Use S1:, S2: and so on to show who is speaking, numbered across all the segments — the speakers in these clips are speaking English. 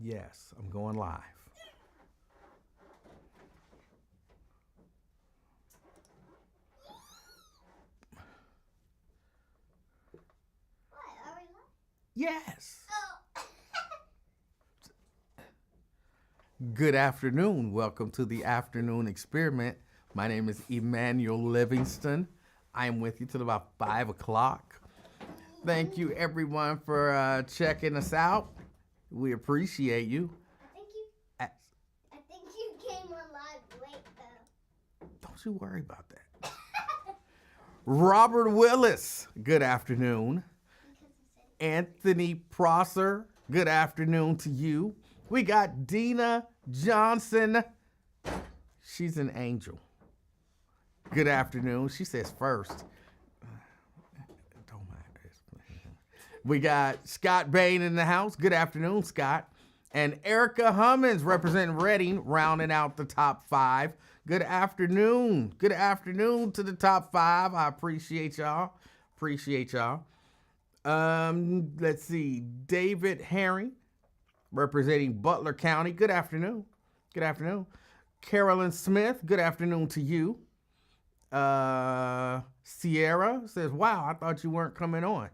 S1: Yes, I'm going live. Yes. Good afternoon. Welcome to the afternoon experiment. My name is Emanuel Livingston. I am with you till about 5 o'clock. Thank you, everyone, for checking us out. We appreciate you.
S2: I think you came on live late, though.
S1: Don't you worry about that. Robert Willis, good afternoon. Anthony Prosser, good afternoon to you. We got Dina Johnson. She's an angel. Good afternoon. She says first. Don't mind. We got Scott Bain in the house. Good afternoon, Scott. And Erica Hummins representing Reading, rounding out the top 5. Good afternoon. Good afternoon to the top 5. I appreciate y'all. Let's see. David Herring, representing Butler County. Good afternoon. Good afternoon. Carolyn Smith, good afternoon to you. Sierra says, wow, I thought you weren't coming on.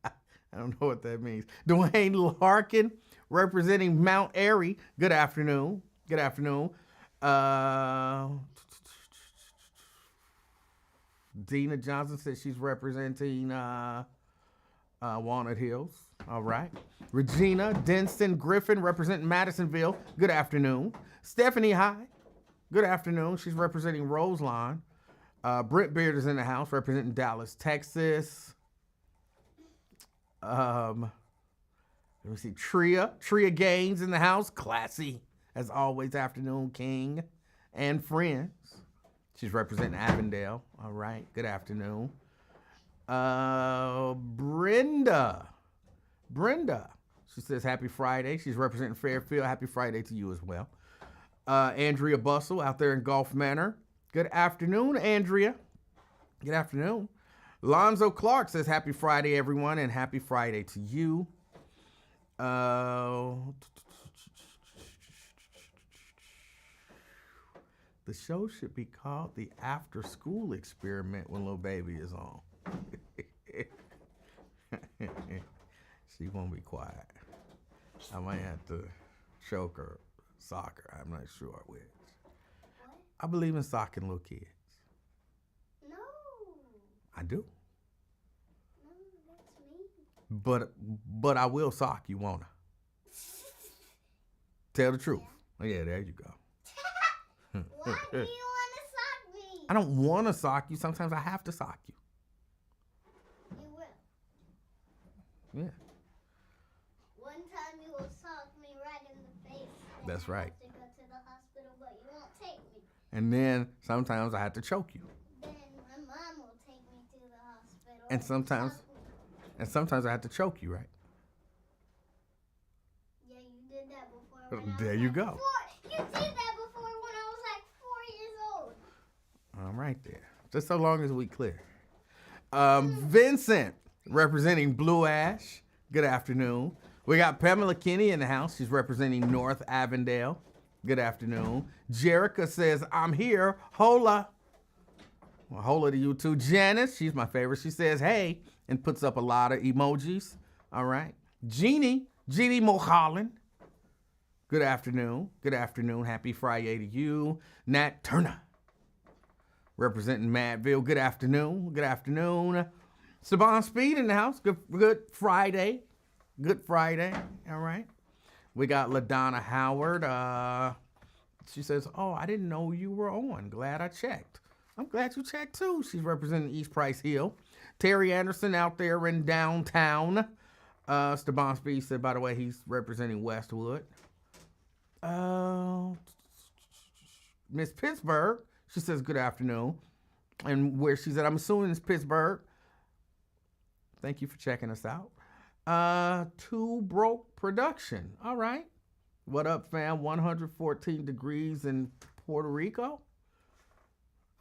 S1: I don't know what that means. Dwayne Larkin, representing Mount Airy. Good afternoon. Good afternoon. Dina Johnson says she's representing Walnut Hills. All right. Regina Denson Griffin representing Madisonville. Good afternoon. Stephanie High. Good afternoon. She's representing Roselawn. Brent Beard is in the house representing Dallas, Texas. Let me see. Tria Gaines in the house. Classy as always. Afternoon King and friends. She's representing Avondale. All right. Good afternoon. Brenda. She says happy Friday. She's representing Fairfield. Happy Friday to you as well. Andrea Bustle out there in Gulf Manor. Good afternoon, Andrea. Good afternoon. Lonzo Clark says happy Friday, everyone, and happy Friday to you. The show should be called the After School Experiment when little baby is on. She won't be quiet. I might have to choke her, sock her. I'm not sure which.
S2: What?
S1: I believe in socking little kids.
S2: No.
S1: I do.
S2: No, that's me.
S1: But I will sock you, won't I? Tell the truth. Oh, yeah, there you go.
S2: Why do you want to sock me?
S1: I don't want to sock you. Sometimes I have to sock you.
S2: You will.
S1: Yeah.
S2: One time you will sock me right in the face.
S1: That's right.
S2: I have to go to the hospital, but you won't take me.
S1: And then sometimes I have to choke you.
S2: Then my mom will take me to the hospital.
S1: And sometimes I have to choke you, right?
S2: Yeah, you did that before. When
S1: There
S2: I was
S1: you
S2: like
S1: go.
S2: 4. You did that before when I was like 4 years old.
S1: I'm right there. Just so long as we clear. Vincent, representing Blue Ash. Good afternoon. We got Pamela Kinney in the house. She's representing North Avondale. Good afternoon. Jerica says, I'm here. Hola. Well, hola to you too. Janice, she's my favorite. She says, hey, and puts up a lot of emojis. All right. Jeannie Mulholland. Good afternoon. Good afternoon. Happy Friday to you. Nat Turner, representing Madville. Good afternoon. Good afternoon. Saban Speed in the house. Good Friday. Good Friday. All right. We got LaDonna Howard. She says, oh, I didn't know you were on. Glad I checked. I'm glad you checked too. She's representing East Price Hill. Terry Anderson out there in downtown. Saban Speed said, by the way, he's representing Westwood. Miss Pittsburgh. She says, good afternoon. And where she's at, I'm assuming it's Pittsburgh. Thank you for checking us out. Two Broke Production. All right. What up, fam? 114 degrees in Puerto Rico?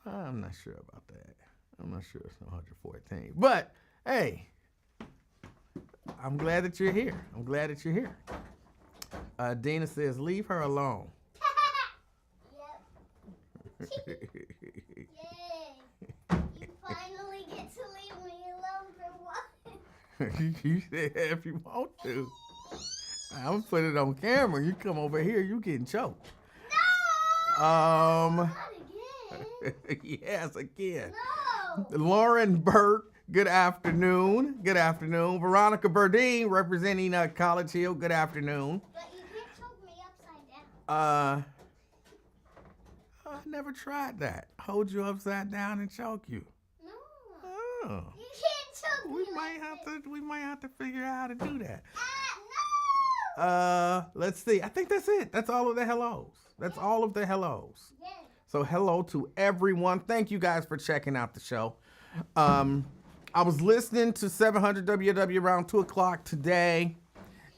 S1: I'm not sure about that. I'm not sure it's 114. But, hey, I'm glad that you're here. I'm glad that you're here. Dana says, leave her alone.
S2: Yep. Yay. You finally get to leave me alone for once.
S1: You said if you want to. I'm putting it on camera. You come over here, you getting choked.
S2: No!
S1: Um.
S2: Not again.
S1: Yes, again.
S2: No!
S1: Lauren Burke, good afternoon. Good afternoon. Veronica Burdine, representing College Hill, good afternoon.
S2: But you can't choke me upside down.
S1: I never tried that. Hold you upside down and choke you.
S2: No.
S1: Oh.
S2: You can't choke me.
S1: We might have to figure out how to do that.
S2: No!
S1: Let's see. I think that's it. That's all of the hellos. That's all of the hellos.
S2: Yes.
S1: So hello to everyone. Thank you guys for checking out the show. I was listening to 700 WW around 2 o'clock today,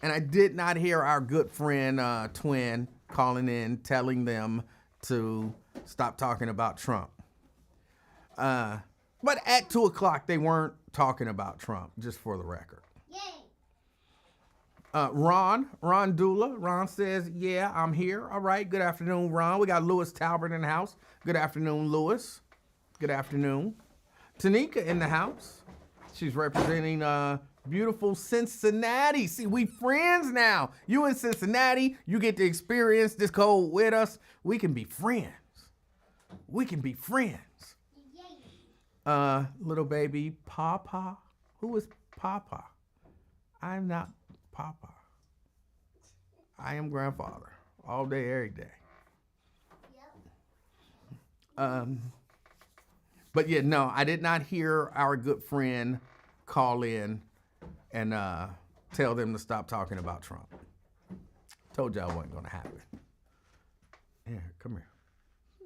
S1: and I did not hear our good friend Twin calling in telling them to stop talking about Trump. But at 2 o'clock, they weren't talking about Trump, just for the record.
S2: Yay.
S1: Ron Dula. Ron says, yeah, I'm here. All right. Good afternoon, Ron. We got Lewis Talbert in the house. Good afternoon, Lewis. Good afternoon. Tanika in the house. She's representing beautiful Cincinnati. See, we friends now. You in Cincinnati, you get to experience this cold with us. We can be friends. We can be friends.
S2: Yay.
S1: Little baby Papa. Who is Papa? I'm not Papa. I am grandfather. All day, every day.
S2: Yep.
S1: But yeah, no, I did not hear our good friend call in and tell them to stop talking about Trump. Told y'all it wasn't gonna happen. Here, come here.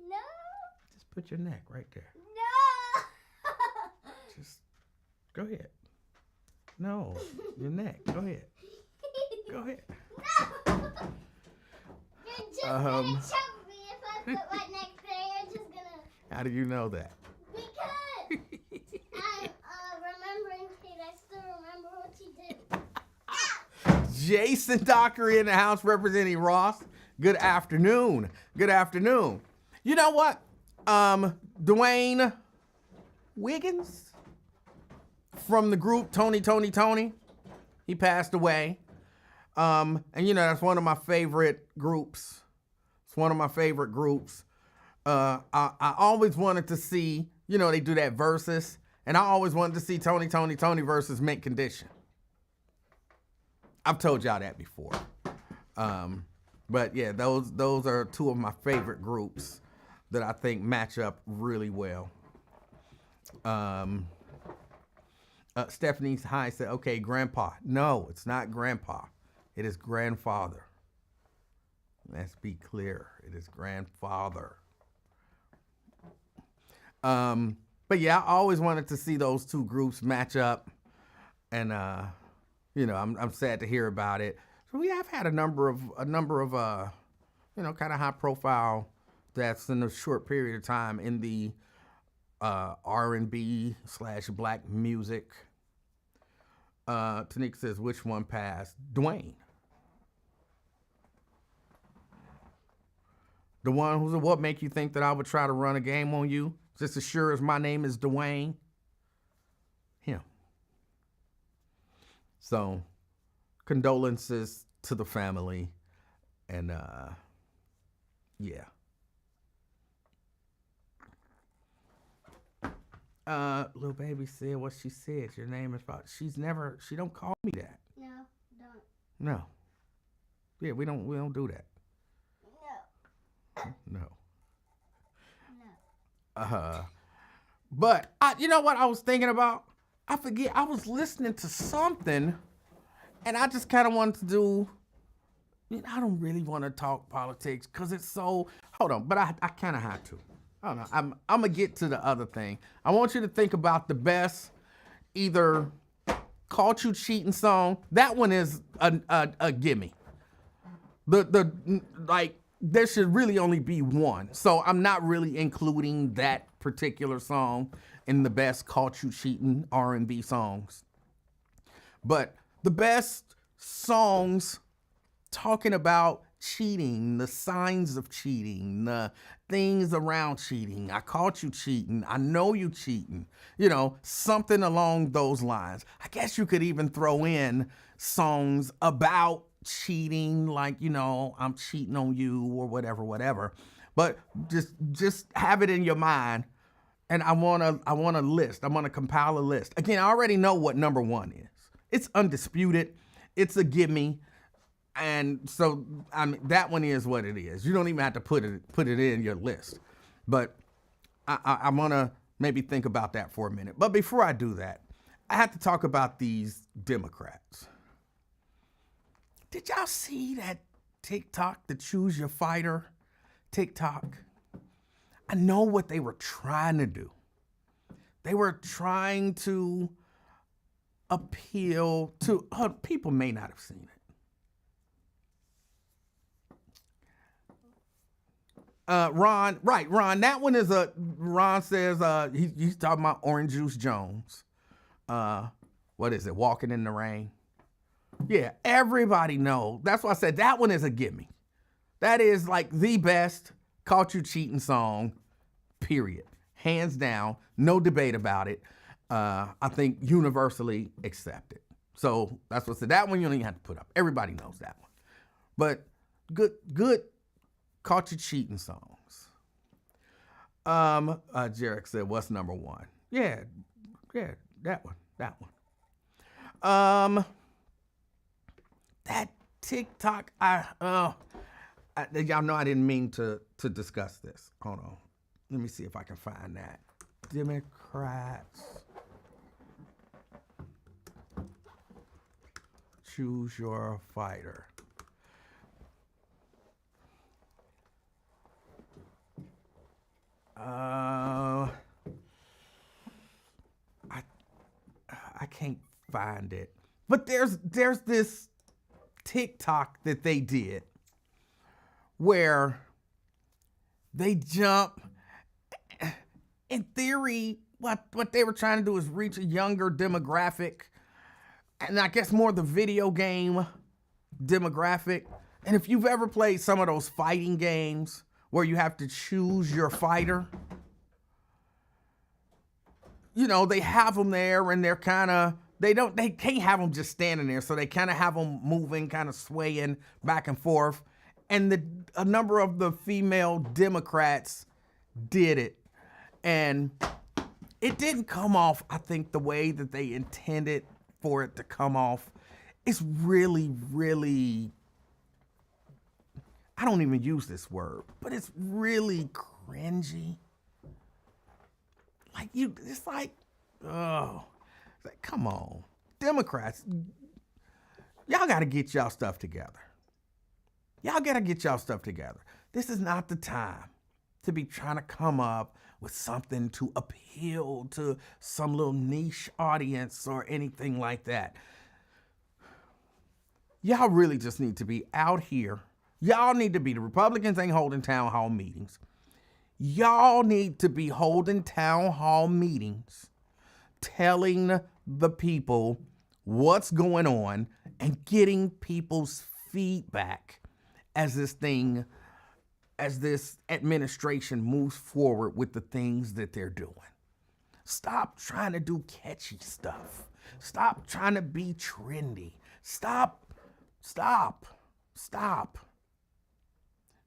S2: No.
S1: Just put your neck right there.
S2: No.
S1: Just go ahead. No, your neck. Go ahead. Go ahead.
S2: No. You're just gonna choke me if I put my neck there. You're just gonna.
S1: How do you know that?
S2: Because I'm remembering, Kate. I still remember what you did.
S1: Jason Dockery in the house representing Ross. Good afternoon. Good afternoon. You know what? Dwayne Wiggins from the group Tony. He passed away. And you know, that's one of my favorite groups. It's one of my favorite groups. I always wanted to see, you know, they do that versus, and I always wanted to see Tony versus Mint Condition. I've told y'all that before. But yeah, those are two of my favorite groups that I think match up really well. Stephanie High said, okay, grandpa. No, it's not grandpa. It is grandfather. Let's be clear. It is grandfather. But yeah, I always wanted to see those two groups match up. And, you know, I'm sad to hear about it. So we have had a number of you know, kind of high profile deaths in a short period of time in the R&B / black music. Tanika says, which one passed? Dwayne. The one who's what make you think that I would try to run a game on you? Just as sure as my name is Dwayne. Him. So, condolences to the family. And, yeah. Little baby said what she said. Your name is about. She don't call me that.
S2: No, don't.
S1: No. Yeah, we don't do that.
S2: No.
S1: No.
S2: No.
S1: But you know what I was thinking about? I forget. I was listening to something, and I just kind of wanted to do. I don't really want to talk politics because it's so. Hold on, but I kind of have to. I don't know. I'm gonna get to the other thing. I want you to think about the best, either "Caught You Cheating" song. That one is a gimme. Like. There should really only be one. So I'm not really including that particular song in the best Caught You Cheating R&B songs. But the best songs talking about cheating, the signs of cheating, the things around cheating. I caught you cheating. I know you cheating. Something along those lines. I guess you could even throw in songs about cheating, like, I'm cheating on you or whatever. But just have it in your mind. And I want a list. I'm going to compile a list. Again, I already know what number 1 is. It's undisputed. It's a gimme. And so that one is what it is. You don't even have to put it in your list. But I'm going to maybe think about that for a minute. But before I do that, I have to talk about these Democrats. Did y'all see that TikTok, the Choose Your Fighter TikTok? I know what they were trying to do. They were trying to appeal to, people may not have seen it. Ron, that one is Ron says, he's talking about Orange Juice Jones. What is it, Walking in the Rain? Yeah, everybody knows. That's why I said that one is a gimme. That is like the best Caught You Cheating song, period. Hands down, no debate about it. I think universally accepted. So that's what I said. That one you don't even have to put up. Everybody knows that one. But good Caught You Cheating songs. Jarek said, what's number 1? Yeah, that one. That TikTok, y'all know I didn't mean to discuss this. Hold on. Let me see if I can find that. Democrats. Choose Your Fighter. I can't find it. But there's this TikTok that they did where they jump. In theory, what they were trying to do is reach a younger demographic, and I guess more the video game demographic. And if you've ever played some of those fighting games where you have to choose your fighter, they have them there, and they're they can't have them just standing there, so they kind of have them moving, kind of swaying back and forth. And a number of the female Democrats did it, and it didn't come off, I think, the way that they intended for it to come off. It's really, really, I don't even use this word, but it's really cringy. It's like, come on. Democrats, y'all got to get y'all stuff together. This is not the time to be trying to come up with something to appeal to some little niche audience or anything like that. Y'all really just need to be out here. Y'all need to be, the Republicans ain't holding town hall meetings. Y'all need to be holding town hall meetings, telling the people what's going on and getting people's feedback as this administration moves forward with the things that they're doing. Stop trying to do catchy stuff. Stop trying to be trendy. Stop.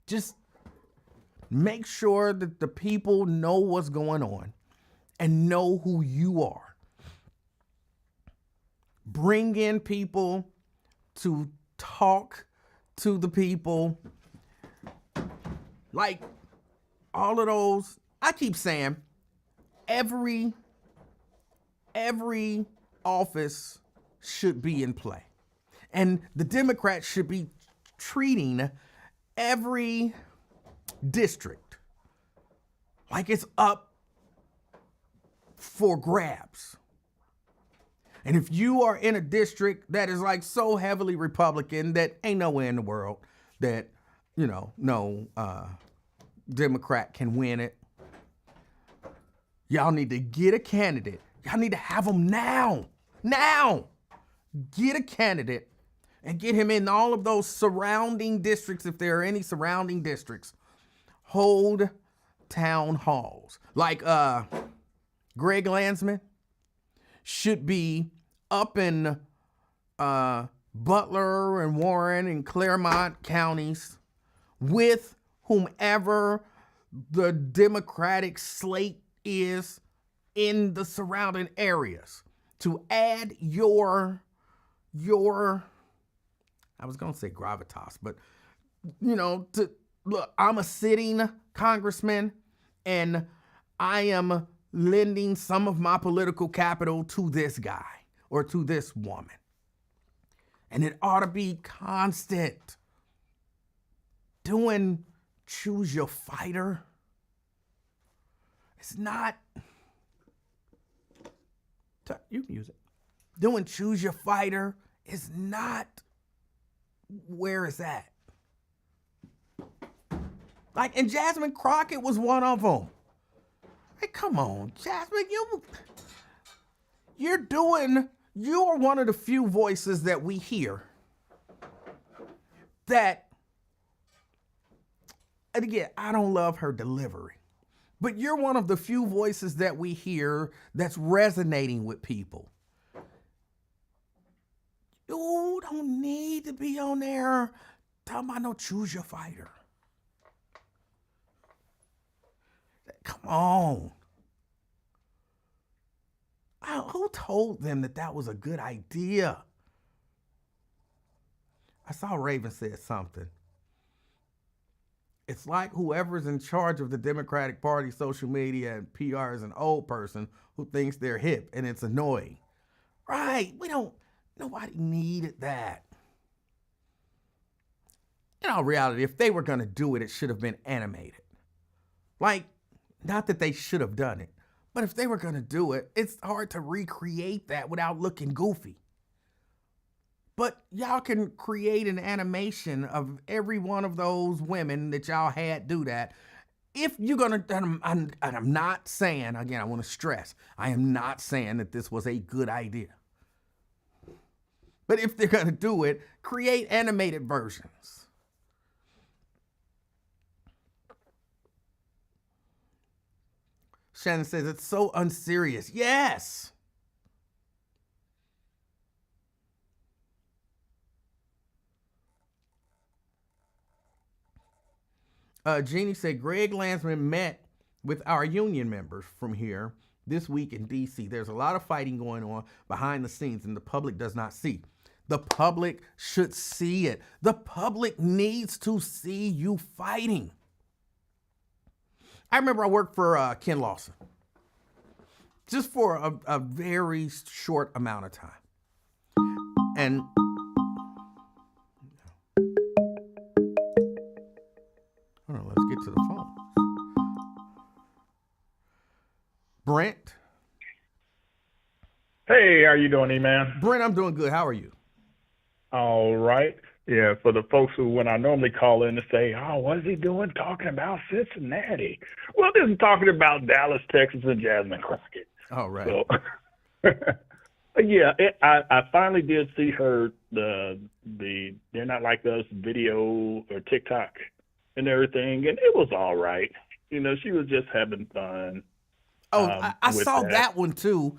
S1: Just make sure that the people know what's going on and know who you are. Bring in people to talk to the people. Like all of those, I keep saying every office should be in play. And the Democrats should be treating every district like it's up for grabs. And if you are in a district that is like so heavily Republican that ain't nowhere in the world that, no Democrat can win it, y'all need to get a candidate. Y'all need to have them now. Get a candidate and get him in all of those surrounding districts, if there are any surrounding districts, hold town halls. Like Greg Landsman should be up in Butler and Warren and Claremont counties with whomever the Democratic slate is in the surrounding areas to add your I was gonna say gravitas, but to look, I'm a sitting congressman and I am lending some of my political capital to this guy or to this woman. And it ought to be constant. Doing choose your fighter. It's not. You can use it. Doing choose your fighter is not where it's at. Like, and Jasmine Crockett was one of them. Hey, come on, Jasmine, you're one of the few voices that we hear that, and again, I don't love her delivery, but you're one of the few voices that we hear that's resonating with people. You don't need to be on there talking about no choose your fighter. Come on. Who told them that was a good idea? I saw Raven said something. It's like whoever's in charge of the Democratic Party social media and PR is an old person who thinks they're hip, and it's annoying. Right, nobody needed that. In all reality, if they were gonna do it, it should have been animated. Like, not that they should have done it, but if they were gonna do it, it's hard to recreate that without looking goofy. But y'all can create an animation of every one of those women that y'all had do that. If you're gonna, and I'm not saying, again, I wanna stress, I am not saying that this was a good idea. But if they're gonna do it, create animated versions. Shannon says, it's so unserious. Yes. Jeannie said, Greg Landsman met with our union members from here this week in D.C. There's a lot of fighting going on behind the scenes and the public does not see. The public should see it. The public needs to see you fighting. I remember I worked for Ken Lawson, just for a very short amount of time. And hold on, let's get to the phone. Brent.
S3: Hey, how you doing, E-Man?
S1: Brent, I'm doing good. How are you?
S3: All right. Yeah, for the folks who, when I normally call in to say, oh, what is he doing talking about Cincinnati? Well, this is talking about Dallas, Texas, and Jasmine Crockett.
S1: All right.
S3: So, yeah, I finally did see her, the They're Not Like Us video or TikTok and everything, and it was all right. She was just having fun.
S1: Oh, I saw that one too.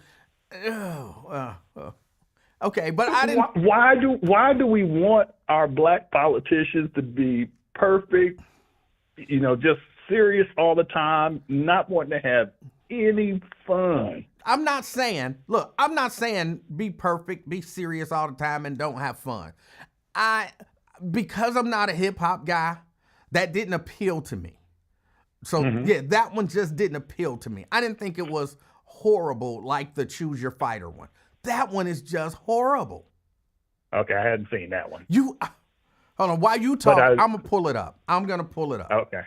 S1: Okay, but I didn't.
S3: Why do we want our black politicians to be perfect? Just serious all the time, not wanting to have any fun.
S1: I'm not saying be perfect, be serious all the time, and don't have fun. Because I'm not a hip hop guy, that didn't appeal to me. So yeah, that one just didn't appeal to me. I didn't think it was horrible like the Choose Your Fighter one. That one is just horrible.
S3: Okay, I hadn't seen that one.
S1: Hold on. While you talk, I'm gonna pull it up.
S3: Okay.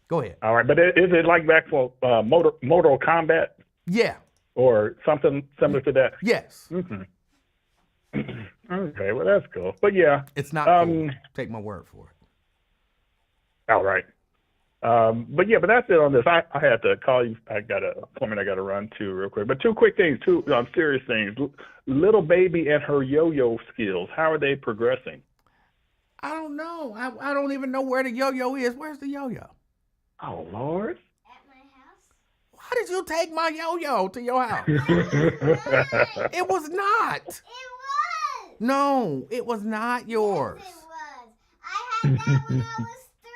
S1: Go ahead.
S3: All right, but is it like back for Mortal Kombat?
S1: Yeah.
S3: Or something similar to that?
S1: Yes.
S3: Mm-hmm. Okay, well that's cool. But yeah,
S1: it's not cool. Take my word for it.
S3: All right. But yeah, but that's it on this. I had to call you. I got an appointment I got to run to real quick. But two quick things, two serious things. Little baby and her yo-yo skills. How are they progressing?
S1: I don't know. I don't even know where the yo-yo is. Where's the yo-yo?
S3: Oh Lord!
S2: At my house.
S1: Why did you take my yo-yo to your house? It was not.
S2: It was.
S1: No, it was not yours.
S2: Yes, it was. I had that when I was 3.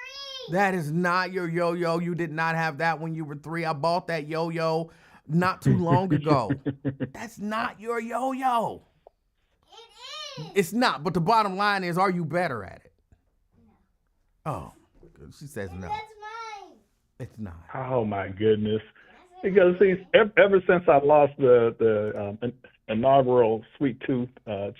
S1: That is not your yo-yo. You did not have that when you were 3. I bought that yo-yo not too long ago. That's not your yo-yo.
S2: It is.
S1: It's not, but the bottom line is, are you better at it? No. Oh, she says no.
S2: That's mine.
S1: It's not.
S3: Oh my goodness! Because see, ever since I lost the inaugural Sweet Tooth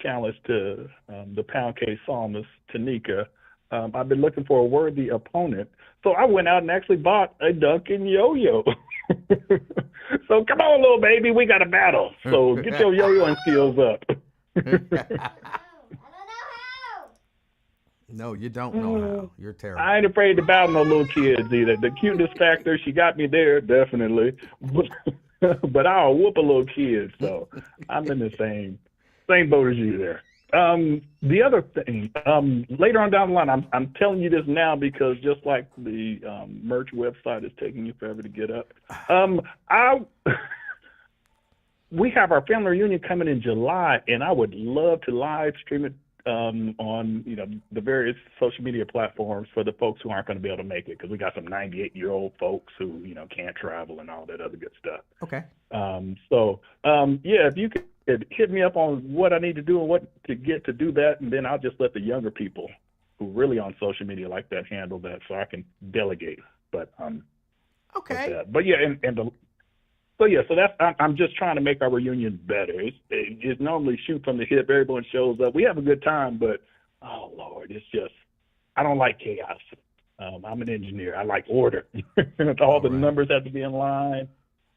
S3: challenge to the Pound Cake Psalmist, Tanika, I've been looking for a worthy opponent. So I went out and actually bought a Dunkin' yo-yo. So come on, little baby, we got a battle. So get your yo-yoing skills up.
S2: I don't know how.
S1: No, you don't know how. You're terrible.
S3: I ain't afraid to battle no little kids either. The cuteness factor, she got me there, definitely. But I'll whoop a little kid, so I'm in the same boat as you there. The other thing, later on down the line, I'm telling you this now because just like the merch website is taking you forever to get up. We have our family reunion coming in July, and I would love to live stream it on the various social media platforms for the folks who aren't going to be able to make it, because we got some 98-year-old folks who can't travel and all that other good stuff.
S1: Okay.
S3: Yeah, if you could hit me up on what I need to do and what to get to do that, and then I'll just let the younger people who really on social media like that handle that, so I can delegate. But
S1: Okay.
S3: but yeah, so that's I'm just trying to make our reunion better. It's normally shoot from the hip. Everyone shows up. We have a good time, but oh Lord, it's just I don't like chaos. I'm an engineer. I like order. All the numbers have to be in line.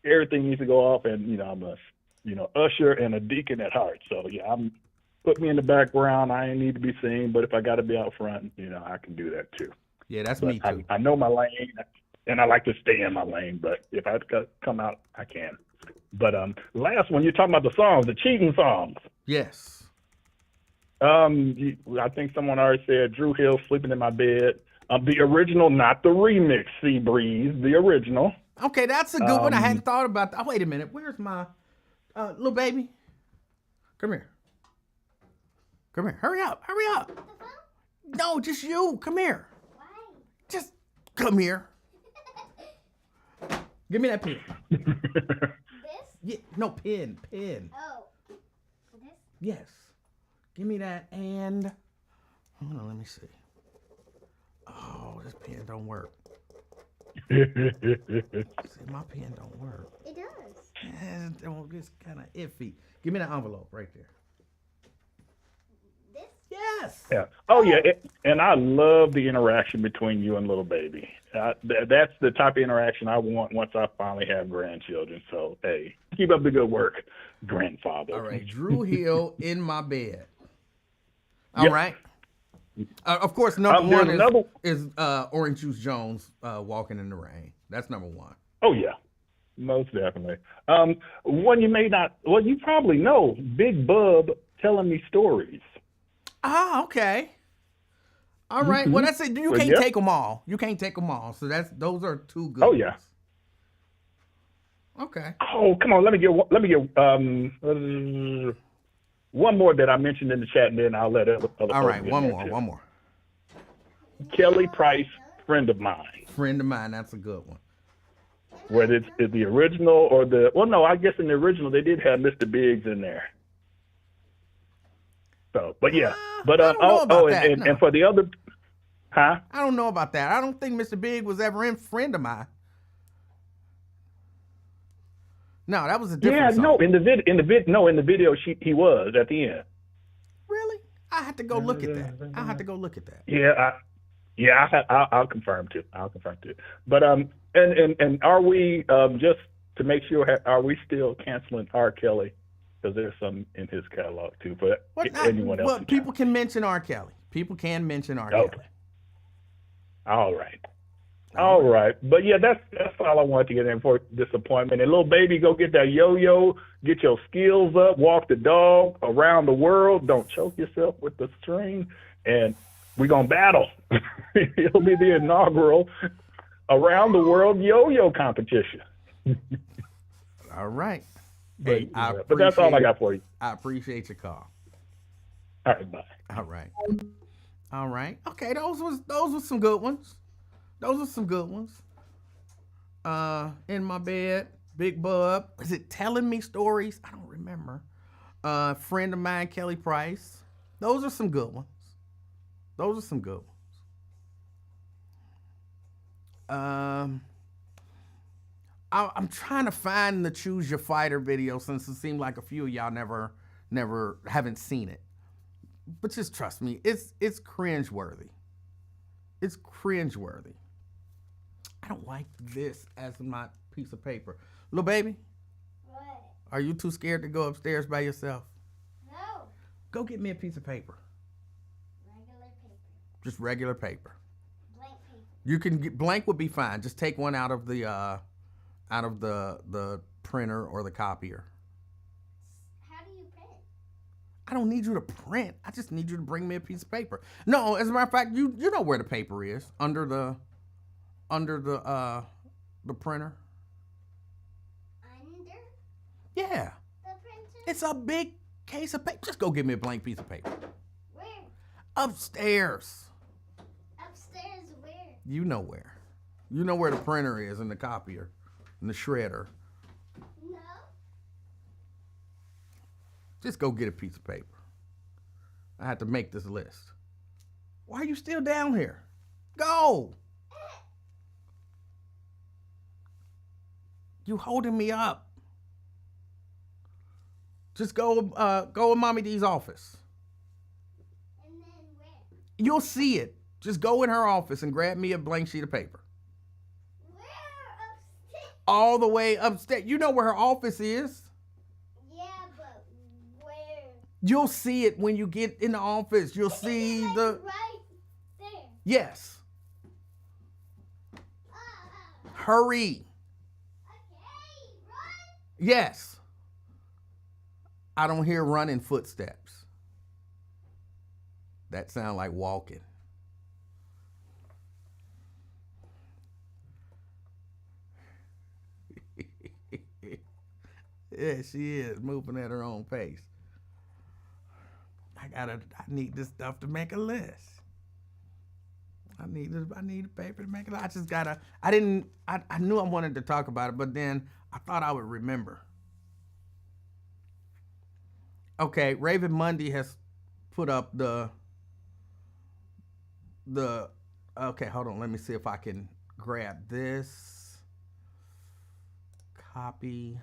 S3: Everything needs to go off, and I'm a usher and a deacon at heart. So yeah, put me in the background. I ain't need to be seen, but if I got to be out front, I can do that too.
S1: Yeah, that's me too.
S3: I know my lane. And I like to stay in my lane, but if I have to come out, I can. But last one, you're talking about the songs, the cheating songs.
S1: Yes.
S3: I think someone already said Drew Hill, Sleeping in My Bed. The original, not the remix, Sea Breeze, the original.
S1: Okay, that's a good one. I hadn't thought about that. Oh, wait a minute. Where's my little baby? Come here. Come here. Hurry up. Hurry up. No, just you. Come here.
S2: Why?
S1: Just come here. Give me that pen.
S2: This?
S1: Yeah, no, pen.
S2: Oh. This?
S1: Yes. Give me that and... Hold on, let me see. Oh, this pen don't work. See, my pen don't work.
S2: It does.
S1: It's kind of iffy. Give me the envelope right there.
S2: This?
S1: Yes.
S3: Yeah. Oh, yeah. And I love the interaction between you and little baby. That's the type of interaction I want once I finally have grandchildren. So, hey, keep up the good work, grandfather.
S1: All right. Drew Hill, In My Bed. All right. Of course, number one is Orange Juice Jones, Walking in the Rain. That's number one.
S3: Oh, yeah. Most definitely. One you may not, well, you probably know, Big Bub, Telling Me Stories.
S1: Ah, okay. All right. Mm-hmm. Well, that's it. You can't take them all. You can't take them all. So those are two good.
S3: Oh yeah.
S1: Ones. Okay.
S3: Oh, come on. Let me get one more that I mentioned in the chat, and then I'll let other
S1: all right. One more.
S3: Kelly Price, Friend of Mine.
S1: Friend of Mine. That's a good one.
S3: Whether it's the original or no, I guess in the original they did have Mr. Biggs in there. So, but yeah, but and for the other, huh?
S1: I don't know about that. I don't think Mr. Big was ever in Friend of Mine. No, that was a different song.
S3: No, in the video he was at the end.
S1: Really? I have to go look at that.
S3: Yeah, I'll confirm too. But and are we just to make sure, are we still canceling R. Kelly? Because there's some in his catalog too, but anyone else.
S1: Well, people can mention R. Kelly. People can mention R. Kelly.
S3: All right. All right. But yeah, that's all I wanted to get in for disappointment. And little baby, go get that yo-yo, get your skills up, walk the dog around the world. Don't choke yourself with the string. And we're going to battle. It'll be the inaugural around the world yo-yo competition.
S1: All right.
S3: But,
S1: Hey,
S3: but that's all I got for you.
S1: I appreciate your call.
S3: All right, bye.
S1: All right. All right. Okay, those were some good ones. Those are some good ones. In my bed, Big Bub. Is it telling me stories? I don't remember. Friend of mine, Kelly Price. Those are some good ones. Those are some good ones. I'm trying to find the Choose Your Fighter video since it seemed like a few of y'all never haven't seen it. But just trust me, it's cringeworthy. It's cringeworthy. I don't like this as my piece of paper. Little baby,
S2: What?
S1: are you too scared to go upstairs by yourself?
S2: No.
S1: Go get me a piece of paper.
S2: Regular paper.
S1: Just regular paper.
S2: Blank paper.
S1: You can get, blank would be fine. Just take one out of the printer or the copier.
S2: How do you print?
S1: I don't need you to print. I just need you to bring me a piece of paper. No, as a matter of fact, you know where the paper is under the printer.
S2: Under
S1: Yeah,
S2: the printer?
S1: it's a big case of paper. Just go get me a blank piece of paper.
S2: Where?
S1: Upstairs.
S2: Upstairs where?
S1: You know where. You know where the printer is and the copier and the shredder.
S2: No.
S1: Just go get a piece of paper. I have to make this list. Why are you still down here? Go. You holding me up. Just go in Mommy D's office.
S2: And then where?
S1: You'll see it. Just go in her office and grab me a blank sheet of paper.
S2: Where? Upstairs?
S1: All the way upstairs. You know where her office is.
S2: Yeah, but where?
S1: You'll see it when you get in the office. You'll see
S2: Like
S1: the...
S2: right there.
S1: Yes. Hurry.
S2: Okay, run.
S1: Yes. I don't hear running footsteps. That sound like walking. Yeah, she is moving at her own pace. I need this stuff to make a list. I need a paper to make a list. I knew I wanted to talk about it, but then I thought I would remember. Okay, Raven Monday has put up the okay, hold on, let me see if I can grab this. Copy.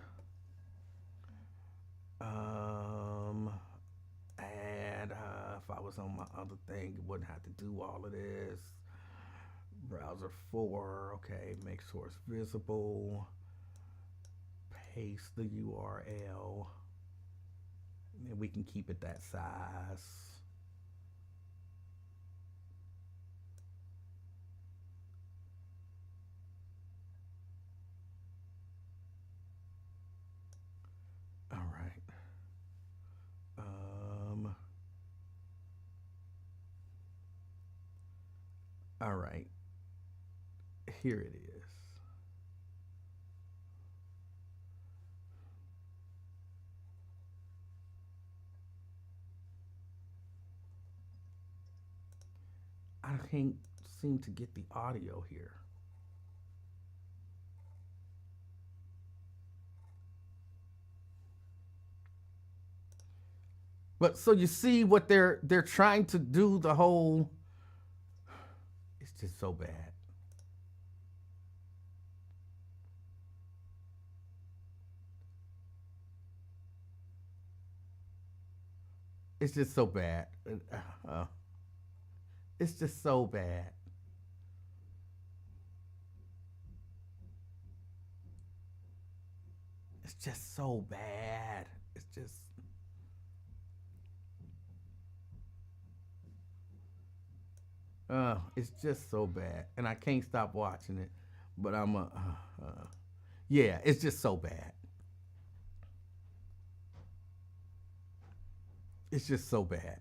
S1: And if I was on my other thing, it wouldn't have to do all of this. Browser 4, okay, make source visible. Paste the URL. And we can keep it that size. All right. All right. Here it is. I can't seem to get the audio here. But so you see what they're trying to do, the whole, it's just so bad. It's just so bad. It's just so bad. It's just so bad. It's just. It's just so bad, and I can't stop watching it. But yeah, it's just so bad. It's just so bad.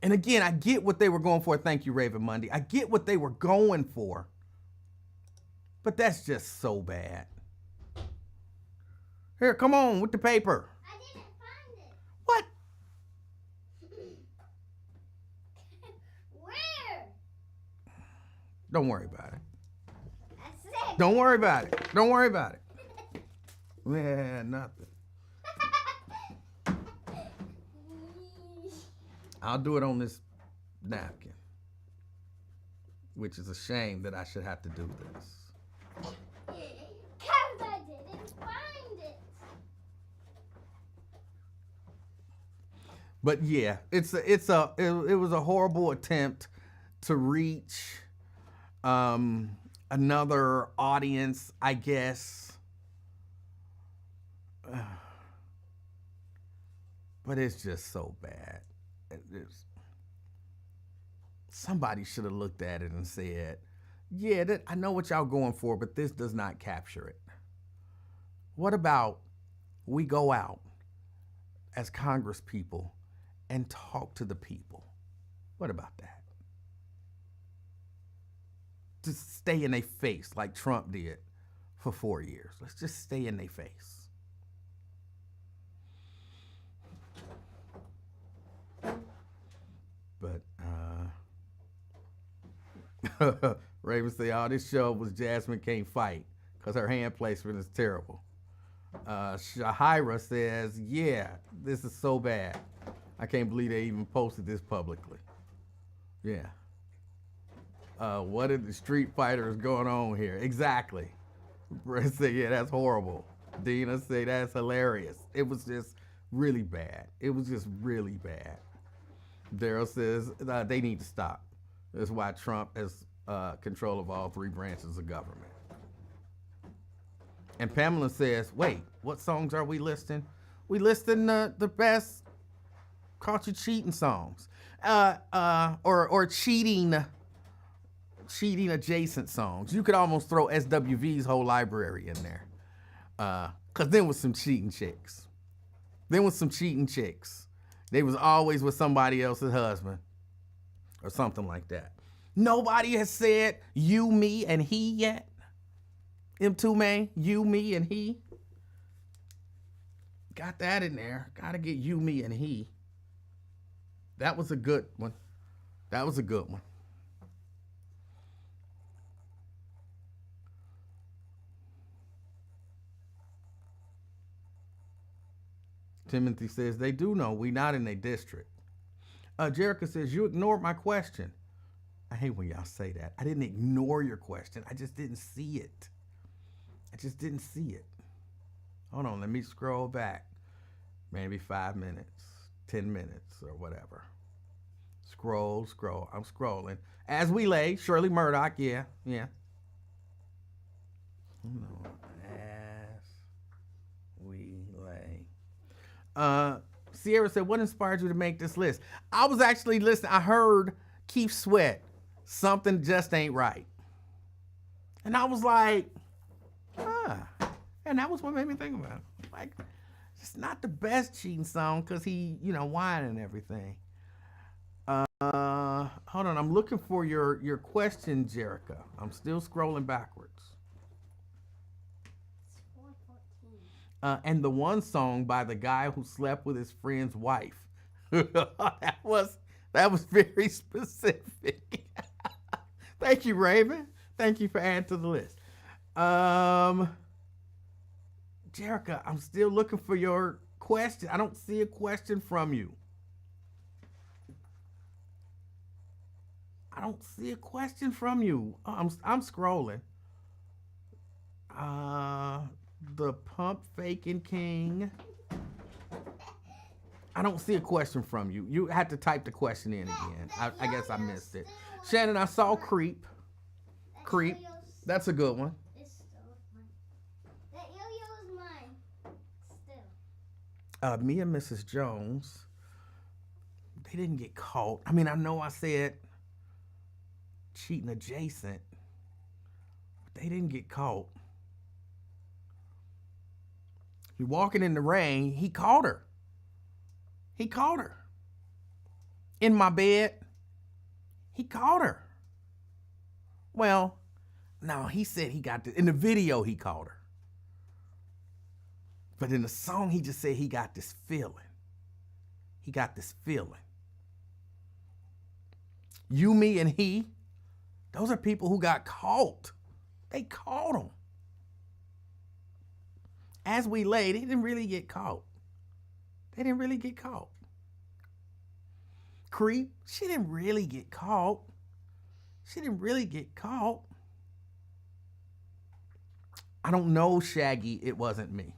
S1: And again, I get what they were going for. Thank you, Raven Monday. I get what they were going for. But that's just so bad. Here, come on with the paper.
S2: I didn't find it.
S1: What?
S2: Where?
S1: Don't worry about it.
S2: That's it.
S1: Don't worry about it. Don't worry about it. Yeah, nothing. I'll do it on this napkin, which is a shame that I should have to do this.
S2: Because I didn't find it.
S1: But yeah, it was a horrible attempt to reach another audience, I guess. But it's just so bad. Somebody should have looked at it and said, yeah, I know what y'all going for, but this does not capture it. What about we go out as Congress people and talk to the people? What about that? Just stay in their face like Trump did for 4 years. Let's just stay in their face. But Raven say, oh, this show was Jasmine Can't Fight because her hand placement is terrible. Shahira says, yeah, this is so bad. I can't believe they even posted this publicly. Yeah. What are the Street Fighters going on here? Exactly. Brett say, yeah, that's horrible. Dina say, that's hilarious. It was just really bad. It was just really bad. Daryl says they need to stop. That's why Trump has control of all three branches of government. And Pamela says, wait, what songs are we listing? We listing the best caught you cheating songs. Or cheating adjacent songs. You could almost throw SWV's whole library in there. Cause then was some cheating chicks. They was always with somebody else's husband or something like that. Nobody has said you, me, and he yet. M2 man, you, me, and he. Got that in there. Gotta get you, me, and he. That was a good one. Timothy says, they do know we not in a district. Jerica says, you ignored my question. I hate when y'all say that. I didn't ignore your question. I just didn't see it. Hold on, let me scroll back. Maybe 5 minutes, 10 minutes, or whatever. Scroll. I'm scrolling. As we lay, Shirley Murdoch, yeah. As we lay. Sierra said, what inspired you to make this list? I was actually listening. I heard Keith Sweat, something just ain't right. And I was like, and that was what made me think about it. Like, it's not the best cheating song because he, whining and everything. Hold on, I'm looking for your question, Jerica. I'm still scrolling backwards. And the one song by the guy who slept with his friend's wife. that was very specific. Thank you, Raven. Thank you for adding to the list. Jerica, I'm still looking for your question. I don't see a question from you. Oh, I'm scrolling. The Pump Faking King. I don't see a question from you. You had to type the question in again. I guess I missed it. Shannon, I saw Creep. That's a good one.
S2: It's still mine. That yo-yo is mine. Still.
S1: Me and Mrs. Jones, they didn't get caught. I mean, I know I said cheating adjacent, but they didn't get caught. He walking in the rain, he caught her. He caught her. In my bed, he caught her. Well, no, he said he got this. In the video, he caught her. But in the song, he just said he got this feeling. He got this feeling. You, me, and he, those are people who got caught. They caught them. As we lay, they didn't really get caught. They didn't really get caught. Creep, she didn't really get caught. She didn't really get caught. I don't know, Shaggy, it wasn't me.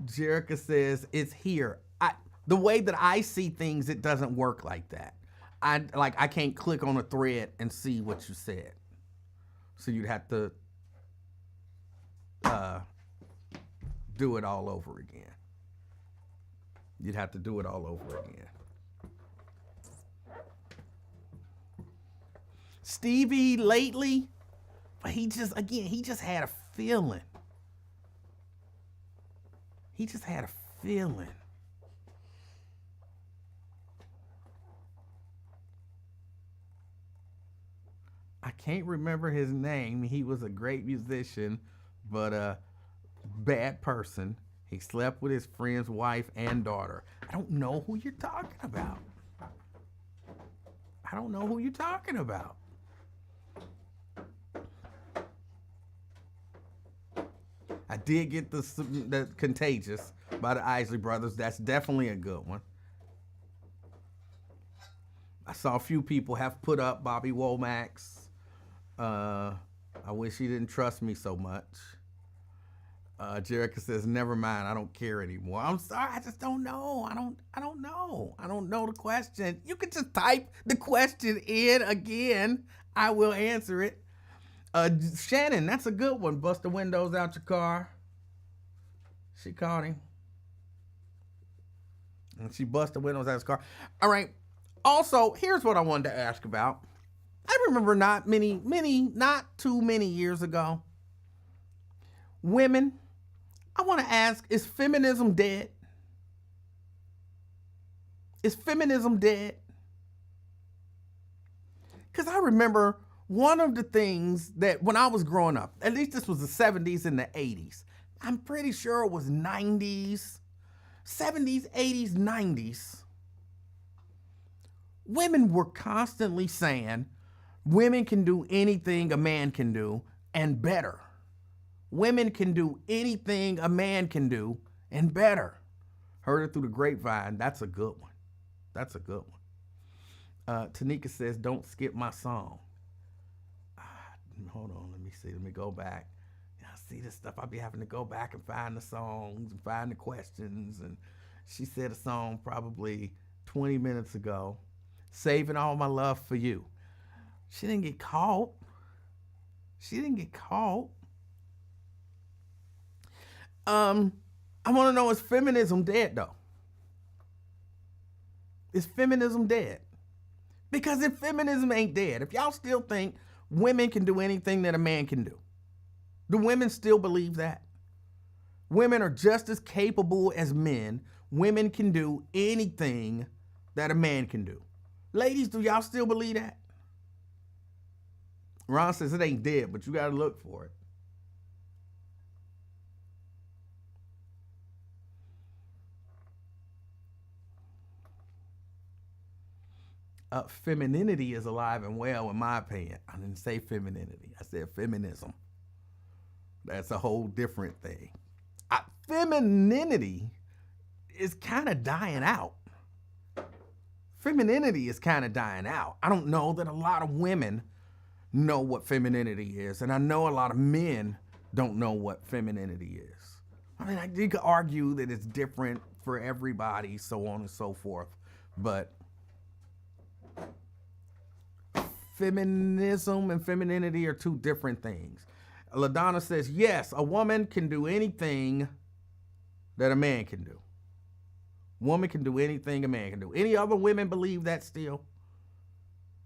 S1: Jerica says, it's here. The way that I see things, it doesn't work like that. I can't click on a thread and see what you said. So you'd have to do it all over again. You'd have to do it all over again. Stevie lately, he just had a feeling. He just had a feeling. I can't remember his name. He was a great musician, but a bad person. He slept with his friend's wife and daughter. I don't know who you're talking about. I don't know who you're talking about. I did get the Contagious by the Isley Brothers. That's definitely a good one. I saw a few people have put up Bobby Womack's. I wish he didn't trust me so much. Jerica says, never mind, I don't care anymore. I'm sorry, I just don't know. I don't know. I don't know the question. You can just type the question in again. I will answer it. Shannon, that's a good one. Bust the windows out your car. She caught him. And she bust the windows out his car. All right. Also, here's what I wanted to ask about. I remember not too many years ago, women, I want to ask, is feminism dead? Is feminism dead? Because I remember one of the things that when I was growing up, at least this was the 70s and the 80s, I'm pretty sure it was 90s, 70s, 80s, 90s. Women were constantly saying, women can do anything a man can do and better. Women can do anything a man can do and better. Heard it through the grapevine. That's a good one. That's a good one. Tanika says, don't skip my song. Hold on, let me see. Let me go back. I see this stuff. I'll be having to go back and find the songs and find the questions. And she said a song probably 20 minutes ago. Saving all my love for you. She didn't get caught. She didn't get caught. I want to know, is feminism dead though? Is feminism dead? Because if feminism ain't dead, if y'all still think women can do anything that a man can do women still believe that? Women are just as capable as men. Women can do anything that a man can do. Ladies, do y'all still believe that? Ron says it ain't dead, but you got to look for it. Femininity is alive and well, in my opinion. I didn't say femininity. I said feminism. That's a whole different thing. Femininity is kind of dying out. Femininity is kind of dying out. I don't know that a lot of women know what femininity is, and I know a lot of men don't know what femininity is. I mean, you could argue that it's different for everybody, so on and so forth, but feminism and femininity are two different things. LaDonna says, yes, a woman can do anything that a man can do. Woman can do anything a man can do. Any other women believe that still?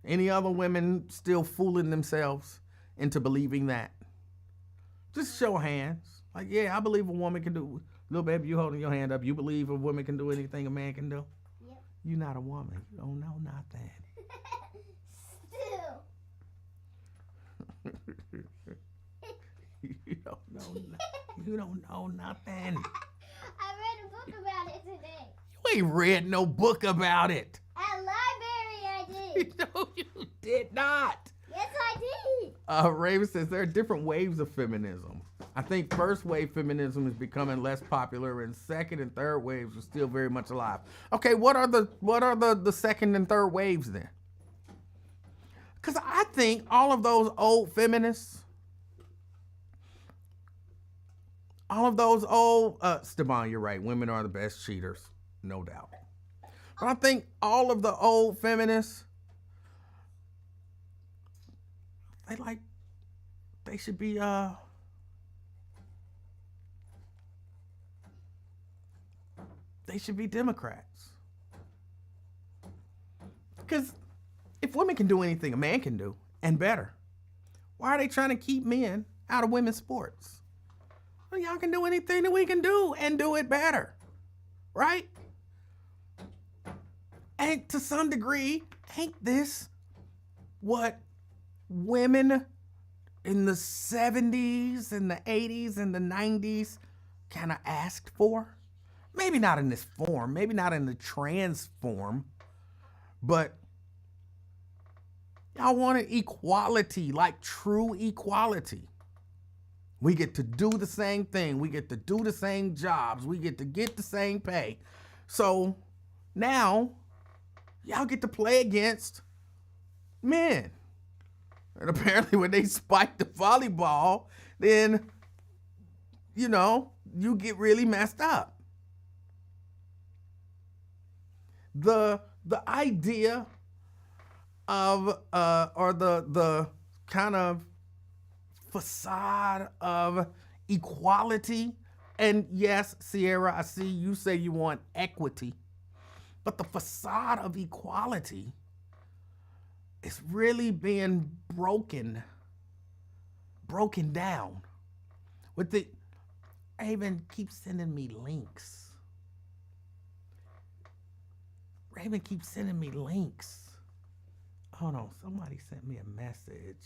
S1: Any other women still fooling themselves into believing that? Just show hands. Like, yeah, I believe a woman can do. Little baby, you holding your hand up. You believe a woman can do anything a man can do?
S2: Yep.
S1: You're not a woman. You don't know nothing.
S2: Still.
S1: You don't know nothing. You don't know nothing.
S2: I read a book about it today.
S1: You ain't read no book about it.
S2: At library I did.
S1: No, you did not.
S2: Yes, I did.
S1: Raven says there are different waves of feminism. I think first wave feminism is becoming less popular, and second and third waves are still very much alive. Okay, what are the second and third waves then? Because I think all of those old feminists, all of those old, Steban, you're right, women are the best cheaters, no doubt. But I think all of the old feminists, they should be, they should be Democrats. Because if women can do anything a man can do, and better, why are they trying to keep men out of women's sports? Well, y'all can do anything that we can do and do it better, right? And to some degree, ain't this what women in the 70s and the 80s and the 90s kind of asked for? Maybe not in this form, maybe not in the trans form, but y'all wanted equality, like true equality. We get to do the same thing. We get to do the same jobs. We get to get the same pay. So now y'all get to play against men. And apparently when they spike the volleyball, then, you know, you get really messed up. The idea of, or the kind of facade of equality, and yes, Sierra, I see you say you want equity, but the facade of equality is really being broken down. With the, Raven keeps sending me links. Raven keeps sending me links. Hold on, somebody sent me a message.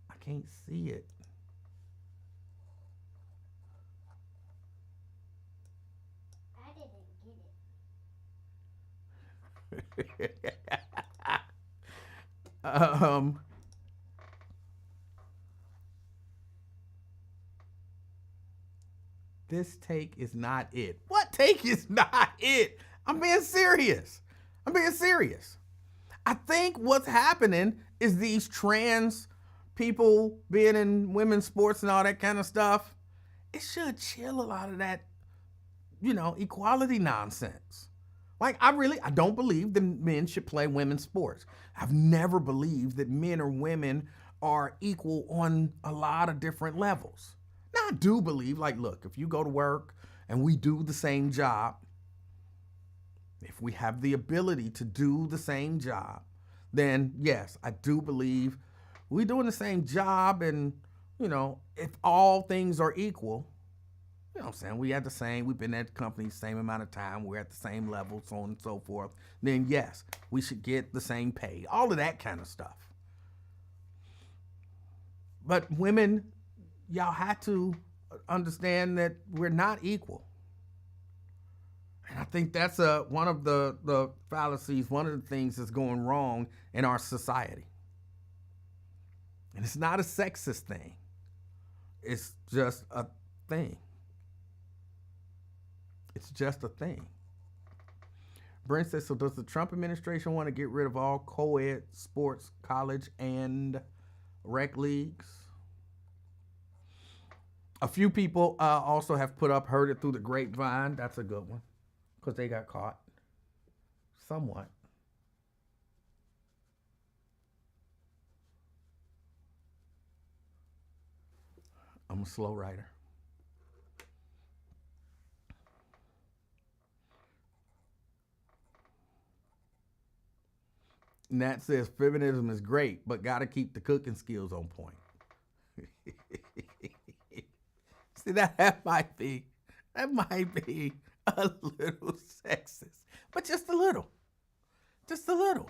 S1: I can't see it.
S2: I didn't get it.
S1: This take is not it. What take is not it? I'm being serious. I think what's happening is these trans people being in women's sports and all that kind of stuff, it should chill a lot of that, you know, equality nonsense. Like, I don't believe that men should play women's sports. I've never believed that men or women are equal on a lot of different levels. Now, I do believe, like, look, if you go to work and we do the same job, if we have the ability to do the same job, then yes, I do believe we're doing the same job, and, you know, if all things are equal, you know what I'm saying, we've been at the company the same amount of time, we're at the same level, so on and so forth, then yes, we should get the same pay, all of that kind of stuff. But women, y'all have to understand that we're not equal. And I think that's one of the fallacies, one of the things that's going wrong in our society. And it's not a sexist thing. It's just a thing. It's just a thing. Brent says, so does the Trump administration want to get rid of all co-ed sports, college, and rec leagues? A few people also have heard it through the grapevine. That's a good one, because they got caught. Somewhat. I'm a slow writer. Nat says feminism is great, but got to keep the cooking skills on point. See, that might be a little sexist, but just a little. Just a little.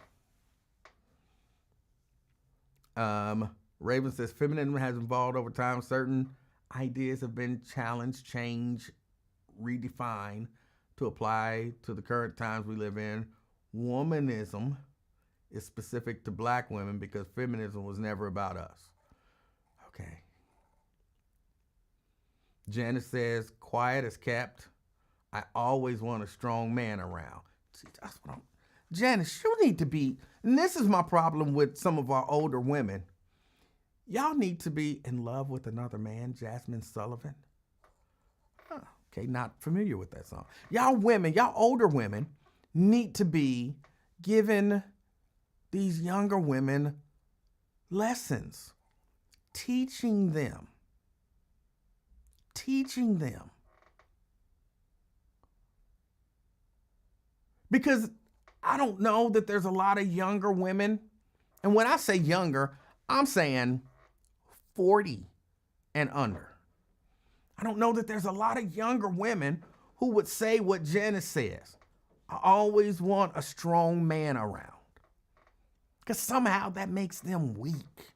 S1: Raven says feminism has evolved over time. Certain ideas have been challenged, changed, redefined to apply to the current times we live in. Womanism is specific to black women because feminism was never about us. Okay. Janice says, quiet as kept. I always want a strong man around. See, that's what Janice, you need to be, and this is my problem with some of our older women. Y'all need to be in love with another man, Jasmine Sullivan. Huh, okay, not familiar with that song. Y'all women, y'all older women need to be giving these younger women lessons, teaching them. Because I don't know that there's a lot of younger women. And when I say younger, I'm saying 40 and under. I don't know that there's a lot of younger women who would say what Janice says. I always want a strong man around. Because somehow that makes them weak,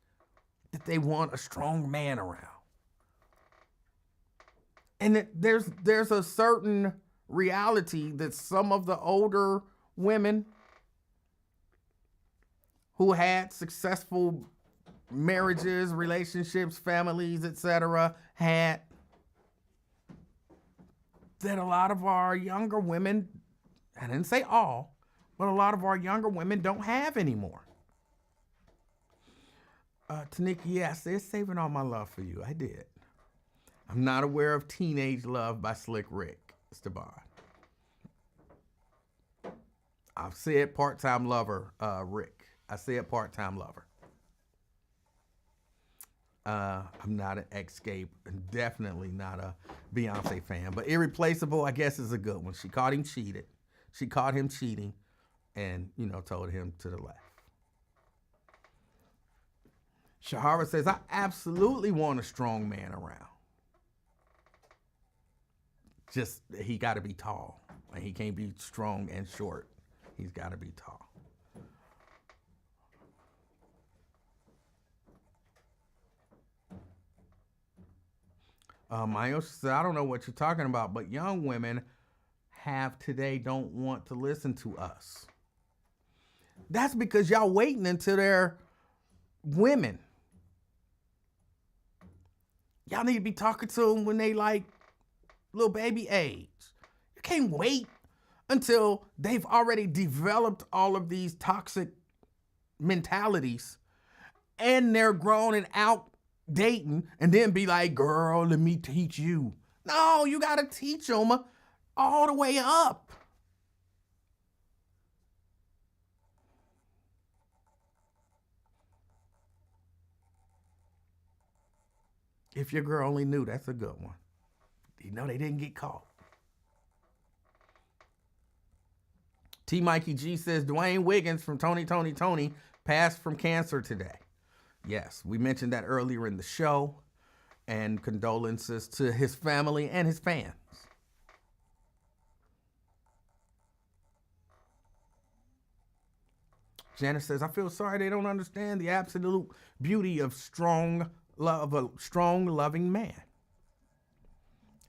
S1: that they want a strong man around. And there's a certain reality that some of the older women who had successful marriages, relationships, families, etc., had, that a lot of our younger women, I didn't say all, but a lot of our younger women don't have anymore. Tanika, yes, they're saving all my love for you. I did. I'm not aware of Teenage Love by Slick Rick, Esteban. I've said Part-Time Lover, Rick. I said Part-Time Lover. I'm not an Escape, and definitely not a Beyonce fan. But Irreplaceable, I guess, is a good one. She caught him cheated. She caught him cheating and, told him to the left. Shahara says, I absolutely want a strong man around. Just, he got to be tall. And he can't be strong and short. He's got to be tall. Mayosha said, I don't know what you're talking about, but young women don't want to listen to us. That's because y'all waiting until they're women. Y'all need to be talking to them when they like little baby age. You can't wait until they've already developed all of these toxic mentalities and they're grown and out dating and then be like, girl, let me teach you. No, you got to teach them all the way up. If your girl only knew, that's a good one. They didn't get caught. T. Mikey G says, Dwayne Wiggins from Tony passed from cancer today. Yes, we mentioned that earlier in the show, and condolences to his family and his fans. Janice says, I feel sorry they don't understand the absolute beauty of strong love, a strong, loving man.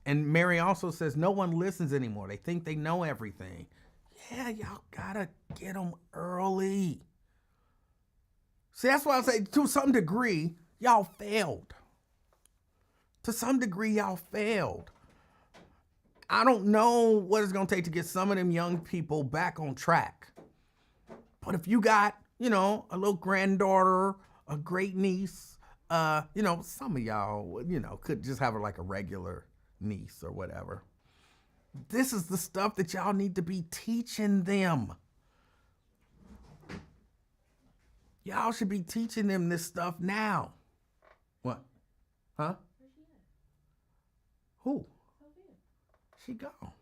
S1: And Mary also says, no one listens anymore. They think they know everything. Yeah, y'all gotta get them early. See, that's why I say, to some degree, y'all failed. To some degree, y'all failed. I don't know what it's gonna take to get some of them young people back on track. But if you got, a little granddaughter, a great niece, some of y'all, could just have her like a regular niece or whatever. This is the stuff that y'all need to be teaching them. Y'all should be teaching them this stuff now. What? Huh? Who? She gone.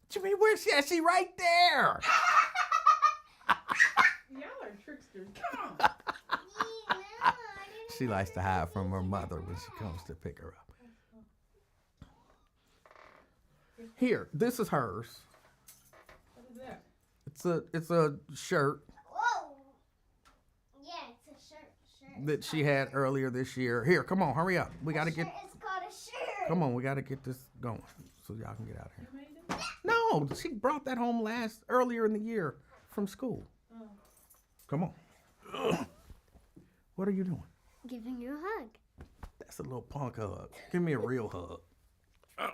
S1: Jimmy, where's she at? She right there.
S4: Y'all are tricksters. Come on.
S1: She likes to hide from her mother when she comes to pick her up. Here, this is hers.
S4: What is that?
S1: It's a shirt
S2: Whoa. Yeah, it's a shirt.
S1: that she had earlier this year. Here, come on, hurry up. We gotta get.
S2: It's called a shirt.
S1: Come on, we gotta get this going so y'all can get out of here.
S4: You made it?
S1: No, she brought that home earlier in the year from school.
S4: Oh.
S1: Come on. What are you doing?
S2: Giving you a hug.
S1: That's a little punk hug. Give me a real hug.
S4: Why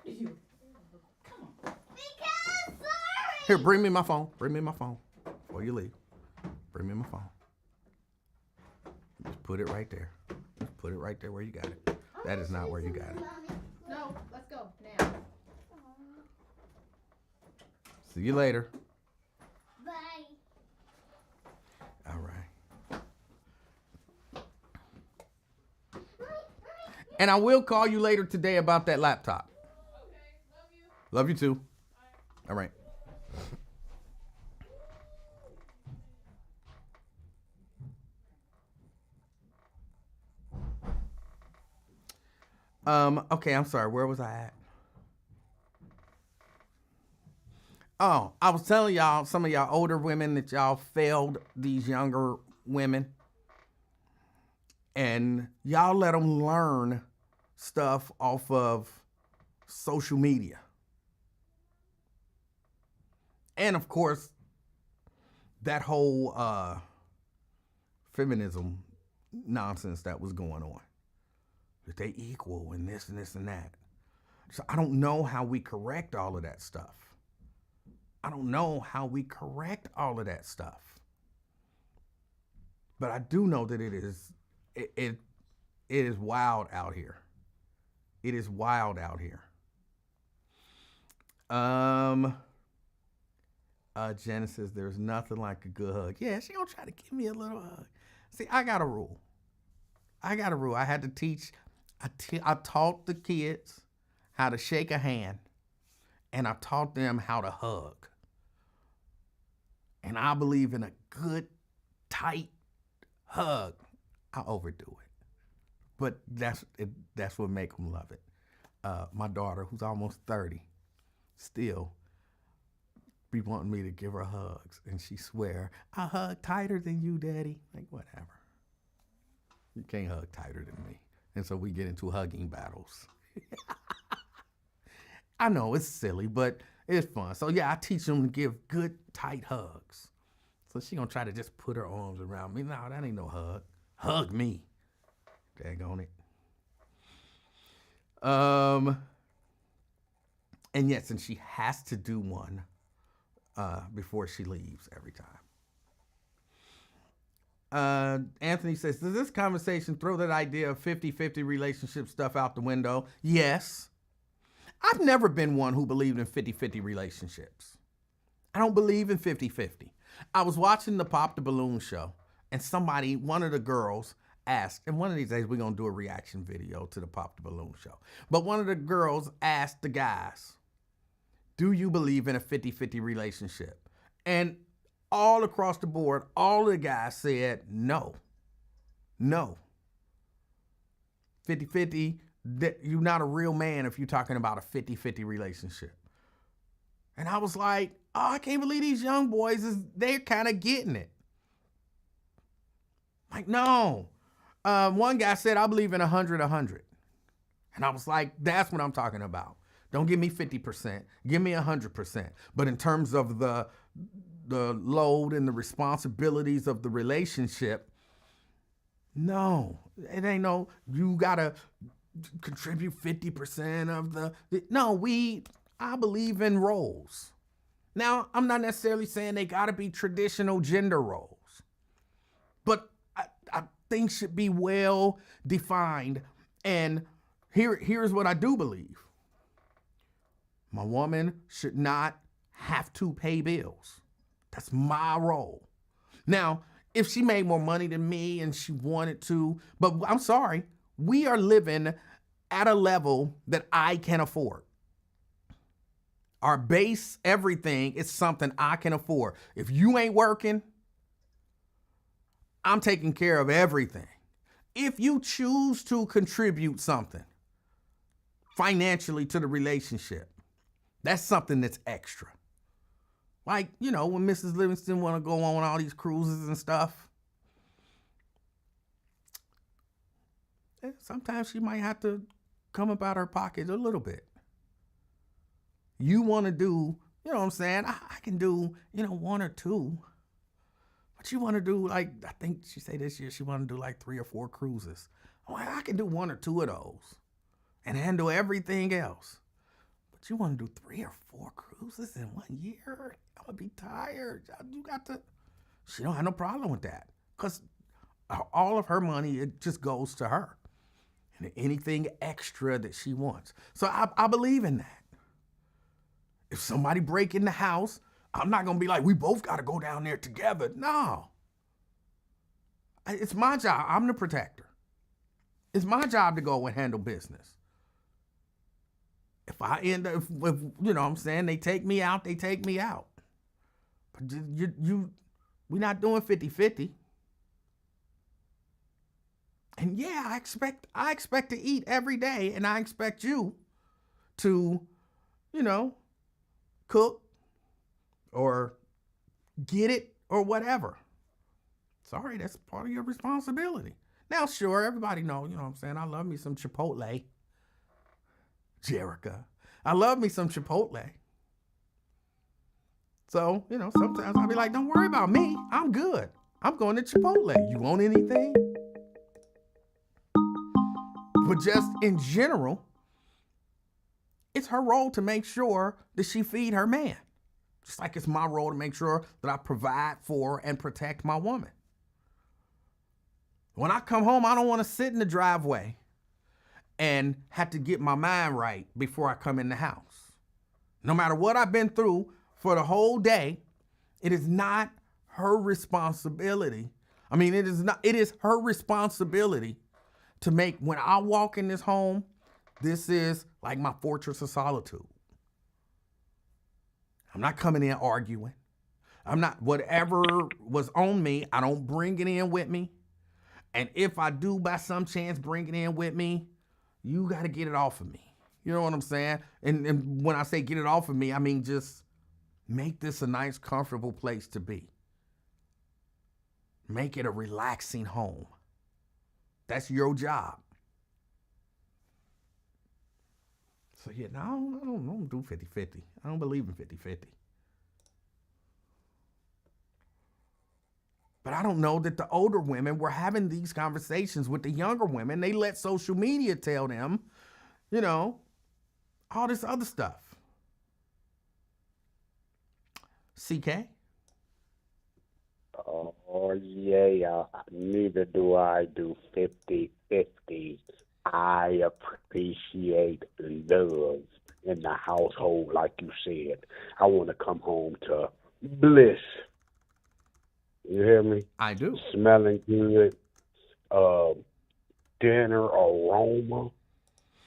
S4: do you? Come on.
S2: Because, sorry.
S1: Here, bring me my phone. Bring me my phone before you leave. Bring me my phone. Just put it right there. Just put it right there where you got it. That is not where you got it.
S4: No, let's go now.
S1: See you later.
S2: Bye.
S1: All right. And I will call you later today about that laptop.
S4: Okay, love you.
S1: Love you too. All right. Okay, I'm sorry. Where was I at? Oh, I was telling y'all, some of y'all older women, that y'all failed these younger women. And y'all let them learn stuff off of social media. And of course, that whole feminism nonsense that was going on. That they equal and this and this and that. So I don't know how we correct all of that stuff. I don't know how we correct all of that stuff. But I do know that it is wild out here. It is wild out here. Jenna says there's nothing like a good hug. Yeah, she gonna try to give me a little hug. See, I got a rule. I had to teach. I taught the kids how to shake a hand, and I taught them how to hug. And I believe in a good, tight hug. I overdo it, but that's what makes them love it. My daughter, who's almost 30, still be wanting me to give her hugs, and she swear, I hug tighter than you, Daddy. Like, whatever. You can't hug tighter than me. And so we get into hugging battles. I know it's silly, but it's fun. So yeah, I teach them to give good, tight hugs. So she gonna try to just put her arms around me. No, that ain't no hug. Hug me. Daggone it. And yes, and she has to do one before she leaves every time. Anthony says, does this conversation throw that idea of 50-50 relationship stuff out the window? Yes. I've never been one who believed in 50-50 relationships. I don't believe in 50-50. I was watching the Pop the Balloon show, and one of the girls asked, and one of these days we're going to do a reaction video to the Pop the Balloon show, but one of the girls asked the guys, do you believe in a 50-50 relationship? And all across the board, all the guys said no. No. 50-50, you're not a real man if you're talking about a 50-50 relationship. And I was like, oh, I can't believe these young boys, they're kind of getting it. Like, no. One guy said, I believe in 100-100. And I was like, that's what I'm talking about. Don't give me 50%. Give me 100%. But in terms of the load and the responsibilities of the relationship, no. It ain't no, you got to contribute 50% of no, I believe in roles. Now, I'm not necessarily saying they got to be traditional gender roles, but I think should be well defined. And here's what I do believe. My woman should not have to pay bills. That's my role. Now, if she made more money than me and she wanted to, but I'm sorry, we are living at a level that I can afford. Our base, everything is something I can afford. If you ain't working, I'm taking care of everything. If you choose to contribute something financially to the relationship, that's something that's extra. Like, you know, when Mrs. Livingston want to go on all these cruises and stuff, sometimes she might have to come up out her pocket a little bit. You want to do, you know what I'm saying? I can do, you know, one or two. But you want to do, like, I think she said this year she want to do like 3 or 4 cruises. I'm like, I can do 1 or 2 of those and handle everything else. But you want to do 3 or 4 cruises in 1 year? I'm going to be tired. You got to. She don't have no problem with that. Because all of her money, it just goes to her. And anything extra that she wants. So I believe in that. If somebody break in the house, I'm not going to be like, we both got to go down there together. No. It's my job. I'm the protector. It's my job to go and handle business. If I end up, if, you know what I'm saying, they take me out, they take me out. But we're not doing 50-50. And yeah, I expect to eat every day, and I expect you to, you know, cook or get it or whatever. Sorry, that's part of your responsibility. Now, sure, everybody know, you know what I'm saying, I love me some Chipotle. Jerica. I love me some Chipotle. So, you know, sometimes I'll be like, don't worry about me. I'm good. I'm going to Chipotle. You want anything? But just in general, it's her role to make sure that she feed her man. Just like it's my role to make sure that I provide for and protect my woman. When I come home, I don't want to sit in the driveway and have to get my mind right before I come in the house. No matter what I've been through for the whole day, it is not her responsibility. I mean, it is her responsibility to make, when I walk in this home, this is like my fortress of solitude. I'm not coming in arguing. I'm not, whatever was on me, I don't bring it in with me. And if I do by some chance bring it in with me, you got to get it off of me. You know what I'm saying? And when I say get it off of me, I mean just make this a nice, comfortable place to be. Make it a relaxing home. That's your job. So yeah, no, I don't do 50-50. I don't believe in 50-50. But I don't know that the older women were having these conversations with the younger women. They let social media tell them, you know, all this other stuff. CK?
S5: Oh, yeah. Neither do I do 50-50. I appreciate love in the household, like you said. I want to come home to bliss. You hear me?
S1: I do.
S5: Smelling good, dinner aroma.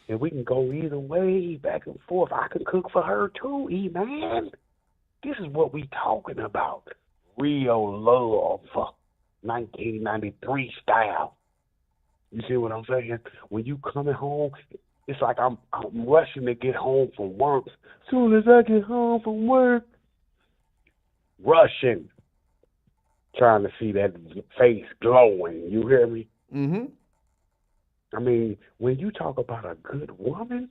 S5: And we can go either way, back and forth. I can cook for her too, man. This is what we talking about. Real love, 1993 style. You see what I'm saying? When you coming home, it's like I'm rushing to get home from work. Soon as I get home from work, rushing, trying to see that face glowing. You hear me?
S1: Mm-hmm.
S5: I mean, when you talk about a good woman,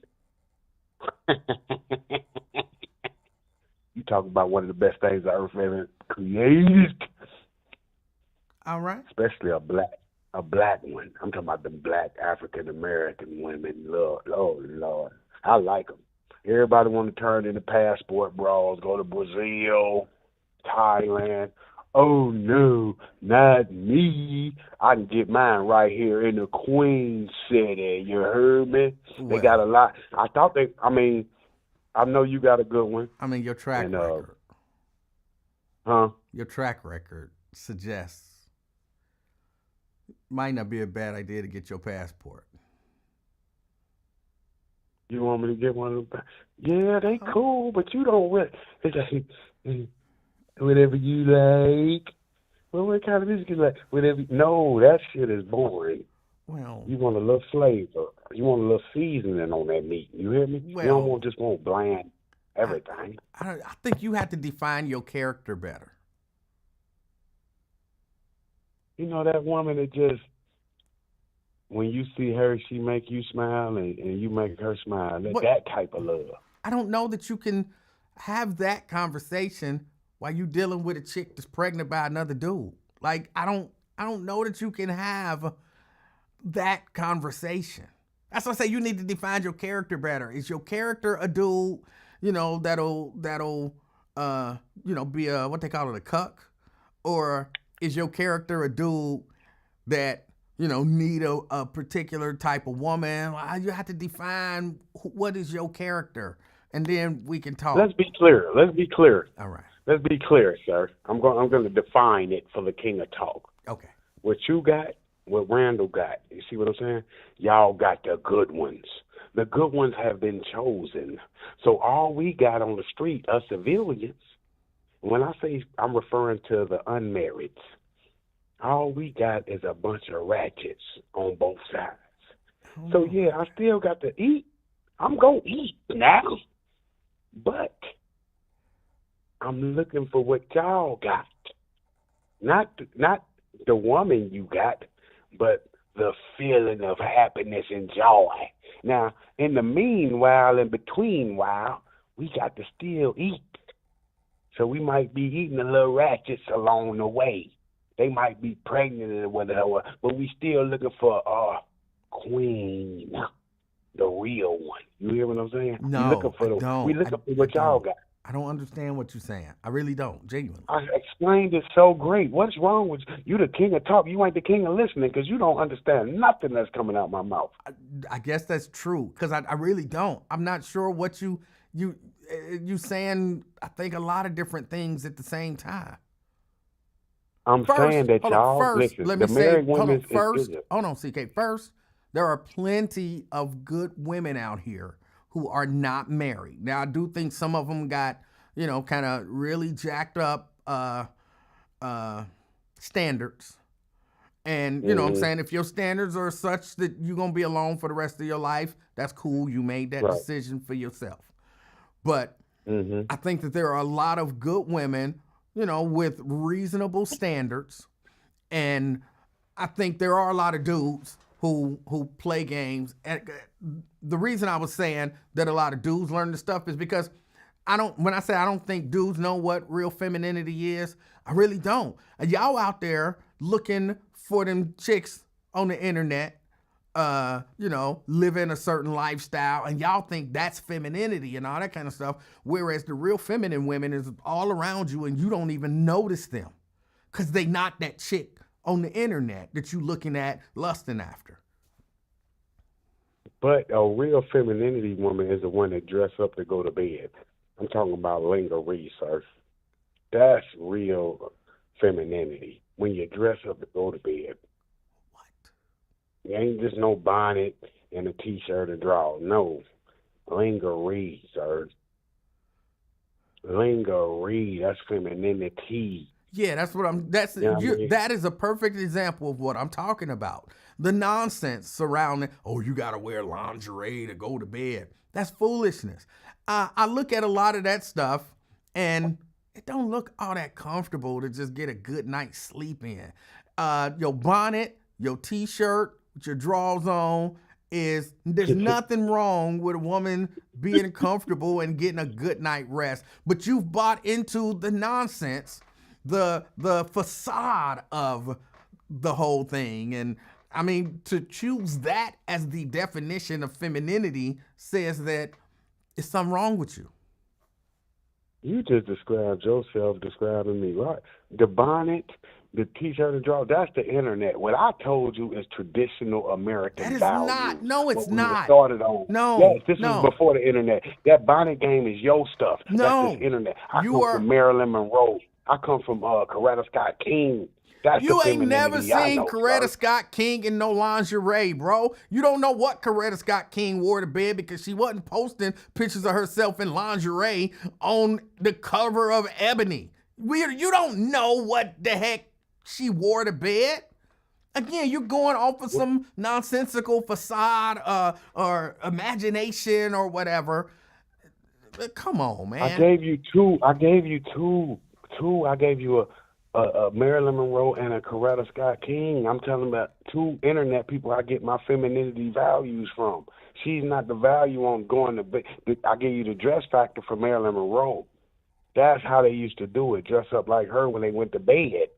S5: you talk about one of the best things the earth ever created.
S1: All right.
S5: Especially a black one. I'm talking about the black African American women. Lord, I like them. Everybody want to turn into passport bras, go to Brazil, Thailand. Oh no, not me. I can get mine right here in the Queen City. You heard me?
S1: Well,
S5: they got a lot. I know you got a good one.
S1: I mean, your track record.
S5: Huh?
S1: Your track record suggests might not be a bad idea to get your passport.
S5: You want me to get one of them? Yeah, they cool, but you don't really. It's like, whatever you like. Well, what kind of music you like? Whatever. No, that shit is boring.
S1: Well,
S5: You want a little flavor. You want a little seasoning on that meat. You hear me? You don't want bland everything.
S1: I think you have to define your character better.
S5: You know that woman that just, when you see her, she make you smile and you make her smile. That type of love.
S1: I don't know that you can have that conversation while you dealing with a chick that's pregnant by another dude. Like, I don't know that you can have that conversation. That's why I say you need to define your character better. Is your character a dude, that'll be what they call it, a cuck? Or is your character a dude that, need a particular type of woman? You have to define what is your character, and then we can talk.
S5: Let's be clear.
S1: All right.
S5: Let's be clear, sir. I'm going to define it for the king of talk.
S1: Okay.
S5: What you got, what Randall got. You see what I'm saying? Y'all got the good ones. The good ones have been chosen. So all we got on the street are civilians. When I say I'm referring to the unmarrieds, all we got is a bunch of ratchets on both sides. So, yeah, I still got to eat. I'm going to eat now. But I'm looking for what y'all got. Not the woman you got, but the feeling of happiness and joy. Now, in the meanwhile, in between while, we got to still eat. So we might be eating the little ratchets along the way. They might be pregnant or whatever, but we still looking for a queen, the real one. You hear what I'm saying?
S1: No,
S5: we looking for what y'all got.
S1: I don't understand what you're saying. I really don't, genuinely.
S5: I explained it so great. What's wrong with you? The king of talk. You ain't the king of listening because you don't understand nothing that's coming out my mouth.
S1: I guess that's true because I really don't. I'm not sure what you saying. I think a lot of different things at the same time.
S5: I'm saying that y'all listen.
S1: Let me
S5: the
S1: say,
S5: married
S1: hold
S5: women
S1: on, CK. First, there are plenty of good women out here who are not married. Now, I do think some of them got, kind of really jacked up standards. And, you know what I'm saying? If your standards are such that you're going to be alone for the rest of your life, that's cool. You made that decision for yourself. But I think that there are a lot of good women, with reasonable standards. And I think there are a lot of dudes who play games. And the reason I was saying that a lot of dudes learn this stuff is because when I say I don't think dudes know what real femininity is, I really don't. And y'all out there looking for them chicks on the internet, living a certain lifestyle, and y'all think that's femininity and all that kind of stuff, whereas the real feminine women is all around you and you don't even notice them because they not that chick on the internet that you looking at lusting after.
S5: But a real femininity woman is the one that dress up to go to bed. I'm talking about lingerie, sir. That's real femininity. When you dress up to go to bed. It ain't just no bonnet and a T-shirt and drawers. No. Lingerie, sir. Lingerie, that's femininity.
S1: Yeah, that's what that is a perfect example of what I'm talking about. The nonsense surrounding, you got to wear lingerie to go to bed. That's foolishness. I look at a lot of that stuff, and it don't look all that comfortable to just get a good night's sleep in. Your bonnet, your T-shirt, with your drawers on, there's nothing wrong with a woman being comfortable and getting a good night rest. But you've bought into the nonsense, the facade of the whole thing. And I mean, to choose that as the definition of femininity says that it's something wrong with you.
S5: You just described yourself describing me, right? The bonnet, the T-shirt and drawers, that's the internet. What I told you is traditional American values.
S1: That is not. No, it's not.
S5: Started on.
S1: No.
S5: Yes, this was before the internet. That bonnet game is your stuff.
S1: No.
S5: That's the internet. I
S1: You
S5: come
S1: are
S5: from Marilyn Monroe. I come from Coretta Scott King. That's
S1: You
S5: the
S1: ain't never
S5: femininity I
S1: seen
S5: know,
S1: Coretta
S5: sir.
S1: Scott King in no lingerie, bro. You don't know what Coretta Scott King wore to bed because she wasn't posting pictures of herself in lingerie on the cover of Ebony. You don't know what the heck she wore to bed. Again, you're going off of some nonsensical facade or imagination or whatever. Come on, man.
S5: I gave you two. I gave you a Marilyn Monroe and a Coretta Scott King. I'm telling about two internet people I get my femininity values from. She's not the value on going to bed. I gave you the dress factor for Marilyn Monroe. That's how they used to do it. Dress up like her when they went to bed.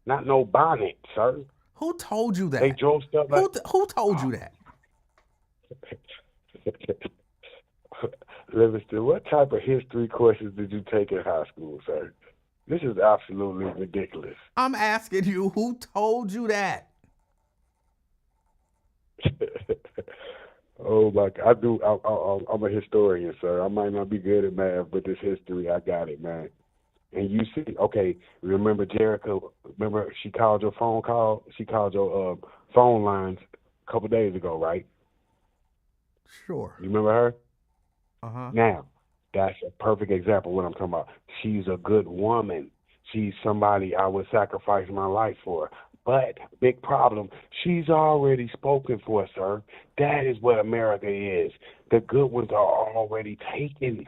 S5: Not no bonnet, sir.
S1: Who told you that?
S5: They drove stuff like.
S1: Who told you that?
S5: Livingston, what type of history courses did you take in high school, sir? This is absolutely ridiculous.
S1: I'm asking you, who told you that?
S5: Oh my God, I'm a historian, sir. I might not be good at math, but this history, I got it, man. And you see, okay, remember Jericho? Remember she called your phone call? She called your phone lines a couple days ago, right?
S1: Sure.
S5: You remember her?
S1: Uh-huh.
S5: Now, that's a perfect example of what I'm talking about. She's a good woman. She's somebody I would sacrifice my life for. But, big problem, she's already spoken for, sir. That is what America is. The good ones are already taken.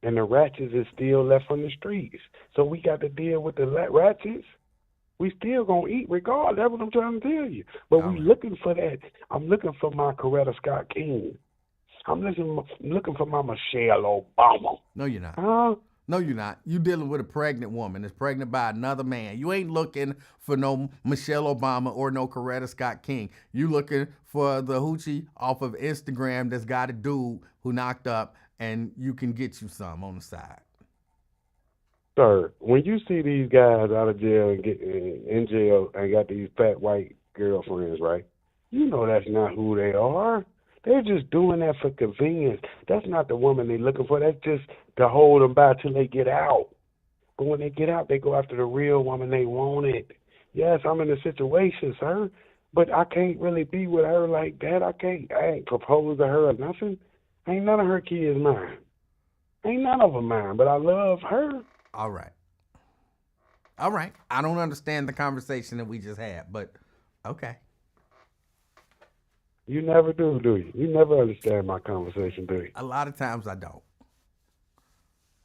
S5: And the ratchets is still left on the streets. So we got to deal with the ratchets. We still gonna eat regardless. That's what I'm trying to tell you. But we looking for that. I'm looking for my Coretta Scott King. I'm looking for my Michelle Obama.
S1: No, you're not.
S5: Huh?
S1: No, you're not. You dealing with a pregnant woman that's pregnant by another man. You ain't looking for no Michelle Obama or no Coretta Scott King. You looking for the hoochie off of Instagram that's got a dude who knocked up and you can get you some on the side.
S5: Sir, when you see these guys out of jail and get in jail and got these fat white girlfriends, right? You know that's not who they are. They're just doing that for convenience. That's not the woman they're looking for. That's just to hold them back till they get out. But when they get out, they go after the real woman they wanted. Yes, I'm in a situation, sir, but I can't really be with her like that. I ain't propose to her or nothing. Ain't none of her kids mine. Ain't none of them mine, but I love her.
S1: All right. I don't understand the conversation that we just had, but okay.
S5: You never do you? You never understand my conversation, do you?
S1: A lot of times I don't.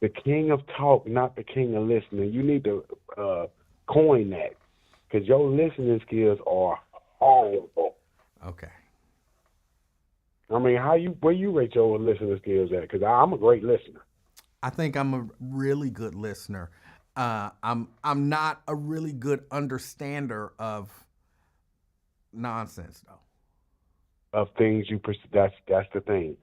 S5: The king of talk, not the king of listening. You need to coin that because your listening skills are horrible.
S1: Okay.
S5: I mean, where you rate your listening skills at? Because I'm a great listener.
S1: I think I'm a really good listener. I'm not a really good understander of nonsense, though.
S5: Of things that's the thing.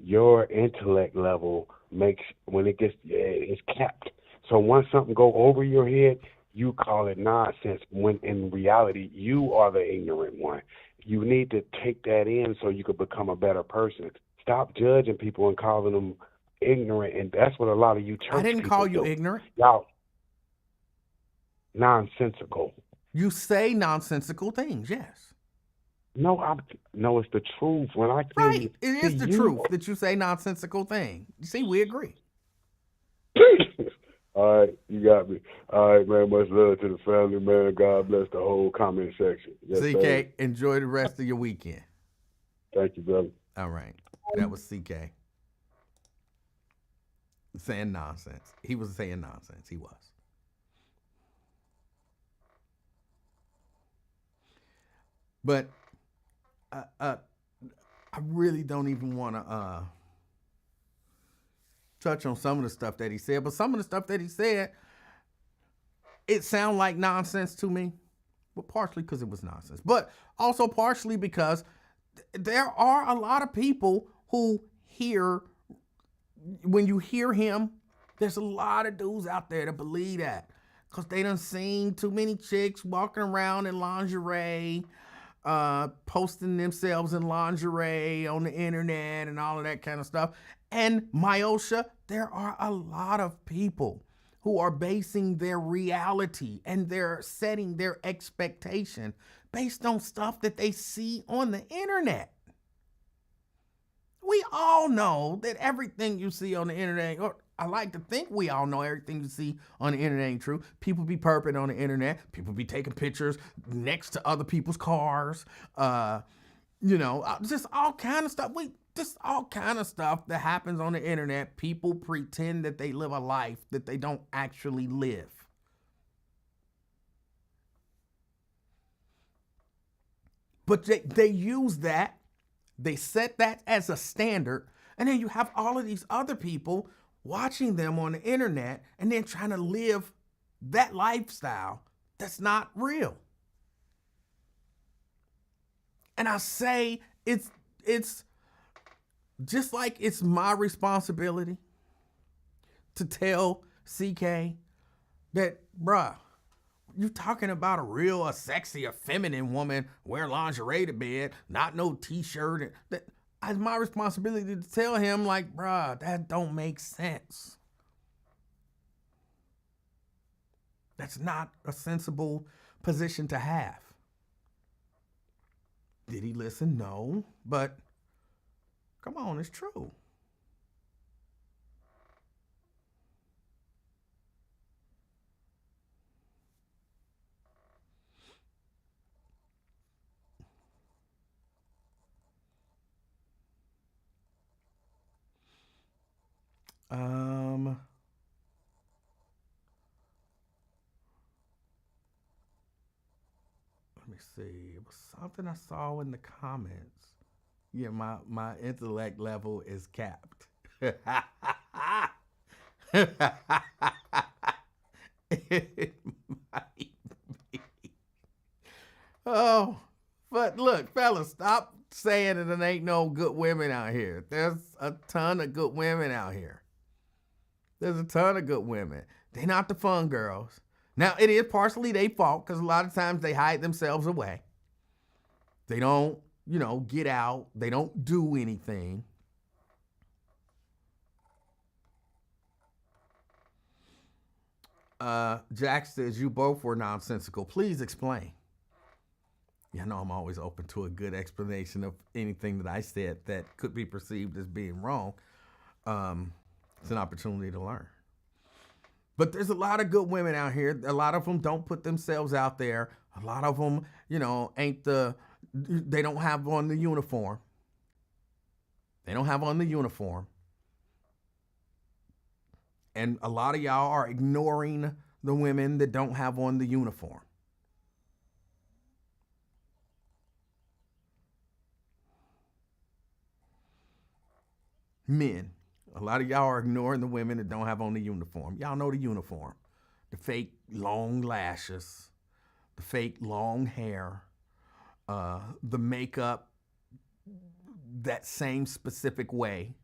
S5: Your intellect level makes when it gets it's capped. So once something go over your head, you call it nonsense. When in reality, you are the ignorant one. You need to take that in so you could become a better person. Stop judging people and calling them ignorant, and that's what a lot of you church people do.
S1: I didn't call you ignorant.
S5: Y'all nonsensical.
S1: You say nonsensical things, yes.
S5: No, it's the truth. When I tell
S1: Right.
S5: you,
S1: It is the truth that you say nonsensical things. You see, we agree.
S5: All right, you got me. All right, man, much love to the family, man. God bless the whole comment section. Yes,
S1: CK,
S5: sir.
S1: enjoy the rest of your weekend.
S5: Thank you, brother.
S1: All right. That was CK. Saying nonsense. He was saying nonsense. He was. But I really don't even want to touch on some of the stuff that he said. But some of the stuff that he said, it sounded like nonsense to me. Well, partially because it was nonsense. But also partially because there are a lot of people who hear, when you hear him, there's a lot of dudes out there that believe that. Because they done seen too many chicks walking around in lingerie, posting themselves in lingerie on the internet and all of that kind of stuff. And Myosha, there are a lot of people who are basing their reality and they're setting their expectation based on stuff that they see on the internet. We all know that everything you see on the internet, or I like to think we all know everything you see on the internet ain't true. People be perping on the internet. People be taking pictures next to other people's cars. Just all kind of stuff. Just all kind of stuff that happens on the internet. People pretend that they live a life that they don't actually live. But they use that. They set that as a standard. And then you have all of these other people watching them on the internet and then trying to live that lifestyle that's not real. And I say it's just like it's my responsibility to tell CK that, bruh, you're talking about a sexy, a feminine woman wear lingerie to bed, not no t-shirt. That it's my responsibility to tell him, like, bruh, that don't make sense. That's not a sensible position to have. Did he listen? No, but come on, it's true. Let me see. It was something I saw in the comments. Yeah, my intellect level is capped. It might be. Oh, but look, fellas, stop saying that there ain't no good women out here. There's a ton of good women out here. There's a ton of good women. They're not the fun girls. Now, it is partially their fault because a lot of times they hide themselves away. They don't, get out. They don't do anything. Jack says, you both were nonsensical. Please explain. Yeah, I know I'm always open to a good explanation of anything that I said that could be perceived as being wrong. It's an opportunity to learn. But there's a lot of good women out here. A lot of them don't put themselves out there. A lot of them, they don't have on the uniform. They don't have on the uniform. And a lot of y'all are ignoring the women that don't have on the uniform. Men. A lot of y'all are ignoring the women that don't have on the uniform. Y'all know the uniform. The fake long lashes, the fake long hair, the makeup that same specific way.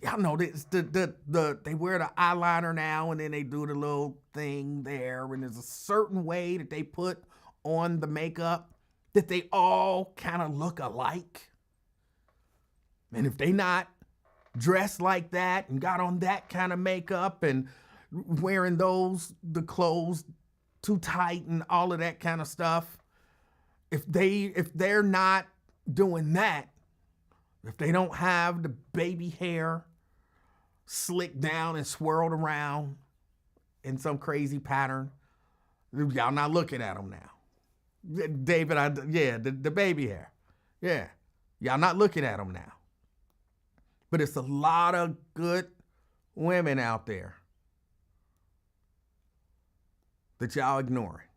S1: Y'all know this, they wear the eyeliner now and then they do the little thing there, and there's a certain way that they put on the makeup that they all kind of look alike. And if they not dressed like that and got on that kind of makeup and wearing the clothes too tight and all of that kind of stuff, if they're not doing that, if they don't have the baby hair slicked down and swirled around in some crazy pattern, y'all not looking at them now. David, the baby hair. Yeah, y'all not looking at them now. But it's a lot of good women out there that y'all ignoring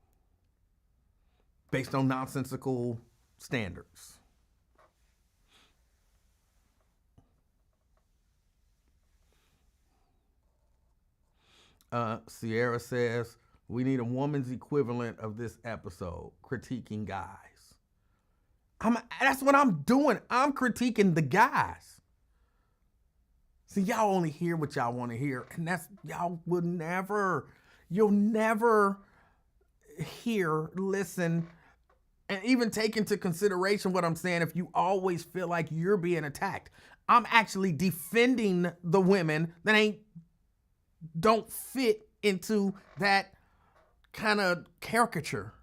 S1: based on nonsensical standards. Sierra says, we need a woman's equivalent of this episode, critiquing guys. That's what I'm doing. I'm critiquing the guys. See, y'all only hear what y'all want to hear, and you'll never listen And even take into consideration what I'm saying, if you always feel like you're being attacked, I'm actually defending the women that don't fit into that kind of caricature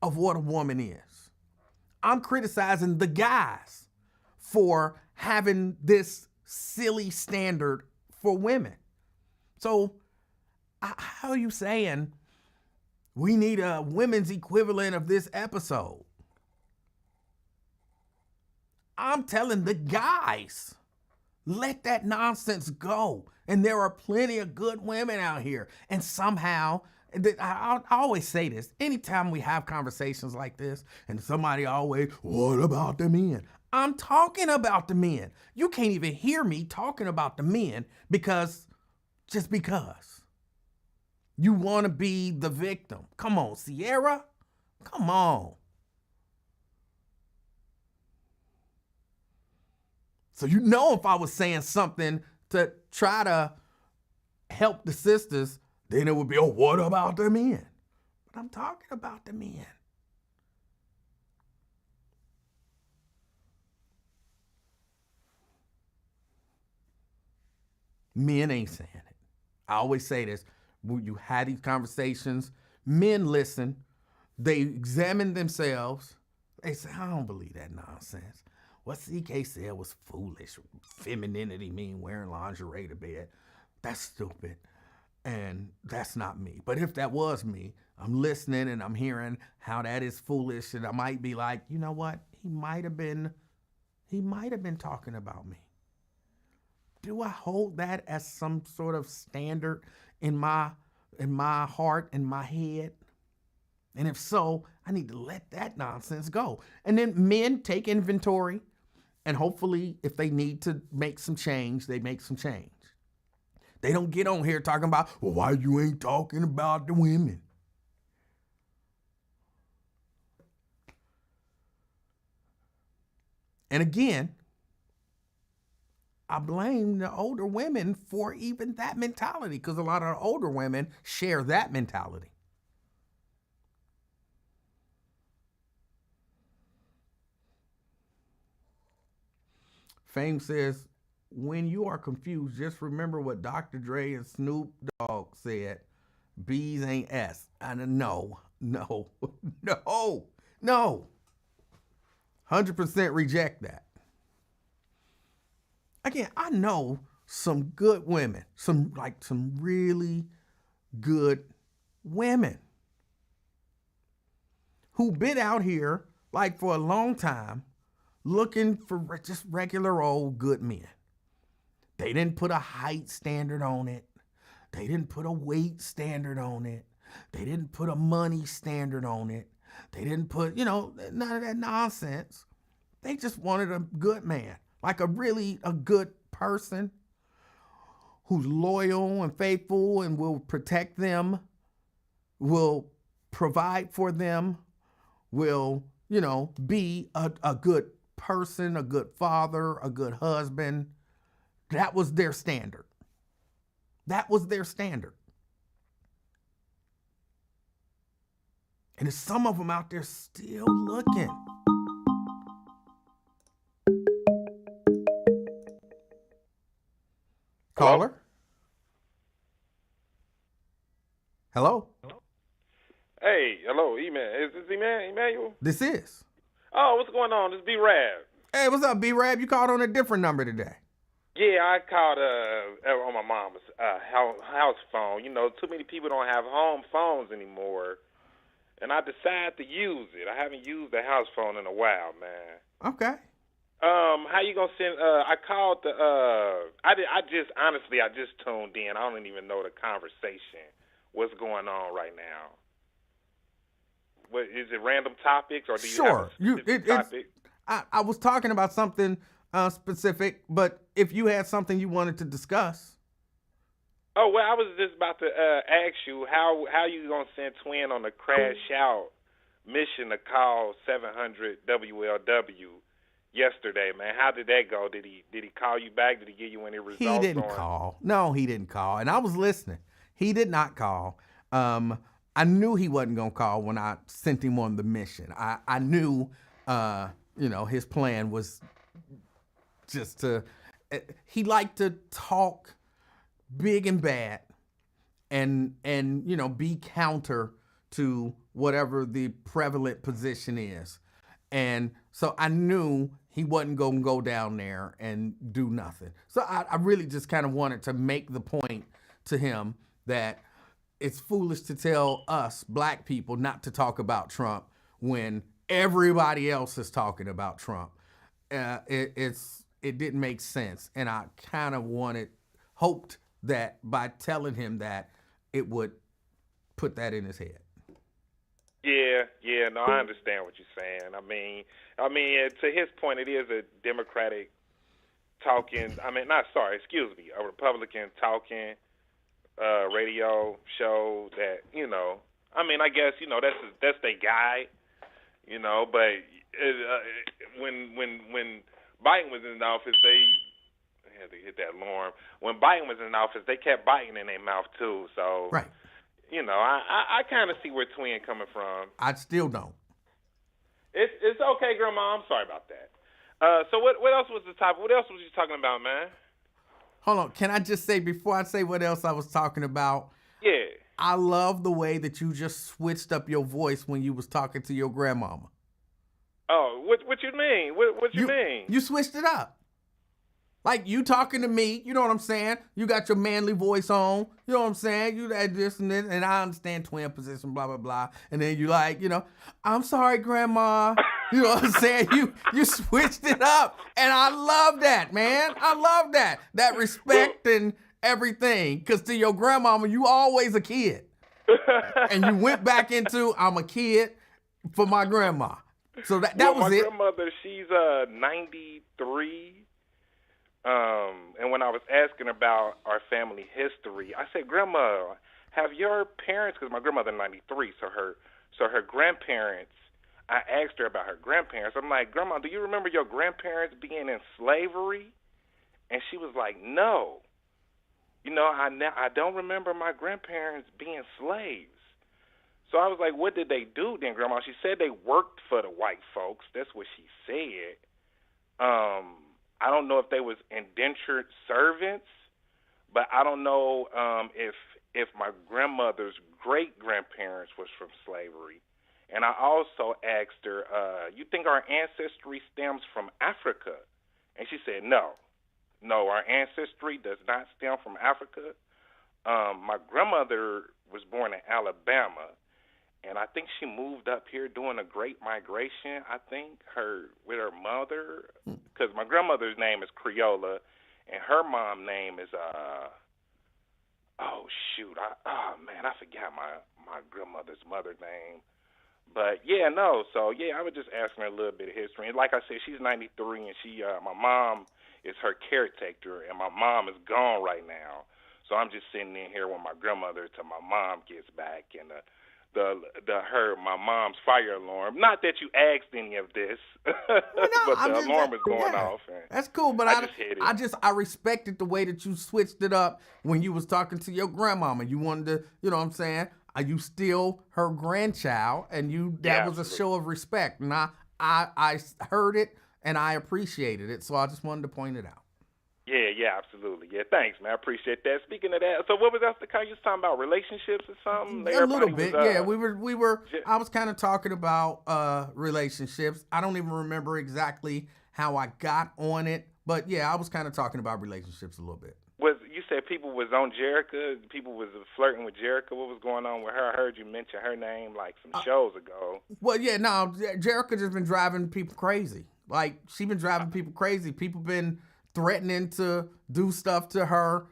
S1: of what a woman is. I'm criticizing the guys for having this silly standard for women. So how are you saying we need a women's equivalent of this episode? I'm telling the guys, let that nonsense go. And there are plenty of good women out here. And somehow, I always say this, anytime we have conversations like this, and somebody always, what about the men? I'm talking about the men. You can't even hear me talking about the men because you want to be the victim. Come on, Sierra. Come on. So if I was saying something to try to help the sisters, then it would be, oh, what about the men? But I'm talking about the men. Men ain't saying it. I always say this, when you have these conversations, men listen, they examine themselves, they say, I don't believe that nonsense. What CK said was foolish. Femininity mean wearing lingerie to bed. That's stupid. And that's not me. But if that was me, I'm listening and I'm hearing how that is foolish. And I might be like, you know what? He might have been talking about me. Do I hold that as some sort of standard in my heart, in my head? And if so, I need to let that nonsense go. And then men take inventory. And hopefully, if they need to make some change, they make some change. They don't get on here talking about, well, why you ain't talking about the women? And again, I blame the older women for even that mentality, because a lot of the older women share that mentality. Fame says, when you are confused, just remember what Dr. Dre and Snoop Dogg said. B's ain't S. And no. 100% reject that. Again, I know some good women, some really good women who've been out here like for a long time looking for just regular old good men. They didn't put a height standard on it. They didn't put a weight standard on it. They didn't put a money standard on it. They didn't put, none of that nonsense. They just wanted a good man, like a good person who's loyal and faithful and will protect them, will provide for them, will, be a good person, a good father, a good husband. That was their standard. That was their standard. And there's some of them out there still looking. Caller? Hello?
S6: Hey, hello, Is this Emanuel?
S1: This is.
S6: Oh, what's going on? This is B-Rab.
S1: Hey, what's up, B-Rab? You called on a different number today.
S6: Yeah, I called on my mom's house phone. Too many people don't have home phones anymore, and I decided to use it. I haven't used the house phone in a while, man.
S1: Okay.
S6: How you gonna send? I called the. I just tuned in. I don't even know the conversation. What's going on right now? What is it? Random topics, or do you have a specific topic?
S1: I was talking about something specific, but if you had something you wanted to discuss.
S6: Oh, well, I was just about to ask you how you gonna send Twin on a crash out mission to call 700 WLW yesterday, man. How did that go? Did he call you back? Did he give you any results?
S1: He didn't call. No, he didn't call. And I was listening. He did not call. I knew he wasn't gonna call when I sent him on the mission. I knew, his plan was just to. He liked to talk big and bad, and be counter to whatever the prevalent position is, and so I knew he wasn't gonna go down there and do nothing. So I really just kind of wanted to make the point to him that it's foolish to tell us black people not to talk about Trump when everybody else is talking about Trump. It didn't make sense, and I kind of hoped that by telling him that, it would put that in his head.
S6: Yeah, no, I understand what you're saying. I mean, to his point, it is a Democratic talking. A Republican talking radio show that I guess that's their guy, But when Biden was in office, I had to hit that alarm. When Biden was in office, they kept biting in their mouth too. So
S1: Right.
S6: I kind of see where Twin coming from.
S1: I still don't.
S6: It's okay, Grandma. I'm sorry about that. So what else was the topic? What else was you talking about, man?
S1: Hold on. Can I just say, before I say what else I was talking about?
S6: Yeah.
S1: I love the way that you just switched up your voice when you was talking to your grandmama.
S6: Oh, what you mean? What you mean?
S1: You switched it up. Like, you talking to me, you know what I'm saying? You got your manly voice on, you know what I'm saying? You had this and this, and I understand twin position, blah, blah, blah. And then you like, I'm sorry, Grandma. You know what I'm saying? You switched it up. And I love that, man. I love that. That respect and everything. Because to your grandmama, you always a kid. And you went back into, I'm a kid for my grandma. So that was it.
S6: My grandmother, she's 93. And when I was asking about our family history, I said, Grandma, have your parents, because my grandmother 93, so her grandparents, I asked her about her grandparents. I'm like, Grandma, do you remember your grandparents being in slavery? And she was like, no. I don't remember my grandparents being slaves. So I was like, what did they do then, Grandma? She said they worked for the white folks. That's what she said. I don't know if they was indentured servants, but I don't know if my grandmother's great-grandparents was from slavery. And I also asked her, you think our ancestry stems from Africa? And she said, no. No, our ancestry does not stem from Africa. My grandmother was born in Alabama, and I think she moved up here during the Great Migration, with her mother, because my grandmother's name is Creola, and her mom's name is, I forgot my grandmother's mother's name. But, I was just asking her a little bit of history. And like I said, she's 93, and my mom is her caretaker, and my mom is gone right now. So I'm just sitting in here with my grandmother till my mom gets back, and my mom's fire alarm. Not that you asked any of this, but the alarm was going off. And
S1: that's cool, but
S6: I just hit it.
S1: I respected the way that you switched it up when you was talking to your grandmama. You wanted to, you know what I'm saying? Are you still her grandchild? And that was a show of respect. And I heard it and I appreciated it, so I just wanted to point it out.
S6: Yeah, absolutely. Yeah, thanks, man. I appreciate that. Speaking of that, so what was else the kind you was talking about? Relationships or something?
S1: A little bit, yeah. We were. I was kind of talking about relationships. I don't even remember exactly how I got on it, but yeah, I was kind of talking about relationships a little bit.
S6: You said people was on Jerica? People was flirting with Jerica? What was going on with her? I heard you mention her name like some shows ago.
S1: Well, yeah, no, Jerica just been driving people crazy. Like, she been driving people crazy. People been threatening to do stuff to her,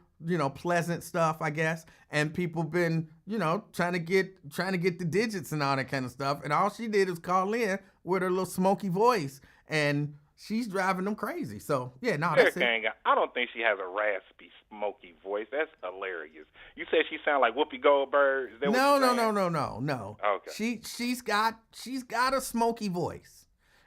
S1: pleasant stuff, I guess. And people been, trying to get the digits and all that kind of stuff. And all she did is call in with her little smoky voice, and she's driving them crazy. So yeah, no, that's it.
S6: I don't think she has a raspy, smoky voice. That's hilarious. You said she sound like Whoopi Goldberg? Is that
S1: No.
S6: Okay.
S1: She's got a smoky voice.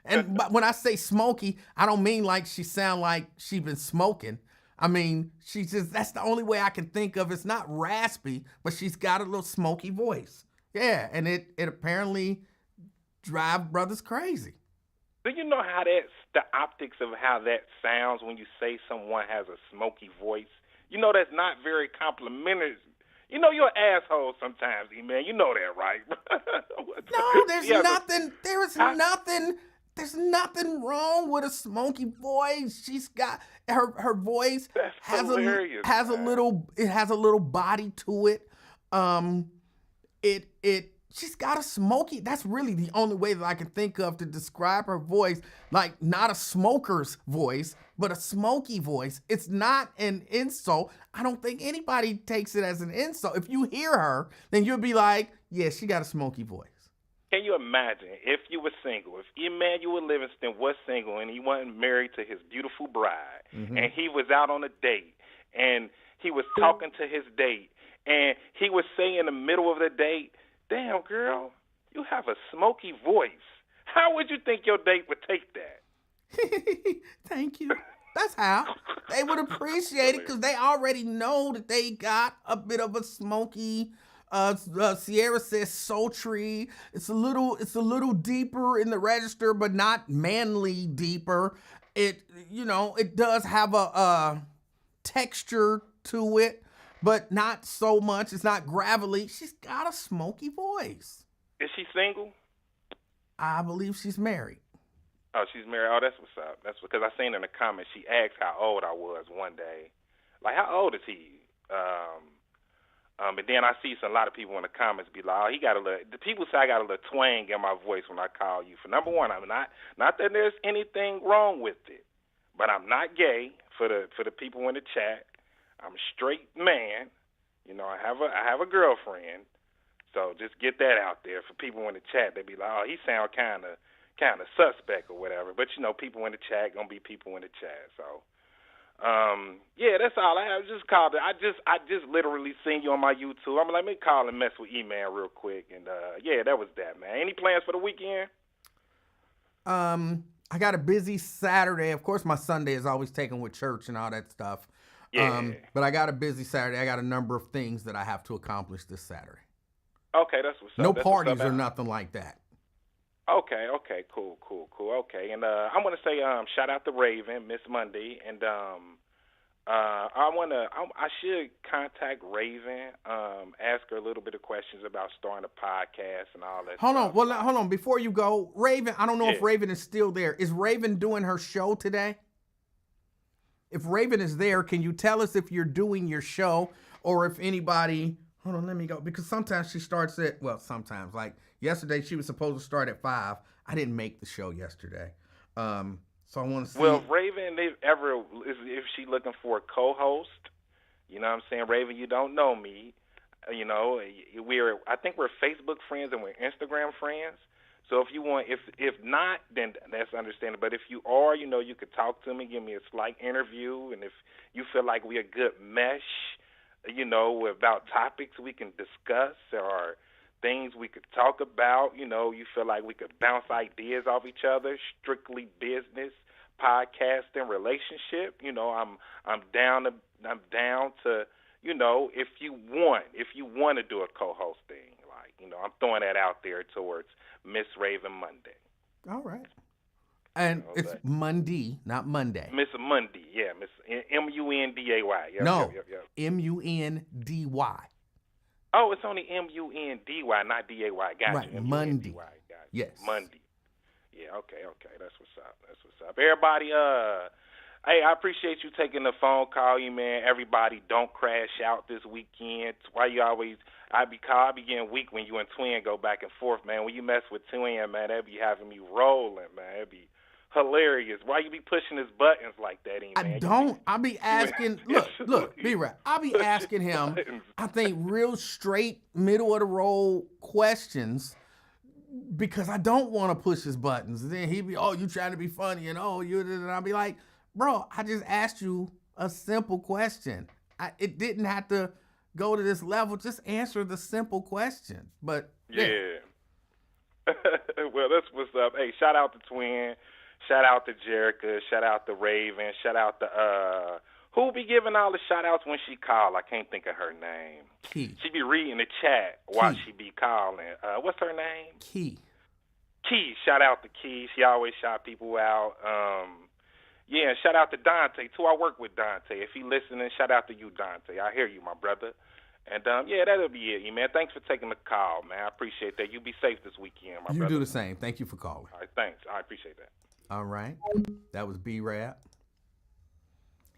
S1: And but when I say smoky, I don't mean like she sound like she been smoking. I mean, that's the only way I can think of. It's not raspy, but she's got a little smoky voice. Yeah, and it apparently drive brothers crazy.
S6: Do you know how that's the optics of how that sounds when you say someone has a smoky voice? You know that's not very complimentary. You know you're an asshole sometimes, man. You know that, right?
S1: No, there's
S6: Yeah,
S1: nothing. There's nothing wrong with a smoky voice. She's got her voice
S6: That's
S1: has
S6: hilarious,
S1: a
S6: man.
S1: little body to it. She's got a smoky. That's really the only way that I can think of to describe her voice. Like not a smoker's voice, but a smoky voice. It's not an insult. I don't think anybody takes it as an insult. If you hear her, then you'll be like, yeah, she got a smoky voice.
S6: Can you imagine if you were single, if Emanuel Livingston was single and he wasn't married to his beautiful bride, and he was out on a date, and he was talking to his date, and he would say in the middle of the date, damn, girl, you have a smoky voice. How would you think your date would take that?
S1: Thank you. That's how. They would appreciate it because they already know that they got a bit of a smoky, Sierra says sultry. It's a little deeper in the register, but not manly deeper. It does have a texture to it, but not so much. It's not gravelly. She's got a smoky voice.
S6: Is she single?
S1: I believe she's married.
S6: Oh, she's married. Oh, that's what's up. That's because I seen in the comments she asked how old I was one day. Like, how old is he? And then I see a lot of people in the comments be like, oh, he got a little. The people say I got a little twang in my voice when I call you. For number one, I'm not that there's anything wrong with it, but I'm not gay. For the people in the chat, I'm a straight man. You know, I have a girlfriend. So just get that out there for people in the chat. They be like, oh, he sound kind of suspect or whatever. But you know, people in the chat gonna be people in the chat. So. Yeah, that's all I have. Just called it. I just literally seen you on my YouTube. I'm like, let me call and mess with E-Man real quick. And yeah, that was that, man. Any plans for the weekend?
S1: I got a busy Saturday. Of course, my Sunday is always taken with church and all that stuff.
S6: Yeah.
S1: But I got a busy Saturday. I got a number of things that I have to accomplish this Saturday.
S6: Okay, that's what's up.
S1: No
S6: that's
S1: parties
S6: what's up,
S1: or nothing like that.
S6: Okay, cool. Okay, and I want to say shout out to Raven, Miss Monday, and I should contact Raven, ask her a little bit of questions about starting a podcast and all that.
S1: Hold on. Before you go, Raven, I don't know if Raven is still there. Is Raven doing her show today? If Raven is there, can you tell us if you're doing your show or if anybody... Hold on, let me go. Because sometimes she starts at, sometimes. Like yesterday, she was supposed to start at 5. I didn't make the show yesterday. So I want to see.
S6: Well, Raven, if she looking for a co-host, you know what I'm saying? Raven, you don't know me. You know, I think we're Facebook friends and we're Instagram friends. So if you want, if not, then that's understandable. But if you are, you know, you could talk to me, give me a slight interview. And if you feel like we're a good mesh, you know, about topics we can discuss or things we could talk about, you know, you feel like we could bounce ideas off each other, strictly business, podcasting, relationship, you know, I'm down to, you know, if you want to do a co-host thing, like, you know, I'm throwing that out there towards Miss Raven Monday.
S1: All right. And it's Monday, not Monday.
S6: Miss Monday, yeah, Miss M-U-N-D-A-Y. Yep,
S1: no,
S6: yep.
S1: M-U-N-D-Y.
S6: Oh, it's only M-U-N-D-Y, not D-A-Y. Gotcha.
S1: Right, Monday.
S6: Gotcha.
S1: Yes.
S6: Monday. Yeah, okay. That's what's up. Everybody, hey, I appreciate you taking the phone call, man. Everybody, don't crash out this weekend. Why you always... I be getting weak when you and Twin go back and forth, man. When you mess with Twin, man, that be having me rolling, man. It'd be hilarious. Why you be pushing his buttons like that, man?
S1: I don't. I be asking. Look, B-Rap. I be asking him. I think real straight, middle of the road questions because I don't want to push his buttons. And then he be, oh, you trying to be funny, and oh, you. And I'll be like, bro, I just asked you a simple question. It didn't have to go to this level. Just answer the simple question. But
S6: yeah. Well, that's what's up. Hey, shout out to Twin. Shout out to Jerica. Shout out to Raven. Shout out to Who be giving all the shout outs when she call? I can't think of her name.
S1: Key.
S6: She be reading the chat while
S1: Key.
S6: she be calling. What's her name?
S1: Key.
S6: Key. Shout out to Key. She always shout people out. Yeah, shout out to Dante too. I work with Dante. If he listening, shout out to you, Dante. I hear you, my brother. And yeah, that'll be it, man. Thanks for taking the call, man. I appreciate that. You be safe this weekend, my brother.
S1: You do the same. Thank you for calling.
S6: All right, thanks. I appreciate that.
S1: All right. That was B-Rap.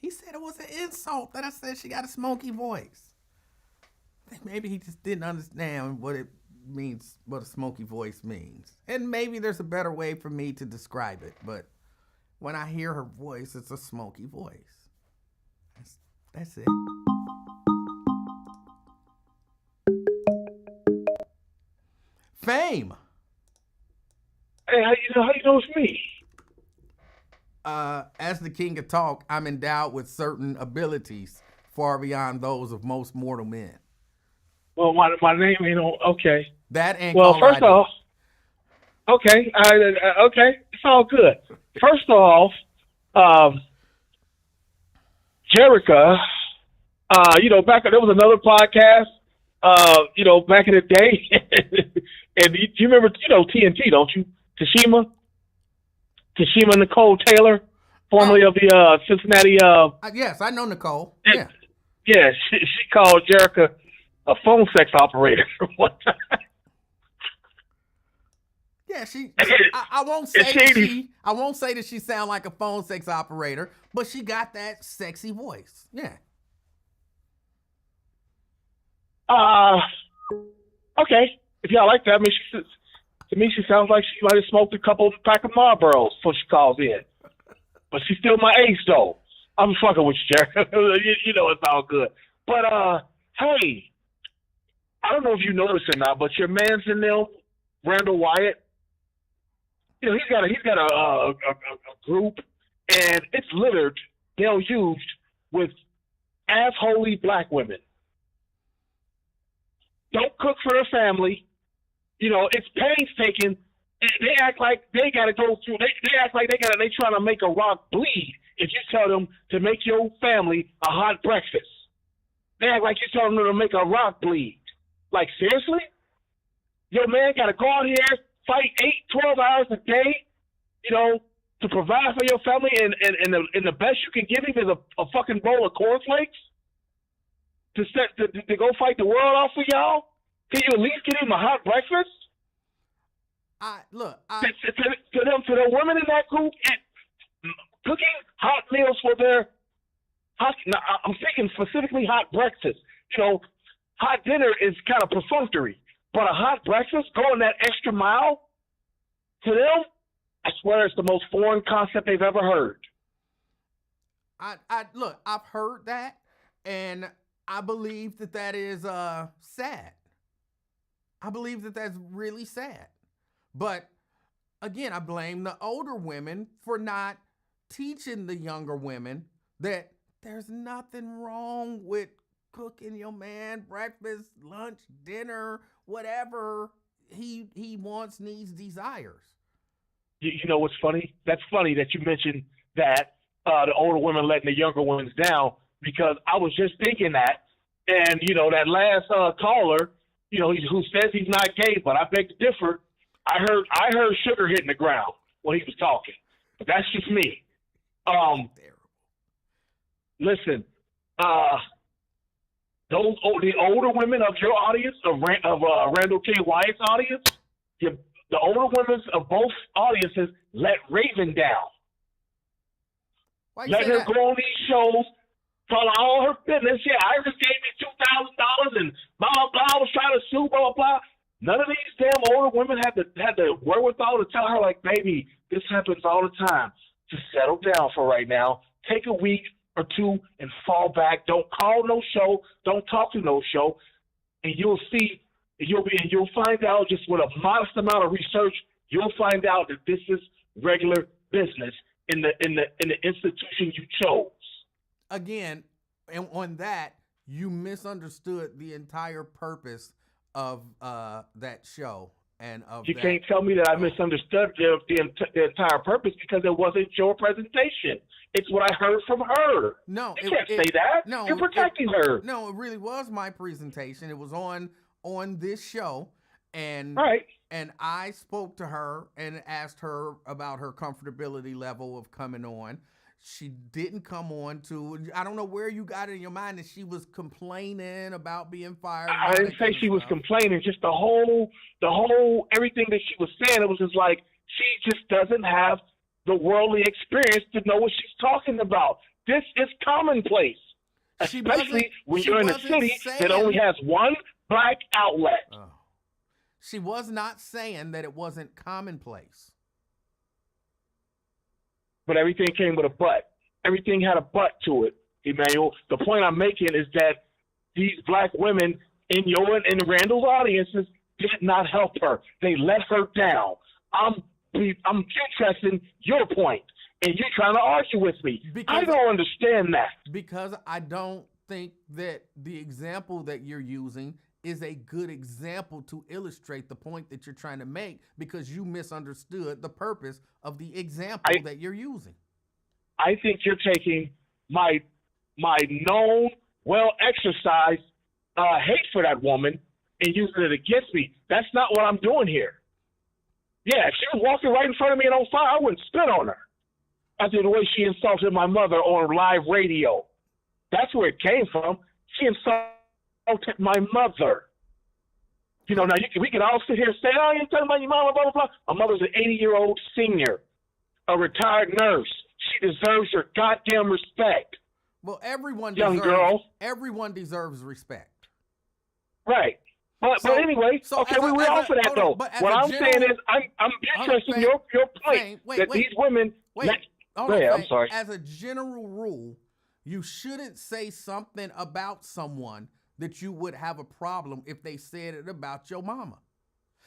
S1: He said it was an insult that I said she got a smoky voice. I think maybe he just didn't understand what it means, what a smoky voice means. And maybe there's a better way for me to describe it, but when I hear her voice, it's a smoky voice. That's it. Fame.
S5: Hey, how you know it's me?
S1: As the king of talk, I'm endowed with certain abilities far beyond those of most mortal men.
S5: Well, my name ain't on. Okay.
S1: That and
S5: Well,
S1: caller
S5: first
S1: ID.
S5: off, okay, okay, it's all good. First off, Jerica, back there was another podcast, back in the day, and you remember, TNT, don't you? Tashima Nicole Taylor, formerly of the Cincinnati.
S1: Yes, I know Nicole.
S5: Yeah, she called Jerica a phone sex operator one time.
S1: Yeah, I won't say that she sound like a phone sex operator, but she got that sexy voice. Yeah.
S5: Okay. If y'all like that, to me, she sounds like she might have smoked a couple pack of Marlboros before she calls in. But she's still my ace, though. I'm fucking with you, Jared. you know it's all good. But, hey, I don't know if you noticed or not, but your man's in there, Randall Wyatt, he's got a group, and it's littered, deluged with assholey black women. Don't cook for their family. It's painstaking. They act like they got to go through. They act like they trying to make a rock bleed if you tell them to make your family a hot breakfast. They act like you're telling them to make a rock bleed. Like, seriously? Your man got to go out here, fight 8-12 hours a day, to provide for your family, and the best you can give him is a fucking bowl of cornflakes to go fight the world off for y'all? Can you at least get him a hot breakfast? To the women in that group, cooking hot meals for their I'm thinking specifically hot breakfast. Hot dinner is kind of perfunctory, but a hot breakfast, going that extra mile, to them, I swear it's the most foreign concept they've ever heard.
S1: I've heard that, and I believe that is sad. I believe that that's really sad. But again, I blame the older women for not teaching the younger women that there's nothing wrong with cooking your man breakfast, lunch, dinner, whatever he wants, needs, desires.
S5: You know what's funny? That's funny that you mentioned that the older women letting the younger ones down, because I was just thinking that, and that last caller, who says he's not gay, but I beg to differ. I heard sugar hitting the ground when he was talking, but that's just me. Listen, the older women of your audience, of Randall K. Wyatt's audience, the older women of both audiences let Raven down. Let her go on these shows, tell all her business. Yeah, Iris gave me $2,000 and blah, blah, blah. I was trying to sue, blah, blah, blah. None of these damn older women had the wherewithal to tell her, like, baby, this happens all the time. Just settle down for right now. Take a week or two and fall back. Don't call no show. Don't talk to no show. And you'll see, you'll find out, just with a modest amount of research, you'll find out that this is regular business in the institution you chose.
S1: Again, and on that, you misunderstood the entire purpose of that show And of
S5: You
S1: that,
S5: can't tell me that I misunderstood the entire purpose because it wasn't your presentation. It's what I heard from her.
S1: no,
S5: You can't say that.
S1: No,
S5: You're protecting her.
S1: No, it really was my presentation. It was on this show, and
S5: Right.
S1: and I spoke to her and asked her about her comfortability level of coming on. She didn't come on I don't know where you got it in your mind that she was complaining about being fired.
S5: I didn't say she was complaining. Just the whole everything that she was saying. It was just like she just doesn't have the worldly experience to know what she's talking about. This is commonplace, especially when you're in a city that only has one black outlet.
S1: Oh. She was not saying that it wasn't commonplace.
S5: But everything came with a but. Everything had a but to it, Emanuel. The point I'm making is that these black women in Randall's audiences did not help her. They let her down. I'm contesting your point, and you're trying to argue with me. I don't understand that.
S1: Because I don't think that the example that you're using is a good example to illustrate the point that you're trying to make, because you misunderstood the purpose of the example that you're using.
S5: I think you're taking my known, well-exercised hate for that woman and using it against me. That's not what I'm doing here. Yeah, if she was walking right in front of me and on fire, I wouldn't spit on her. After the way she insulted my mother on live radio. That's where it came from. She insulted my mother. You know, now we can all sit here and say, oh, you're talking about your mama, blah, blah, blah. My mother's an 80-year-old senior, a retired nurse. She deserves your goddamn respect.
S1: Well, everyone deserves respect.
S5: Right. But anyway, we're off of that, though. What I'm saying is I'm interested in your point that these women... Go ahead, I'm sorry.
S1: As a general rule, you shouldn't say something about someone that you would have a problem if they said it about your mama.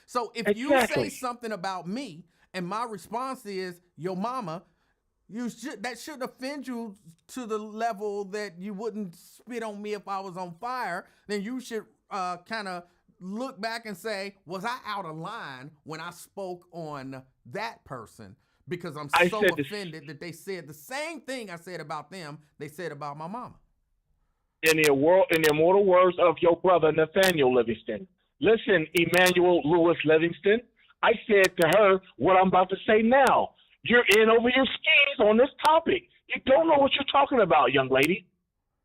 S1: So if you say something about me and my response is your mama, that shouldn't offend you to the level that you wouldn't spit on me if I was on fire. Then you should kind of look back and say, was I out of line when I spoke on that person? Because I'm so offended that they said the same thing I said about them, they said about my mama.
S5: In the immortal words of your brother, Nathaniel Livingston. Listen, Emanuel Lewis Livingston, I said to her what I'm about to say now. You're in over your skis on this topic. You don't know what you're talking about, young lady.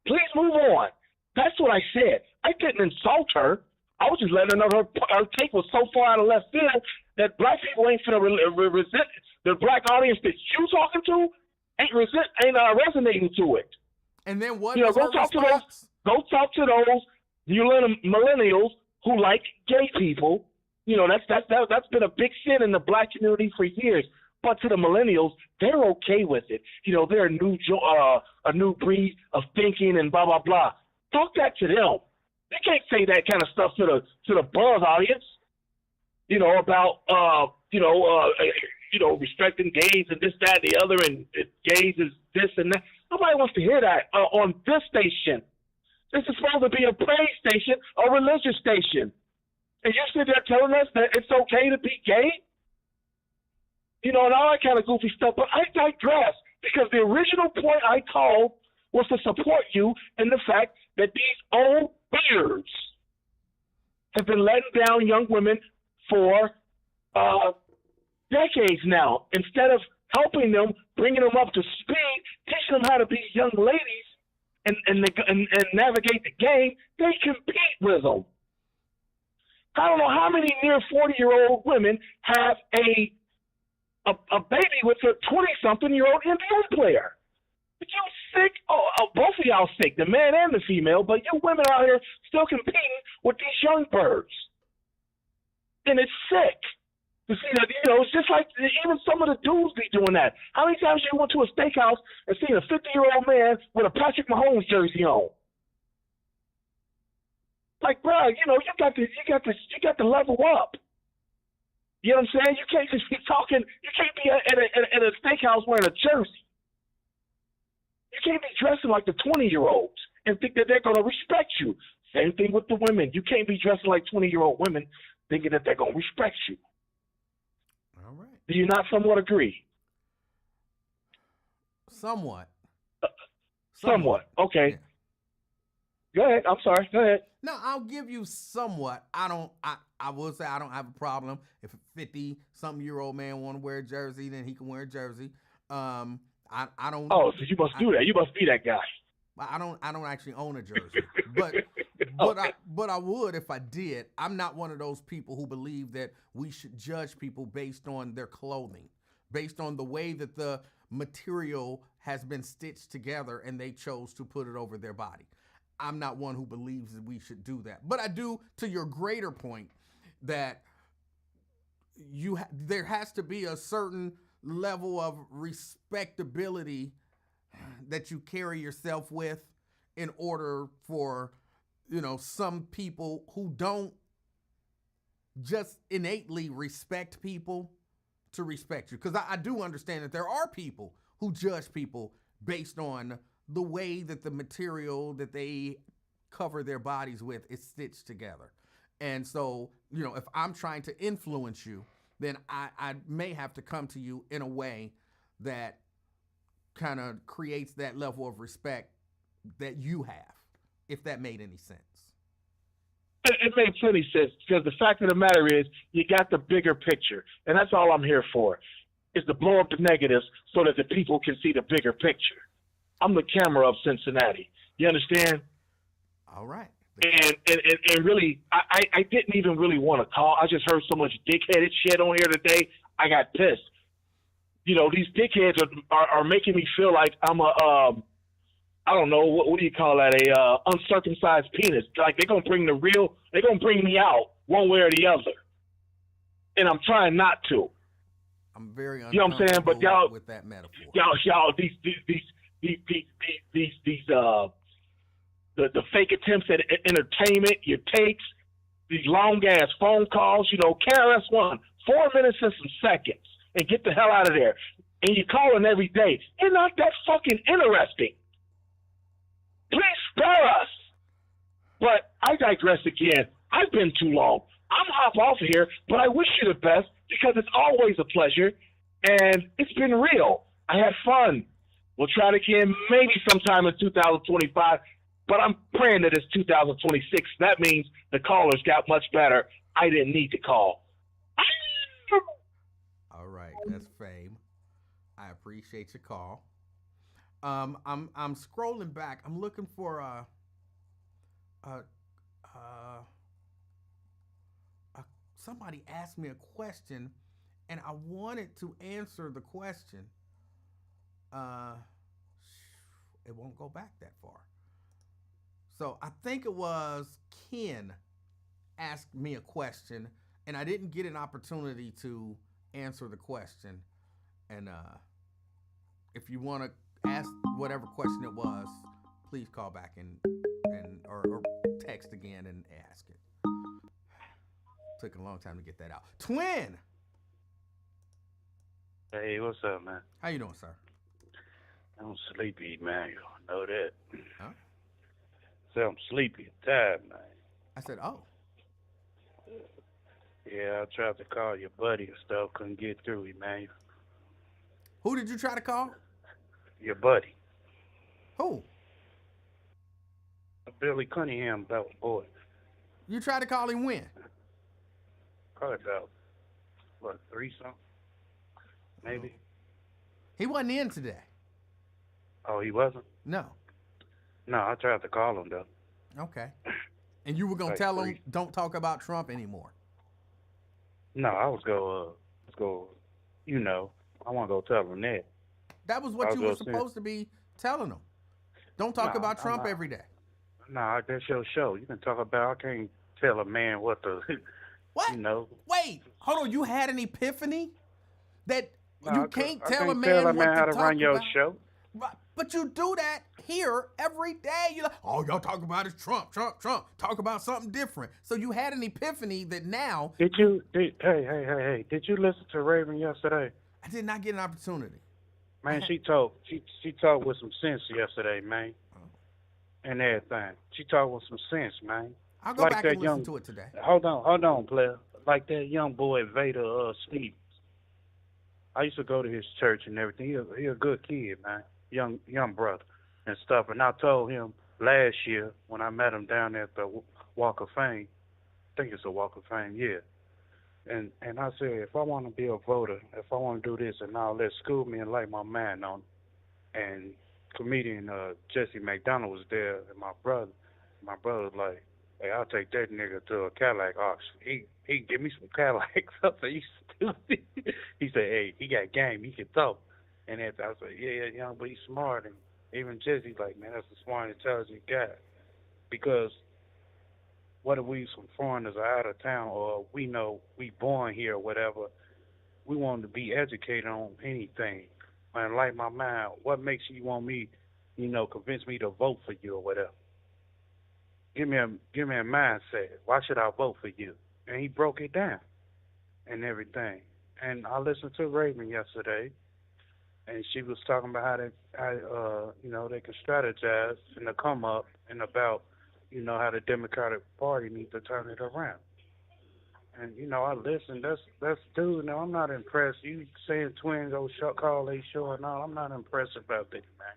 S5: Please move on. That's what I said. I didn't insult her. I was just letting her know her take was so far out of left field that black people ain't finna resent the black audience that you talking to ain't resonating to it.
S1: And then what?
S5: Go talk to those millennials who like gay people. That's been a big sin in the black community for years. But to the millennials, they're okay with it. They're a new breed of thinking and blah blah blah. Talk that to them. They can't say that kind of stuff to the buzz audience. About respecting gays and this, that, and the other, and gays is this and that. Nobody wants to hear that on this station. This is supposed to be a praise station, a religious station. And you sit there telling us that it's okay to be gay? And all that kind of goofy stuff. But I digress, because the original point I called was to support you in the fact that these old beards have been letting down young women for decades now. Instead of helping them, bringing them up to speed, teaching them how to be young ladies and navigate the game, they compete with them. I don't know how many near 40-year-old women have a baby with a 20-something-year-old NBA player. But you sick? Both of y'all sick, the man and the female, but you women out here still competing with these young birds. And it's sick. To see that, it's just like even some of the dudes be doing that. How many times you went to a steakhouse and seen a 50-year-old man with a Patrick Mahomes jersey on? Like, bro, you got to level up. You know what I'm saying? You can't just be talking. You can't be at a steakhouse wearing a jersey. You can't be dressing like the 20-year-olds and think that they're going to respect you. Same thing with the women. You can't be dressing like 20-year-old women thinking that they're going to respect you.
S1: All right.
S5: Do you not somewhat agree?
S1: Somewhat.
S5: Somewhat. Okay.
S1: Yeah.
S5: Go ahead. I'm sorry. Go ahead.
S1: No, I'll give you somewhat. I will say I don't have a problem if a 50-something-year-old man want to wear a jersey, then he can wear a jersey. I don't.
S5: Oh, so you must do that. You must be that guy.
S1: I don't actually own a jersey, but I would if I did. I'm not one of those people who believe that we should judge people based on their clothing, based on the way that the material has been stitched together and they chose to put it over their body. I'm not one who believes that we should do that. But I do, to your greater point, that there has to be a certain level of respectability that you carry yourself with in order for, some people who don't just innately respect people to respect you. Because I do understand that there are people who judge people based on the way that the material that they cover their bodies with is stitched together. And so, if I'm trying to influence you, then I may have to come to you in a way that kind of creates that level of respect that you have, if that made any sense.
S5: It made plenty sense, because the fact of the matter is you got the bigger picture, and that's all I'm here for, is to blow up the negatives so that the people can see the bigger picture. I'm the camera of Cincinnati. You understand?
S1: All right.
S5: And really, I didn't even really want to call. I just heard so much dickheaded shit on here today. I got pissed. These dickheads are making me feel like I'm I don't know, what do you call that? Uncircumcised penis. Like they're going to bring me out one way or the other. And I'm trying not to.
S1: I'm very uncomfortable,
S5: you know what I'm saying? But y'all,
S1: with that metaphor.
S5: Y'all, the fake attempts at entertainment, your takes, these long ass phone calls, KRS-One, 4 minutes and some seconds, and get the hell out of there. And you're calling every day. You're not that fucking interesting. Please spare us. But I digress again. I've been too long. I'm hop off of here, but I wish you the best, because it's always a pleasure, and it's been real. I had fun. We'll try it again maybe sometime in 2025, but I'm praying that it's 2026. That means the callers got much better. I didn't need to call.
S1: All right, that's fame. I appreciate your call. I'm scrolling back. I'm looking for somebody asked me a question, and I wanted to answer the question. It won't go back that far. So I think it was Ken asked me a question, and I didn't get an opportunity to answer the question. And if you want to ask whatever question it was, please call back or text again and ask it. Took a long time to get that out. Twin!
S7: Hey, what's up, man?
S1: How you doing, sir?
S7: I'm sleepy, man. You know that.
S1: Huh?
S7: So I'm sleepy and tired, man.
S1: I said, oh.
S7: Yeah, I tried to call your buddy and stuff. Couldn't get through him, man.
S1: Who did you try to call?
S7: Your buddy.
S1: Who?
S7: Billy Cunningham, that was boy.
S1: You tried to call him when?
S7: Probably about, 3-something? Maybe.
S1: He wasn't in today.
S7: Oh, he wasn't?
S1: No.
S7: No, I tried to call him, though.
S1: Okay. And you were going to
S7: Like
S1: tell him,
S7: 3.
S1: don't talk about Trump anymore.
S7: No, I was go, I want to go tell him that.
S1: That was what you were supposed to be telling him. Don't talk about Trump every day.
S7: No, that's your show. You can talk about, I can't tell a man what to,
S1: What? Wait, hold on. You had an epiphany that you can't tell a man what
S7: how
S1: to
S7: to
S1: talk
S7: run your
S1: about?
S7: show.
S1: But you do that here every day. You're like, all y'all talk about is Trump. Talk about something different. So you had an epiphany that now.
S7: Hey, did you listen to Raven yesterday?
S1: I did not get an opportunity.
S7: Man, she talked with some sense yesterday, man. And everything. She talked with some sense, man.
S1: I'll go back and listen to it today.
S7: Hold on, player. like that young boy Vader Stevens. I used to go to his church and everything. He a good kid, man. Young brother and stuff. And I told him last year when I met him down at the Walk of Fame. I think it's a Walk of Fame, yeah. And I said, if I want to be a voter, if I want to do this and all that, school me and light my mind on it. And comedian Jesse McDonald was there, and my brother was like, hey, I'll take that nigga to a Cadillac auction. He give me some Cadillacs. I said, you stupid. He said, hey, he got game. He can talk. And I said, yeah, but he's smart. And even Jesse's like, man, that's a smart, intelligent guy. Because whether we some foreigners are out of town or we know we born here or whatever, we want to be educated on anything. And like my mind, what makes you want me, convince me to vote for you or whatever? Give me a mindset. Why should I vote for you? And he broke it down and everything. And I listened to Raven yesterday, and she was talking about how they can strategize and to come up and about, how the Democratic Party needs to turn it around. And, I listened. That's dude. Now, I'm not impressed. You saying twins go call they show and all. I'm not impressed about that, man.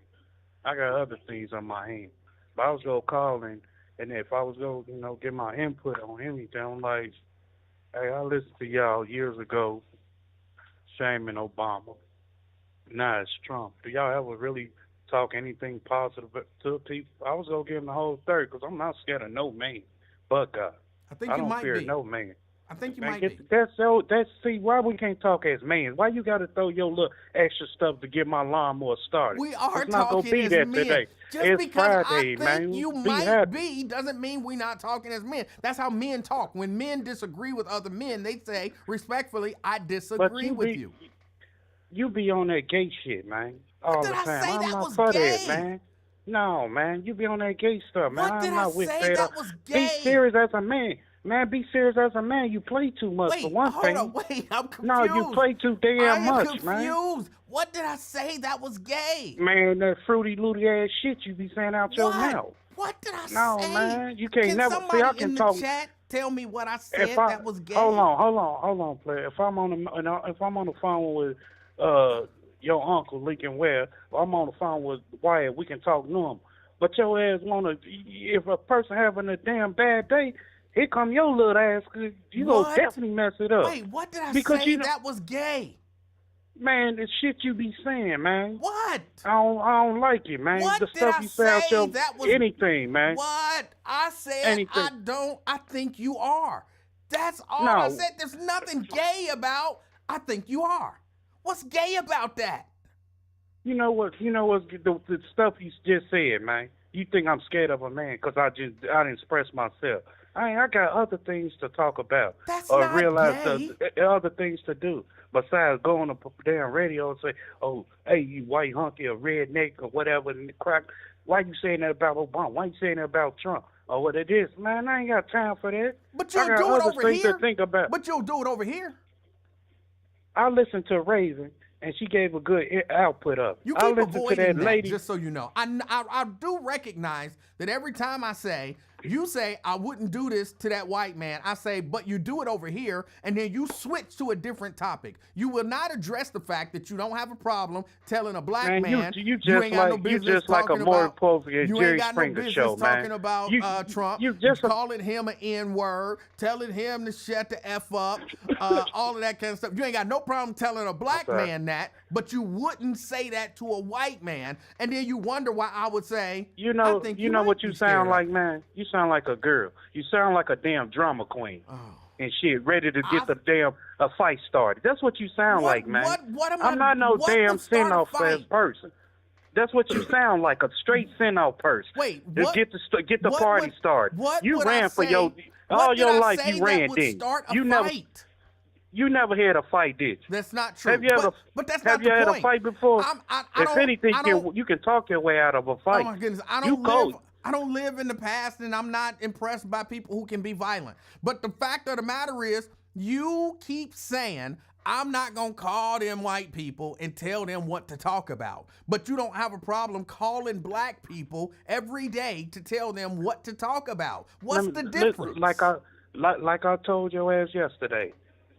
S7: I got other things on my hand. But I was going to call and if I was going to, get my input on anything, I'm like, hey, I listened to y'all years ago shaming Obama. Now it's Trump. Do y'all ever really talk anything positive to people? I was going to give him the whole third because I'm not scared of no man but God.
S1: I
S7: don't fear
S1: be.
S7: no man.
S1: I think you
S7: Man,
S1: might be.
S7: See, why we can't talk as men? Why you got to throw your little extra stuff to get my lawnmower started?
S1: We are
S7: it's not gonna
S1: talking
S7: be
S1: as
S7: there
S1: men.
S7: today.
S1: Just
S7: it's
S1: because
S7: Friday,
S1: I think
S7: man.
S1: you
S7: Be
S1: might
S7: happy.
S1: be doesn't mean we're not talking as men. That's how men talk. When men disagree with other men, they say, respectfully, I disagree with you.
S7: You be on that gay shit, man. All
S1: Did
S7: the
S1: I
S7: time.
S1: say
S7: I'm
S1: that
S7: not
S1: was
S7: for
S1: gay?
S7: that, man. No, man. You be on that gay stuff, man.
S1: What did
S7: I'm
S1: I
S7: not with
S1: say that was
S7: Be
S1: gay?
S7: serious as a man. Man, be serious as a man. You play too much for one thing.
S1: I'm confused.
S7: No, you play too damn much, man.
S1: I am confused. What did I say that was gay?
S7: Man, that fruity looty ass shit you be saying out your mouth.
S1: What did I say?
S7: No, man, you can't
S1: Can
S7: never
S1: somebody
S7: see. I
S1: in
S7: can
S1: the
S7: talk.
S1: chat tell me what I said that was gay?
S7: Hold on, player. If I'm on the phone with your uncle Lincoln Ware, or I'm on the phone with Wyatt, we can talk normal. But your ass if a person having a damn bad day, here come your little ass. You gonna definitely mess it up.
S1: Wait, what did I
S7: because
S1: say that was gay?
S7: Man, the shit you be saying, man.
S1: What?
S7: I don't like it, man.
S1: What
S7: the
S1: did
S7: stuff
S1: I
S7: you say out
S1: say
S7: your
S1: that was
S7: anything, man.
S1: What? I said
S7: Anything.
S1: I think you are. That's all
S7: No.
S1: I said. There's nothing gay about I think you are. What's gay about that?
S7: You know what? The stuff you just said, man. You think I'm scared of a man because I didn't express myself. I got other things to talk about.
S1: That's
S7: or
S1: not
S7: realize
S1: gay.
S7: the other things to do besides going on the damn radio and say, "Oh, hey, you white hunky or redneck or whatever," and crack. Why you saying that about Obama? Why you saying that about Trump? Or what it is, man? I ain't got time for that.
S1: But
S7: I
S1: you'll
S7: got
S1: do it
S7: other
S1: over
S7: things
S1: here.
S7: to think about.
S1: But you'll do it over here.
S7: I listened to Raven, and she gave a good output of it.
S1: You
S7: I
S1: keep
S7: listened to
S1: avoiding
S7: that lady.
S1: just so you know. I do recognize that every time I say, you say, I wouldn't do this to that white man. I say, but you do it over here, and then you switch to a different topic. You will not address the fact that you don't have a problem telling a black man
S7: you just
S1: ain't got no business
S7: like a
S1: talking
S7: Maury
S1: about,
S7: Povey and
S1: you
S7: Jerry
S1: ain't got no
S7: Springer
S1: business
S7: show, man.
S1: talking about Trump,
S7: you just
S1: calling him an N-word, telling him to shut the F up, all of that kind of stuff. You ain't got no problem telling a black man that, but you wouldn't say that to a white man, and then you wonder why I would say, I think
S7: you know what you sound
S1: like,
S7: man? You sound like a girl. You sound like a damn drama queen.
S1: Oh.
S7: And shit, ready to get a fight started. That's what you sound like, man.
S1: What am
S7: I'm not no damn send-off person. That's what you sound like, a straight send-off person.
S1: Wait,
S7: to
S1: what?
S7: Get the party started.
S1: You
S7: ran for all your life. You ran, didn't you? You never had a fight, did you?
S1: That's not true.
S7: Have you ever?
S1: But that's not
S7: have you had a fight before? If anything, you can talk your way out of a fight.
S1: Oh my goodness, I don't live in the past, and I'm not impressed by people who can be violent. But the fact of the matter is, you keep saying, I'm not going to call them white people and tell them what to talk about. But you don't have a problem calling black people every day to tell them what to talk about. What's the difference?
S7: like I told your ass yesterday,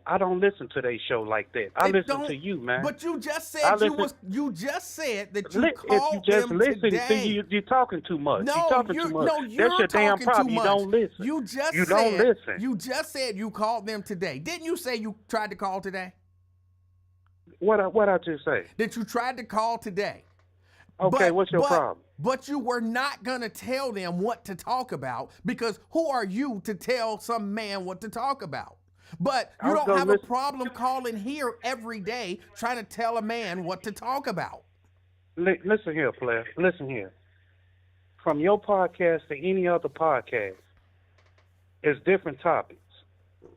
S7: I don't listen to they show like that. I
S1: It
S7: listen
S1: don't-
S7: to you, man.
S1: But you just
S7: I
S1: said
S7: listen-
S1: you just said that
S7: If
S1: you
S7: you
S1: called
S7: just
S1: them
S7: listen,
S1: today.
S7: see, you're talking too much.
S1: No,
S7: you're talking too much.
S1: you're
S7: That's your damn
S1: talking
S7: problem.
S1: too
S7: You
S1: much.
S7: don't listen.
S1: You just
S7: You
S1: said,
S7: don't listen.
S1: You just said you called them today. Didn't you say you tried to call today?
S7: What I just say?
S1: That you tried to call today.
S7: Okay, what's your problem?
S1: But you were not going to tell them what to talk about because who are you to tell some man what to talk about? But you
S7: I was
S1: don't
S7: gonna
S1: have a
S7: listen-
S1: problem calling here every day trying to tell a man what to talk about.
S7: Listen here, player. Listen here. From your podcast to any other podcast, it's different topics.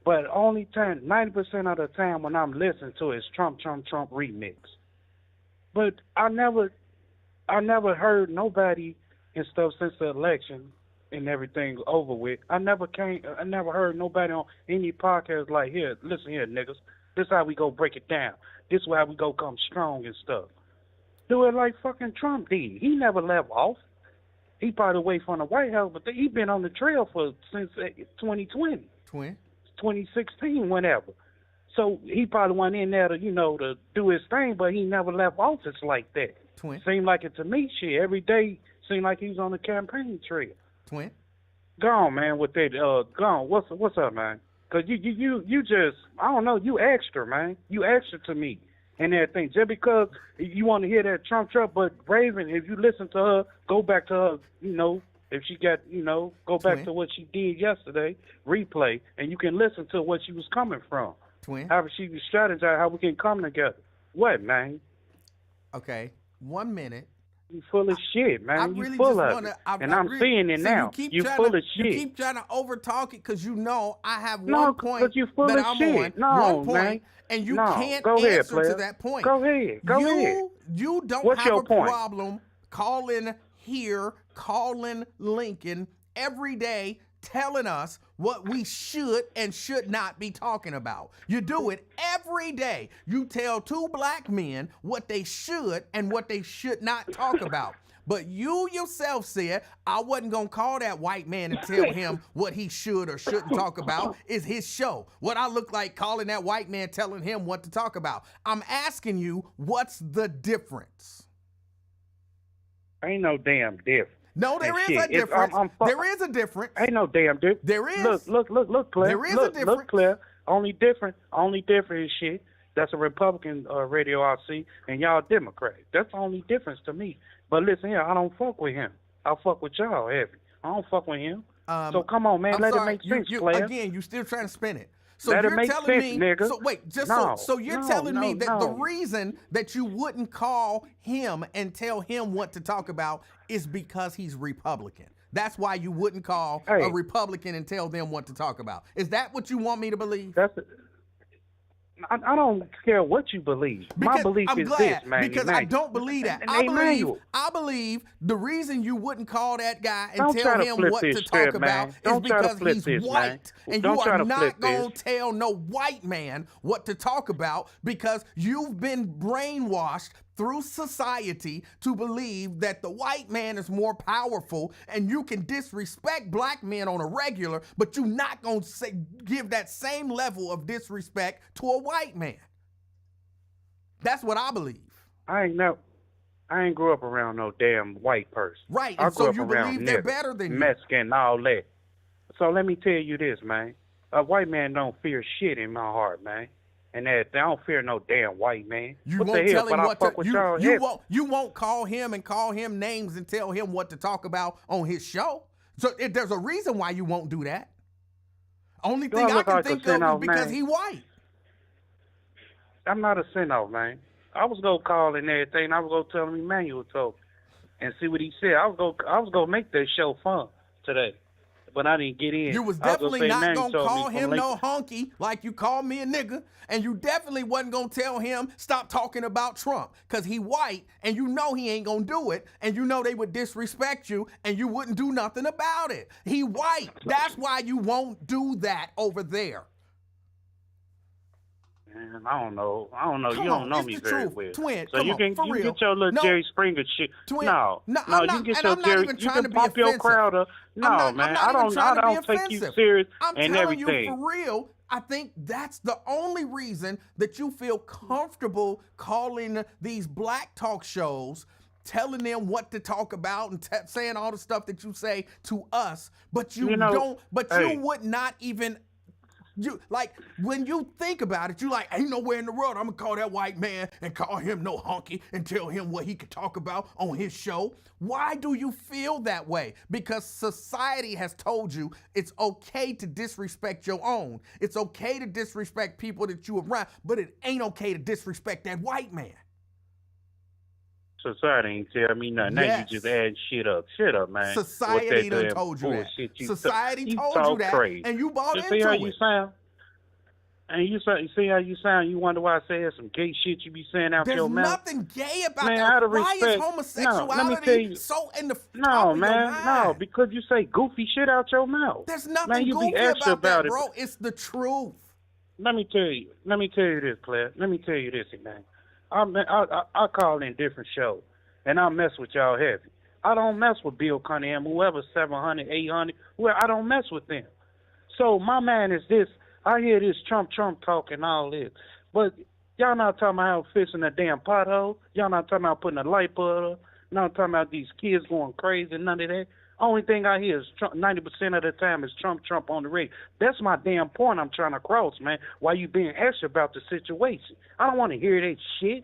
S7: But only 90% of the time when I'm listening to it is Trump remix. But I never heard nobody and stuff since the election and everything over with. I never heard nobody on any podcast like, here, listen here, niggas. This how we go break it down. This is how we go come strong and stuff. Do it like fucking Trump did. He never left off. He probably away from the White House, but he been on the trail since 2020.
S1: Twin.
S7: 2016, whenever. So he probably went in there to do his thing, but he never left office like that.
S1: Twin.
S7: Seemed like it to me, shit. Every day seemed like he was on the campaign trail.
S1: Twin.
S7: Go on, man, with that. Go on. What's up, man? Cause you just, I don't know, you extra, man. You extra to me and everything. Just because you want to hear that Trump, but Raven, if you listen to her, go back to her, if she got, go back
S1: Twin.
S7: to what she did yesterday, replay, and you can listen to what she was coming from.
S1: Twin.
S7: How she was strategizing, how we can come together. What, man?
S1: Okay. 1 minute.
S7: You full of shit, man.
S1: I
S7: You
S1: really
S7: full
S1: just
S7: of
S1: wanna,
S7: it.
S1: I
S7: I'm
S1: really-
S7: seeing it
S1: see,
S7: now. You full of
S1: You
S7: shit.
S1: keep trying to overtalk it because you know I have
S7: No,
S1: one point
S7: 'cause you full
S1: that
S7: of
S1: I'm
S7: shit.
S1: on.
S7: No,
S1: one point,
S7: man.
S1: and you
S7: No,
S1: can't
S7: go ahead,
S1: answer
S7: player.
S1: to that point.
S7: Go ahead. Go ahead.
S1: You don't
S7: What's
S1: have
S7: your
S1: a
S7: point?
S1: problem calling here, calling Lincoln every day, telling us what we should and should not be talking about. You do it every day. You tell two black men what they should and what they should not talk about. But you yourself said, I wasn't going to call that white man and tell him what he should or shouldn't talk about. It's his show. What I look like calling that white man telling him what to talk about. I'm asking you, what's the difference?
S7: Ain't no damn difference.
S1: No, there is
S7: Shit,
S1: a
S7: it's-
S1: difference.
S7: I'm
S1: There is a difference.
S7: Ain't no damn difference.
S1: There is.
S7: Look, Claire.
S1: There is a
S7: look,
S1: difference.
S7: Look, Claire. Only different is shit. That's a Republican radio I see, and y'all Democrat. That's the only difference to me. But listen here, I don't fuck with him. I fuck with y'all heavy. I don't fuck with him. So come on, man,
S1: I'm
S7: let
S1: sorry,
S7: it make sense,
S1: you,
S7: Claire.
S1: Again, you still trying to spin it. So
S7: Let it
S1: you're
S7: make
S1: telling
S7: sense,
S1: me,
S7: nigga.
S1: so wait, so you're
S7: No,
S1: telling me that the
S7: no.
S1: reason that you wouldn't call him and tell him what to talk about is because he's Republican. That's why you wouldn't call
S7: Hey.
S1: a Republican and tell them what to talk about. Is that what you want me to believe?
S7: I don't care what you believe. My belief
S1: I'm
S7: is
S1: glad,
S7: this, man.
S1: because I don't believe that. I believe the reason you wouldn't call that guy and
S7: Don't
S1: tell
S7: try to
S1: him
S7: flip
S1: what
S7: this
S1: to talk
S7: script,
S1: about
S7: man.
S1: is
S7: Don't try to
S1: because
S7: flip
S1: he's
S7: this, man.
S1: white. And
S7: Don't
S1: you
S7: try
S1: are
S7: to
S1: not
S7: flip
S1: going
S7: this.
S1: to tell no white man what to talk about because you've been brainwashed through society to believe that the white man is more powerful and you can disrespect black men on a regular, but you're not going to give that same level of disrespect to a white man. That's what I believe.
S7: I ain't grew up around no damn white person.
S1: Right,
S7: I
S1: and
S7: grew
S1: so
S7: up
S1: you
S7: around
S1: believe they're
S7: niggas,
S1: better than you.
S7: Mexican, all that. So let me tell you this, man. A white man don't fear shit in my heart, man. And that I don't fear no damn white man.
S1: You
S7: what
S1: won't
S7: the hell?
S1: tell him
S7: But I
S1: what
S7: fuck
S1: to.
S7: with y'all heavy.
S1: You won't call him and call him names and tell him what to talk about on his show. So there's a reason why you won't do that. Only thing I
S7: look
S1: can
S7: like a
S1: think of is
S7: send-off,
S1: because
S7: man.
S1: he white.
S7: I'm not a send-off, man. I was gonna call and everything. I was gonna tell him Emanuel told me and see what he said. I was gonna make that show fun today, but I didn't get in.
S1: You was
S7: I gonna
S1: definitely
S7: say
S1: not
S7: Emanuel
S1: going to
S7: told me
S1: call
S7: from
S1: him
S7: Lincoln.
S1: no honky like you called me a nigga. And you definitely wasn't going to tell him stop talking about Trump because he white and you know he ain't going to do it. And you know they would disrespect you and you wouldn't do nothing about it. He white. That's why you won't do that over there.
S7: man. I don't know.
S1: Come
S7: You
S1: on,
S7: don't know
S1: it's
S7: me
S1: the
S7: very
S1: truth.
S7: well.
S1: Twin,
S7: So
S1: come
S7: you
S1: on,
S7: can
S1: for real.
S7: get your little
S1: No,
S7: Jerry Springer shit.
S1: Twin,
S7: No,
S1: no,
S7: you
S1: I'm
S7: can
S1: not,
S7: get
S1: and
S7: your
S1: I'm not
S7: Jerry.
S1: even
S7: You
S1: trying
S7: can
S1: to be
S7: pump your
S1: offensive.
S7: crowd up. No,
S1: I'm
S7: man.
S1: not
S7: I
S1: even trying to be
S7: don't take you
S1: offensive.
S7: serious
S1: I'm
S7: and
S1: telling you
S7: everything.
S1: for real. I think that's the only reason that you feel comfortable calling these black talk shows, telling them what to talk about and saying all the stuff that you say to us, but you don't. But
S7: hey.
S1: you would not even. You like when you think about it, you like, ain't nowhere in the world I'm gonna call that white man and call him no honky and tell him what he could talk about on his show. Why do you feel that way? Because society has told you it's okay to disrespect your own. It's okay to disrespect people that you around, but it ain't okay to disrespect that white man.
S7: Society ain't tell me nothing. Now you just add shit up. Shut up, man.
S1: Society done told you that. Society told you that,
S7: crazy.
S1: and you bought into
S7: See how
S1: it.
S7: you sound? And you see how you sound? You wonder why I say some gay shit you be saying out
S1: There's
S7: your mouth?
S1: nothing gay about
S7: Man,
S1: that.
S7: out of
S1: Why
S7: respect,
S1: is homosexuality
S7: let me tell you,
S1: so in the
S7: no,
S1: top of
S7: man,
S1: your mind?
S7: no, because you say goofy shit out your mouth.
S1: There's nothing
S7: man, you
S1: goofy
S7: be extra
S1: about that,
S7: it.
S1: bro. It's the truth.
S7: Let me tell you this, Claire. Let me tell you this, man. I call in different shows, and I mess with y'all heavy. I don't mess with Bill Cunningham, whoever 700, 800, where I don't mess with them. So my man is this. I hear this Trump talk and all this, but y'all not talking about fixing a damn pothole. Y'all not talking about putting a light bulb up. Not talking about these kids going crazy. None of that. Only thing I hear is Trump. 90% of the time is Trump on the radio. That's my damn point I'm trying to cross, man. Why you being extra about the situation? I don't want to hear that shit.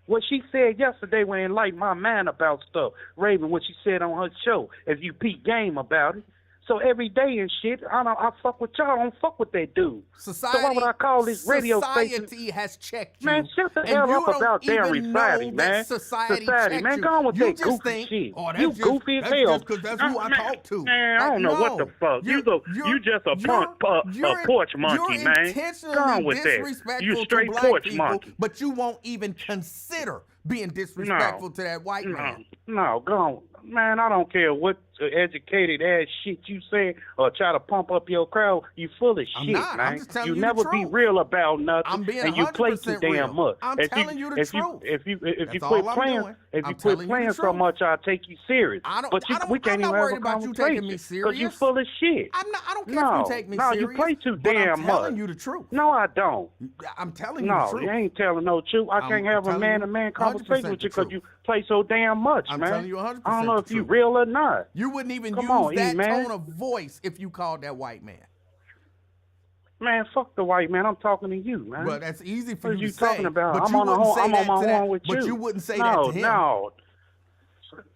S7: What she said yesterday when it enlightened my mind about stuff. Raven, what she said on her show, if you peep game about it. So every day and shit, I fuck with y'all. I don't fuck with that dude.
S1: Society,
S7: so why would I call this radio station?
S1: Society has checked you.
S7: Man, shut the
S1: and
S7: hell
S1: you
S7: up
S1: don't
S7: about damn
S1: even
S7: society,
S1: know
S7: man.
S1: that society
S7: Society, man,
S1: checked
S7: go on with
S1: you.
S7: that
S1: You just
S7: goofy
S1: think,
S7: shit.
S1: oh, that's
S7: you
S1: just,
S7: goofy as
S1: that's
S7: hell.
S1: just because that's who I talk to.
S7: Man, I don't know what the fuck. You just a porch monkey, man.
S1: Intentionally
S7: Go on with that.
S1: disrespectful
S7: You straight
S1: to black
S7: porch
S1: people,
S7: monkey.
S1: but you won't even consider being disrespectful to that white man.
S7: No, go on. Man, I don't care what educated ass shit you say or try to pump up your crowd. You full of shit,
S1: not.
S7: man.
S1: I'm just telling
S7: you
S1: you
S7: never
S1: the
S7: be
S1: truth.
S7: real about nothing,
S1: I'm being
S7: and you play
S1: 100%
S7: too damn
S1: real.
S7: much.
S1: I'm telling you the truth.
S7: If you
S1: That's
S7: quit
S1: all I'm
S7: playing,
S1: doing.
S7: if
S1: I'm
S7: you quit
S1: telling you
S7: playing
S1: the
S7: so
S1: truth.
S7: much, I'll take you serious. We can't
S1: I'm
S7: even
S1: not
S7: have
S1: worried
S7: a
S1: about you taking me
S7: conversation because you
S1: serious.
S7: full of shit.
S1: I don't care if you take me serious.
S7: No, you play too
S1: but
S7: damn
S1: I'm telling
S7: much.
S1: you the truth.
S7: No, I don't.
S1: I'm telling you the
S7: No,
S1: truth.
S7: you ain't telling no truth. I can't have a
S1: telling
S7: man-to-man
S1: you
S7: conversation with you
S1: 100%
S7: because you play so damn much,
S1: I'm
S7: man.
S1: telling you 100%
S7: I don't know if
S1: the
S7: you
S1: truth.
S7: real or not.
S1: You wouldn't even
S7: Come
S1: use
S7: on,
S1: that
S7: man.
S1: tone of voice if you called that white man.
S7: Man, fuck the white man. I'm talking to you, man.
S1: But that's easy for
S7: What
S1: you
S7: you
S1: to say.
S7: talking about?
S1: But
S7: I'm
S1: you
S7: on
S1: wouldn't say
S7: I'm
S1: that
S7: on my
S1: to that.
S7: own with
S1: But
S7: you.
S1: you wouldn't say that to him.
S7: No.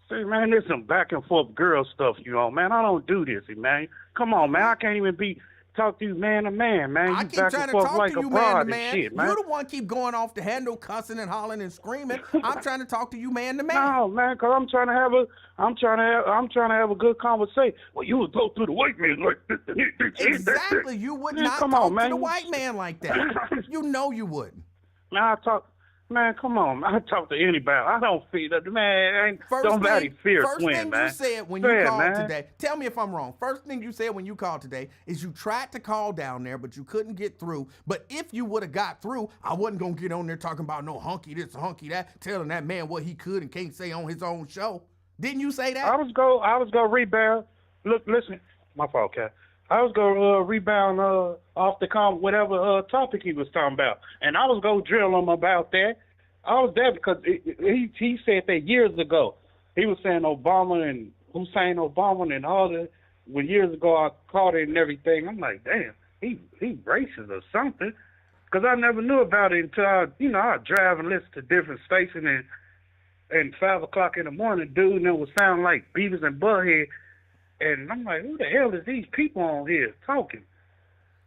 S7: See, man, there's some back and forth girl stuff you on, man. I don't do this, man. Come on, man. I can't even talk to you man to man, man.
S1: I
S7: You
S1: keep
S7: back
S1: trying
S7: and
S1: to
S7: forth
S1: talk
S7: like
S1: to
S7: a
S1: you man
S7: broad
S1: to
S7: and
S1: man.
S7: shit, man.
S1: You're the one keep going off the handle, cussing and hollering and screaming. I'm trying to talk to you man to man.
S7: No, man, because I'm trying to have a good conversation. Well, you would go through the white man like this.
S1: Exactly. You would
S7: Man,
S1: not
S7: come
S1: talk
S7: on,
S1: to
S7: man.
S1: the white man like that. You know you wouldn't.
S7: Man, come on. I talk to anybody. I don't fear that. Man, nobody fear
S1: First
S7: Twin,
S1: thing
S7: man.
S1: you said when
S7: Go
S1: you
S7: ahead,
S1: called
S7: man.
S1: today, tell me if I'm wrong. First thing you said when you called today is you tried to call down there, but you couldn't get through. But if you would have got through, I wasn't going to get on there talking about no hunky this, hunky that, telling that man what he could and can't say on his own show. Didn't you say that?
S7: I was going to rebound. Look, listen. My fault, Cat. I was going to rebound off the whatever topic he was talking about. And I was going to drill him about that. I was there because he said that years ago. He was saying Obama and Hussein Obama and all that. When years ago I caught it and everything. I'm like, damn, he racist or something. Because I never knew about it until I drive and listen to different stations and 5 o'clock in the morning, dude, and it would sound like Beavis and Butthead. And I'm like, who the hell is these people on here talking?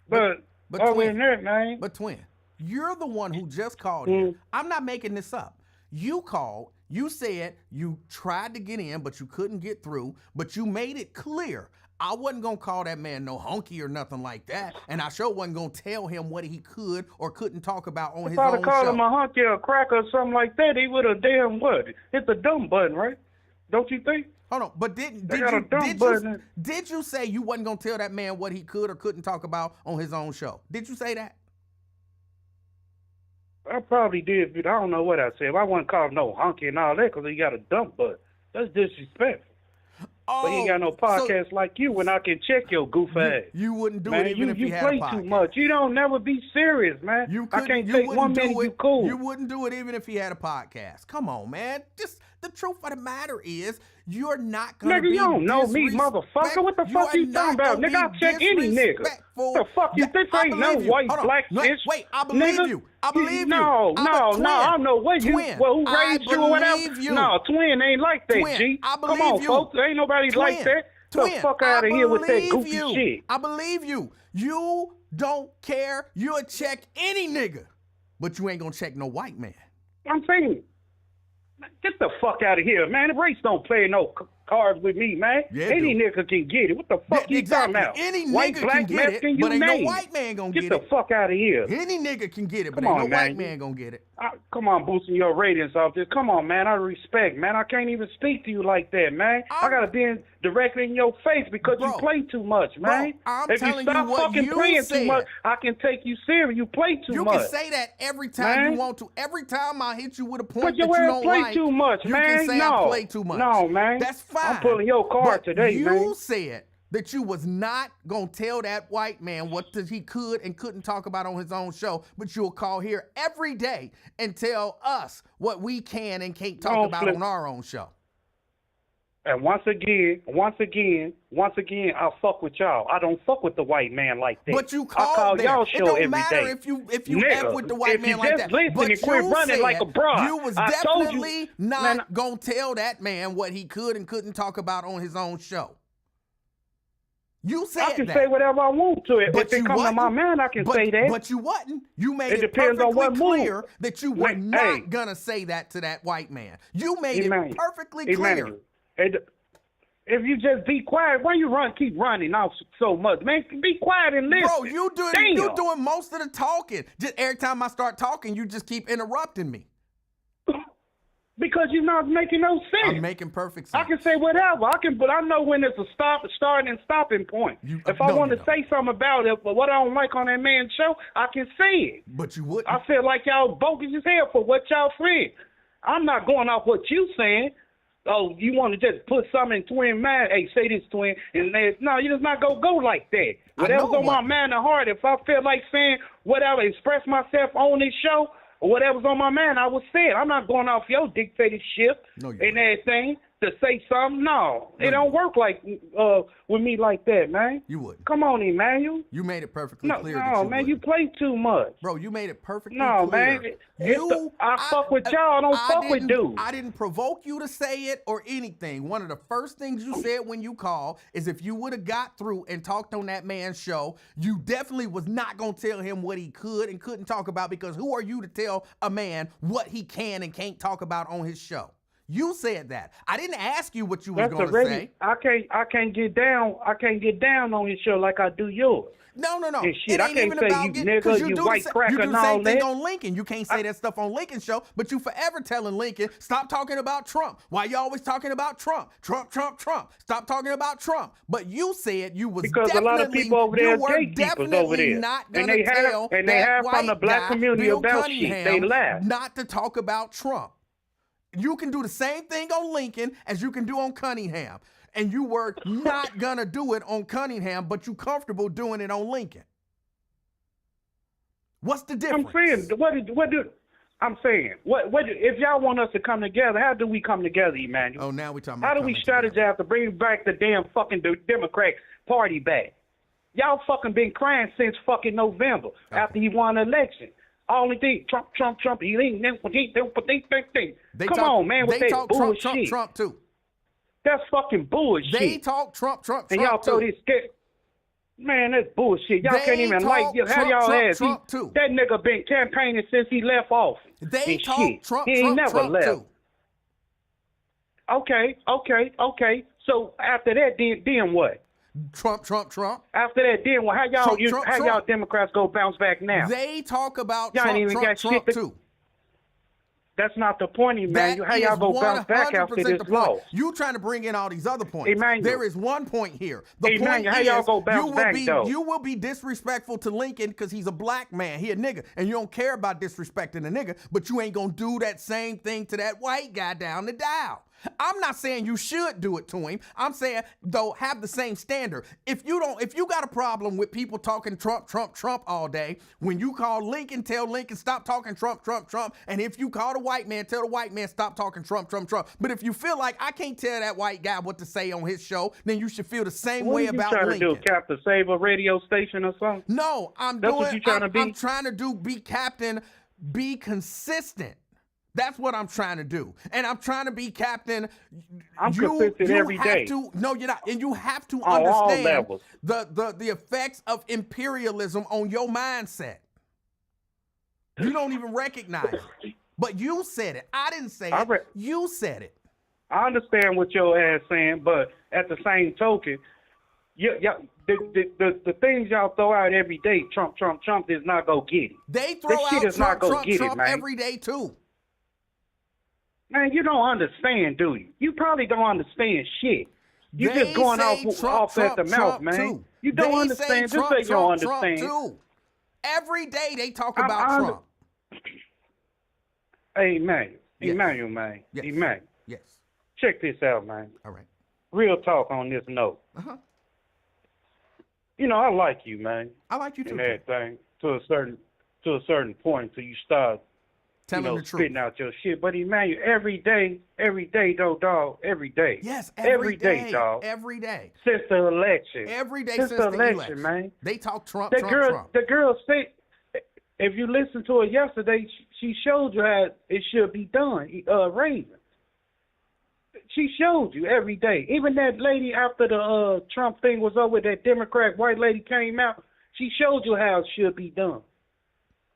S7: But over in there, man.
S1: But Twin, you're the one who just called here. I'm not making this up. You called. You said you tried to get in, but you couldn't get through. But you made it clear. I wasn't going to call that man no hunky or nothing like that. And I sure wasn't going to tell him what he could or couldn't talk about on his own show.
S7: If I'd have called him a hunky or a cracker or something like that, he would have damn what? Hit the dumb button, right? Don't you think?
S1: Hold on, but did you say you wasn't going to tell that man what he could or couldn't talk about on his own show? Did you say that?
S7: I probably did, but I don't know what I said. I wasn't called no hunky and all that because he got a dump butt. That's disrespectful. But he ain't got no podcast like you when I can check your goof ass.
S1: You wouldn't do
S7: Man,
S1: it even if you had a
S7: play
S1: podcast.
S7: too much. You don't never be serious, man. I can't take 1 minute you cool.
S1: You wouldn't do it even if he had a podcast. Come on, man. Just the truth of the matter is, you're not gonna be
S7: Nigga, you don't know me, motherfucker. What the fuck you talking about? Nigga, I'll check any nigga. What the fuck you think? Ain't no white, black, fish.
S1: Wait, I believe you. I believe you.
S7: No, I don't know what you, who raised you or whatever.
S1: You.
S7: No, twin ain't like that,
S1: Twin,
S7: G.
S1: I believe
S7: Come on,
S1: you.
S7: folks. Ain't nobody like that.
S1: Twin,
S7: the fuck out of here with that goofy shit.
S1: I believe you. You don't care. You'll check any nigga, but you ain't gonna check no white man.
S7: I'm saying, get the fuck out of here, man. The race don't play no cards with me, man.
S1: Yeah,
S7: any nigga can get it. What the fuck you talking about?
S1: Any
S7: white,
S1: nigga
S7: black,
S1: can get
S7: Mexican,
S1: it,
S7: you
S1: but ain't no
S7: name.
S1: white man gonna get it.
S7: Get the fuck out of here.
S1: Any nigga can get it, but
S7: Come
S1: ain't
S7: on,
S1: no
S7: man.
S1: white man gonna get it.
S7: Come on, boosting your ratings off this. Come on, man. I respect, man. I can't even speak to you like that, man. I gotta be directly in your face because you play too much, man.
S1: I'm
S7: if you
S1: telling
S7: stop
S1: you what
S7: fucking
S1: you
S7: playing
S1: said.
S7: too much, I can take you serious. You play too much.
S1: You can say that every time
S7: Man.
S1: you want to. Every time I hit you with a point
S7: But
S1: that
S7: your
S1: you
S7: ass
S1: don't
S7: play
S1: like,
S7: too much,
S1: you
S7: man.
S1: can say
S7: no.
S1: I play too much.
S7: No, man.
S1: That's fine.
S7: I'm pulling your card
S1: But
S7: today,
S1: you
S7: man.
S1: said that you was not gonna tell that white man what he could and couldn't talk about on his own show, but you'll call here every day and tell us what we can and can't talk about on our own show.
S7: And once again, I fuck with y'all. I don't fuck with the white man like that.
S1: But you
S7: I call
S1: called there.
S7: y'all
S1: It
S7: show
S1: don't
S7: every
S1: matter
S7: day.
S1: if you
S7: Nigga,
S1: F with the white
S7: if
S1: man
S7: you
S1: like
S7: just
S1: that.
S7: listen
S1: But
S7: and quit
S1: you
S7: running
S1: said
S7: like a broad.
S1: you was
S7: I told
S1: definitely
S7: you,
S1: not
S7: man,
S1: gonna tell that man what he could and couldn't talk about on his own show. You said
S7: I can
S1: that.
S7: say whatever I want to it.
S1: But
S7: If it
S1: you
S7: come to my
S1: wasn't.
S7: man, I can say that.
S1: But you wasn't. You made
S7: It
S1: it
S7: depends on
S1: perfectly
S7: what mood.
S1: clear that you were
S7: Man,
S1: not
S7: hey.
S1: gonna say that to that white man. You made
S7: Emmanuel,
S1: it perfectly clear.
S7: Emmanuel, if you just be quiet, why you keep running off so much, man? Be quiet and listen.
S1: Bro, you doing most of the talking. Just every time I start talking, you just keep interrupting me.
S7: Because you're not making no sense.
S1: I'm making perfect sense.
S7: I can say whatever. But I know when it's a starting and stopping point. If I want to say something about it, but what I don't like on that man's show, I can say it.
S1: But you wouldn't.
S7: I feel like y'all bogus as hell for what y'all saying. I'm not going off what you saying. Oh, you want to just put something in twin mind? Hey, say this, twin. And no, you just not go like that. Whatever's on my mind and heart, if I feel like saying whatever, express myself on this show, or whatever's on my mind, I will say it. I'm not going off your dictatorship and everything to say something. No, it don't work like with me like that, man.
S1: You wouldn't.
S7: Come on, Emmanuel.
S1: You made it perfectly clear.
S7: No, man, you play too much.
S1: Bro, you made it perfectly
S7: clear. Man. I fuck with y'all. I don't fuck with dudes.
S1: I didn't provoke you to say it or anything. One of the first things you said when you called is if you would have got through and talked on that man's show, you definitely was not going to tell him what he could and couldn't talk about, because who are you to tell a man what he can and can't talk about on his show? You said that. I didn't ask you what you was going to say.
S7: I can't get down on his show like I do yours.
S1: No.
S7: And shit,
S1: It ain't even about
S7: you nigga, you white cracker
S1: you do
S7: and
S1: the
S7: all
S1: same thing
S7: that.
S1: on Lincoln. You can't say that stuff on Lincoln's show, but you forever telling Lincoln, stop talking about Trump. Why you always talking about Trump? Trump. Stop talking about Trump. But you said you was
S7: because a lot of people over there are gatekeepers over there.
S1: Not
S7: and
S1: gonna
S7: they
S1: tell
S7: have from the black
S1: guy,
S7: community
S1: Bill
S7: about
S1: Cunningham,
S7: shit. They laugh.
S1: not to talk about Trump. You can do the same thing on Lincoln as you can do on Cunningham. And you were not gonna do it on Cunningham, but you comfortable doing it on Lincoln. What's the difference?
S7: I'm saying, if y'all want us to come together, how do we come together, Emmanuel?
S1: Oh, now we're talking about
S7: how do we strategize to bring back the damn fucking Democrat Party back? Y'all fucking been crying since fucking November after he won the election. Only thing, Trump. He ain't Come on, man, with that bullshit.
S1: Trump too.
S7: That's fucking bullshit.
S1: They talk Trump
S7: and y'all
S1: too.
S7: throw this man, that's bullshit. Y'all
S1: They
S7: can't even
S1: talk
S7: like how y'all ass.
S1: Trump too.
S7: That nigga been campaigning since he left off.
S1: They talk
S7: shit.
S1: Trump.
S7: He ain't never left.
S1: Too.
S7: Okay. So after that, then what?
S1: Trump.
S7: After that, then what? How y'all Democrats go bounce back now?
S1: They talk about
S7: y'all
S1: Trump,
S7: ain't even got
S1: Trump
S7: shit
S1: too.
S7: That's not the point, Emmanuel. How
S1: That
S7: y'all
S1: is
S7: go bounce back
S1: 100%
S7: after
S1: the
S7: this
S1: point.
S7: loss?
S1: You trying to bring in all these other points.
S7: Emmanuel.
S1: There is one point here. The
S7: Emmanuel,
S1: point
S7: how
S1: is
S7: y'all go bounce back, though?
S1: you will be disrespectful to Lincoln because he's a black man. He a nigga. And you don't care about disrespecting a nigga, but you ain't gonna do that same thing to that white guy down the dial. I'm not saying you should do it to him. I'm saying, though, have the same standard. If you got a problem with people talking Trump, Trump, Trump all day, when you call Lincoln, tell Lincoln stop talking Trump, Trump, Trump. And if you call the white man, tell the white man stop talking Trump, Trump, Trump. But if you feel like I can't tell that white guy what to say on his show, then you should feel the same way about
S7: What are you
S1: Lincoln.
S7: trying to do, Captain Save a radio station or something?
S1: No,
S7: That's what you trying to be?
S1: I'm trying to be captain, be consistent. That's what I'm trying to do. And I'm trying to be captain.
S7: I'm consistent every day.
S1: No, you're not. And you have to
S7: On all
S1: understand
S7: levels.
S1: the effects of imperialism on your mindset. You don't even recognize it. But you said it. I didn't say it. You said it.
S7: I understand what your ass saying, but at the same token, the things y'all throw out every day, Trump, Trump, Trump, is not gonna get it.
S1: They throw
S7: This shit
S1: out
S7: is not
S1: Trump,
S7: gonna
S1: Trump,
S7: get it,
S1: Trump
S7: man.
S1: every day too.
S7: Man, you don't understand, do you? You probably don't understand shit. You
S1: They
S7: just going
S1: say
S7: off at the mouth,
S1: Trump
S7: man.
S1: too.
S7: You don't
S1: They
S7: understand.
S1: say
S7: Just
S1: Trump,
S7: say you don't
S1: Trump,
S7: understand.
S1: Trump too. Every day they talk about Trump.
S7: Hey, man.
S1: Yes.
S7: Emmanuel, man.
S1: Yes.
S7: Emmanuel.
S1: Yes.
S7: Check this out, man.
S1: All right.
S7: Real talk on this note.
S1: Uh-huh.
S7: You know, I like you, man.
S1: I like you too.
S7: And everything to a certain point till you start
S1: Telling the truth.
S7: spitting out your shit. But Emmanuel, every day though, dog, every day.
S1: Yes, every day,
S7: dog.
S1: Every day.
S7: Since the election.
S1: Every day
S7: since
S1: since
S7: the
S1: the
S7: election, man.
S1: They talk Trump,
S7: The
S1: Trump.
S7: girl said, if you listen to her yesterday, she showed you how it should be done, Raven. She showed you every day. Even that lady after the Trump thing was over, that Democrat white lady came out, she showed you how it should be done.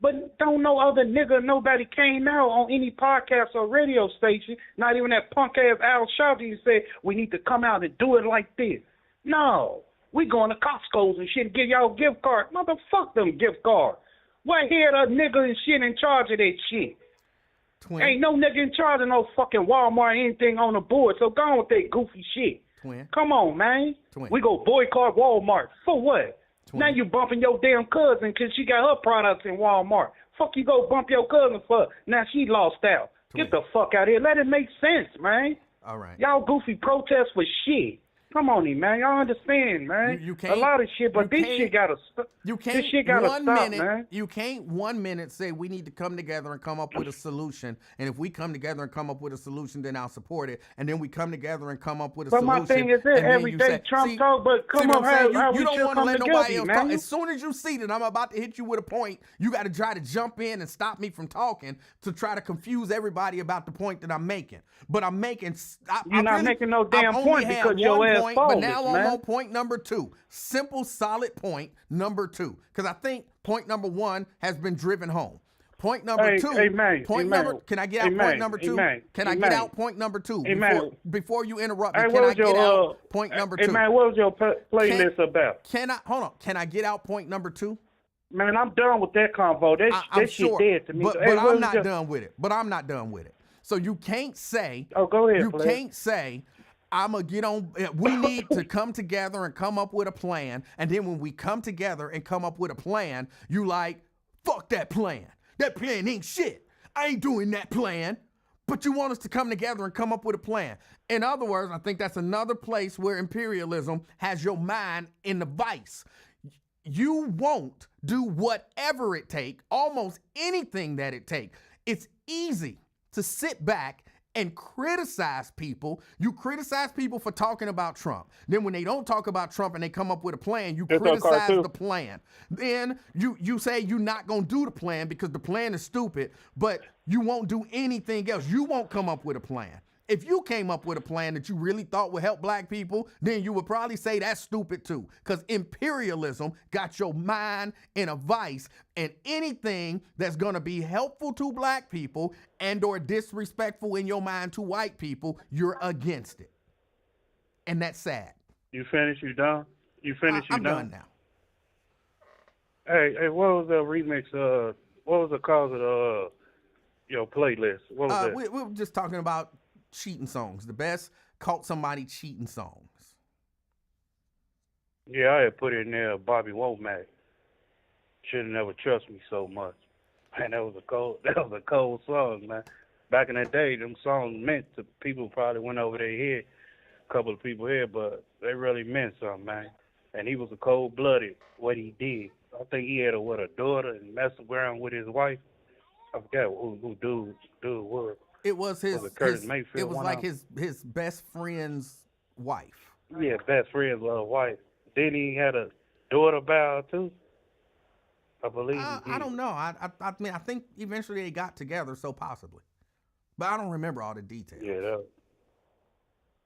S7: But don't no other nigga, nobody came out on any podcast or radio station, not even that punk-ass Al Sharpton said, we need to come out and do it like this. No. We going to Costco's and shit and give y'all gift cards. Motherfuck them gift cards. What head a nigga and shit in charge of that shit?
S1: Twin.
S7: Ain't no nigga in charge of no fucking Walmart or anything on the board, so go on with that goofy shit.
S1: Twin.
S7: Come on, man.
S1: Twin.
S7: We go boycott Walmart. For what?
S1: Twin.
S7: Now you bumping your damn cousin because she got her products in Walmart. Fuck you go bump your cousin for. Now she lost out.
S1: Twin.
S7: Get the fuck out of here. Let it make sense, man.
S1: All right.
S7: Y'all goofy protest for shit. Come on, man. Y'all understand, man.
S1: You can't,
S7: a lot of shit, but this shit gotta stop.
S1: You can't
S7: This shit gotta
S1: one
S7: stop,
S1: minute,
S7: man.
S1: You can't 1 minute say we need to come together and come up with a solution. And if we come together and come up with a solution, then I'll support it. And then we come together and come up with a
S7: But
S1: solution.
S7: my thing is this, every day Trump talk, but come on, how we
S1: you don't
S7: should
S1: want to
S7: come
S1: let
S7: together,
S1: nobody else talk.
S7: man.
S1: As soon as you see that I'm about to hit you with a point, you got to try to jump in and stop me from talking to try to confuse everybody about the point that I'm making. But I'm making.
S7: You're not making no damn point because your ass
S1: point,
S7: folded,
S1: but now I'm
S7: man.
S1: on point number 2. Simple, solid point number 2. Because I think point number 1 has been driven home. Point number 2. Can I get out point number 2? Can I get out point number 2 before you interrupt me? Can I get out point number 2?
S7: Man, what was your playlist about?
S1: Hold on. Can I get out point number 2?
S7: Man, I'm done with that convo. That shit dead to me.
S1: But I'm not done with it. But I'm not done with it. So you can't say.
S7: Oh, go ahead.
S1: You can't say. I'm going to get on. We need to come together and come up with a plan. And then when we come together and come up with a plan, you like, fuck that plan. That plan ain't shit. I ain't doing that plan. But you want us to come together and come up with a plan. In other words, I think that's another place where imperialism has your mind in the vice. You won't do whatever it takes, almost anything that it takes. It's easy to sit back and criticize people. You criticize people for talking about Trump. Then when they don't talk about Trump and they come up with a plan, you criticize the plan. Then you say you're not going to do the plan because the plan is stupid, but you won't do anything else. You won't come up with a plan. If you came up with a plan that you really thought would help black people, then you would probably say that's stupid too. Because imperialism got your mind in a vice, and anything that's going to be helpful to black people and or disrespectful in your mind to white people, you're against it. And that's sad.
S7: You finished? You done? You finished?
S1: I'm done now.
S7: Hey, what was the remix? What was the cause of your playlist? What was that?
S1: We were just talking about cheating songs. The best caught somebody cheating songs.
S7: Yeah, I had put in there Bobby Womack. Should have never trust me so much. Man, that was a cold song, man. Back in the day, them songs meant to people probably went over their head, a couple of people here, but they really meant something, man. And he was a cold-blooded, what he did. I think he had a daughter and messed around with his wife. I forgot who dude was.
S1: It was
S7: Was it Curtis Mayfield?
S1: it was
S7: one
S1: like
S7: of
S1: his best friend's wife.
S7: them? Yeah, best friend's wife. Then he had a daughter by her, too. I believe he did.
S1: I don't know. I mean, I think eventually they got together, so possibly. But I don't remember all the details.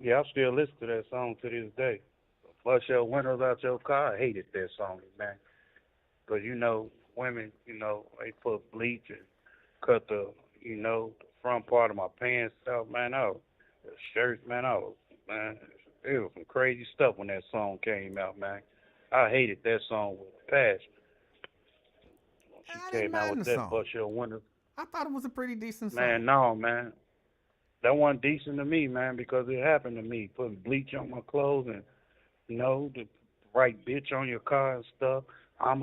S7: Yeah, I still listen to that song to this day. Flush your windows out your car. I hated that song, man. Because, women, they put bleach and cut the front part of my pants out, man. The shirts, man. Man, it was some crazy stuff when that song came out, man. I hated that song with passion. She
S1: I didn't
S7: came out
S1: mind
S7: with
S1: the
S7: that
S1: song.
S7: Flush Your Windows.
S1: I thought it was a pretty decent song.
S7: Man, no, man. That wasn't decent to me, man, because it happened to me. Putting bleach on my clothes and, the right bitch on your car and stuff. That's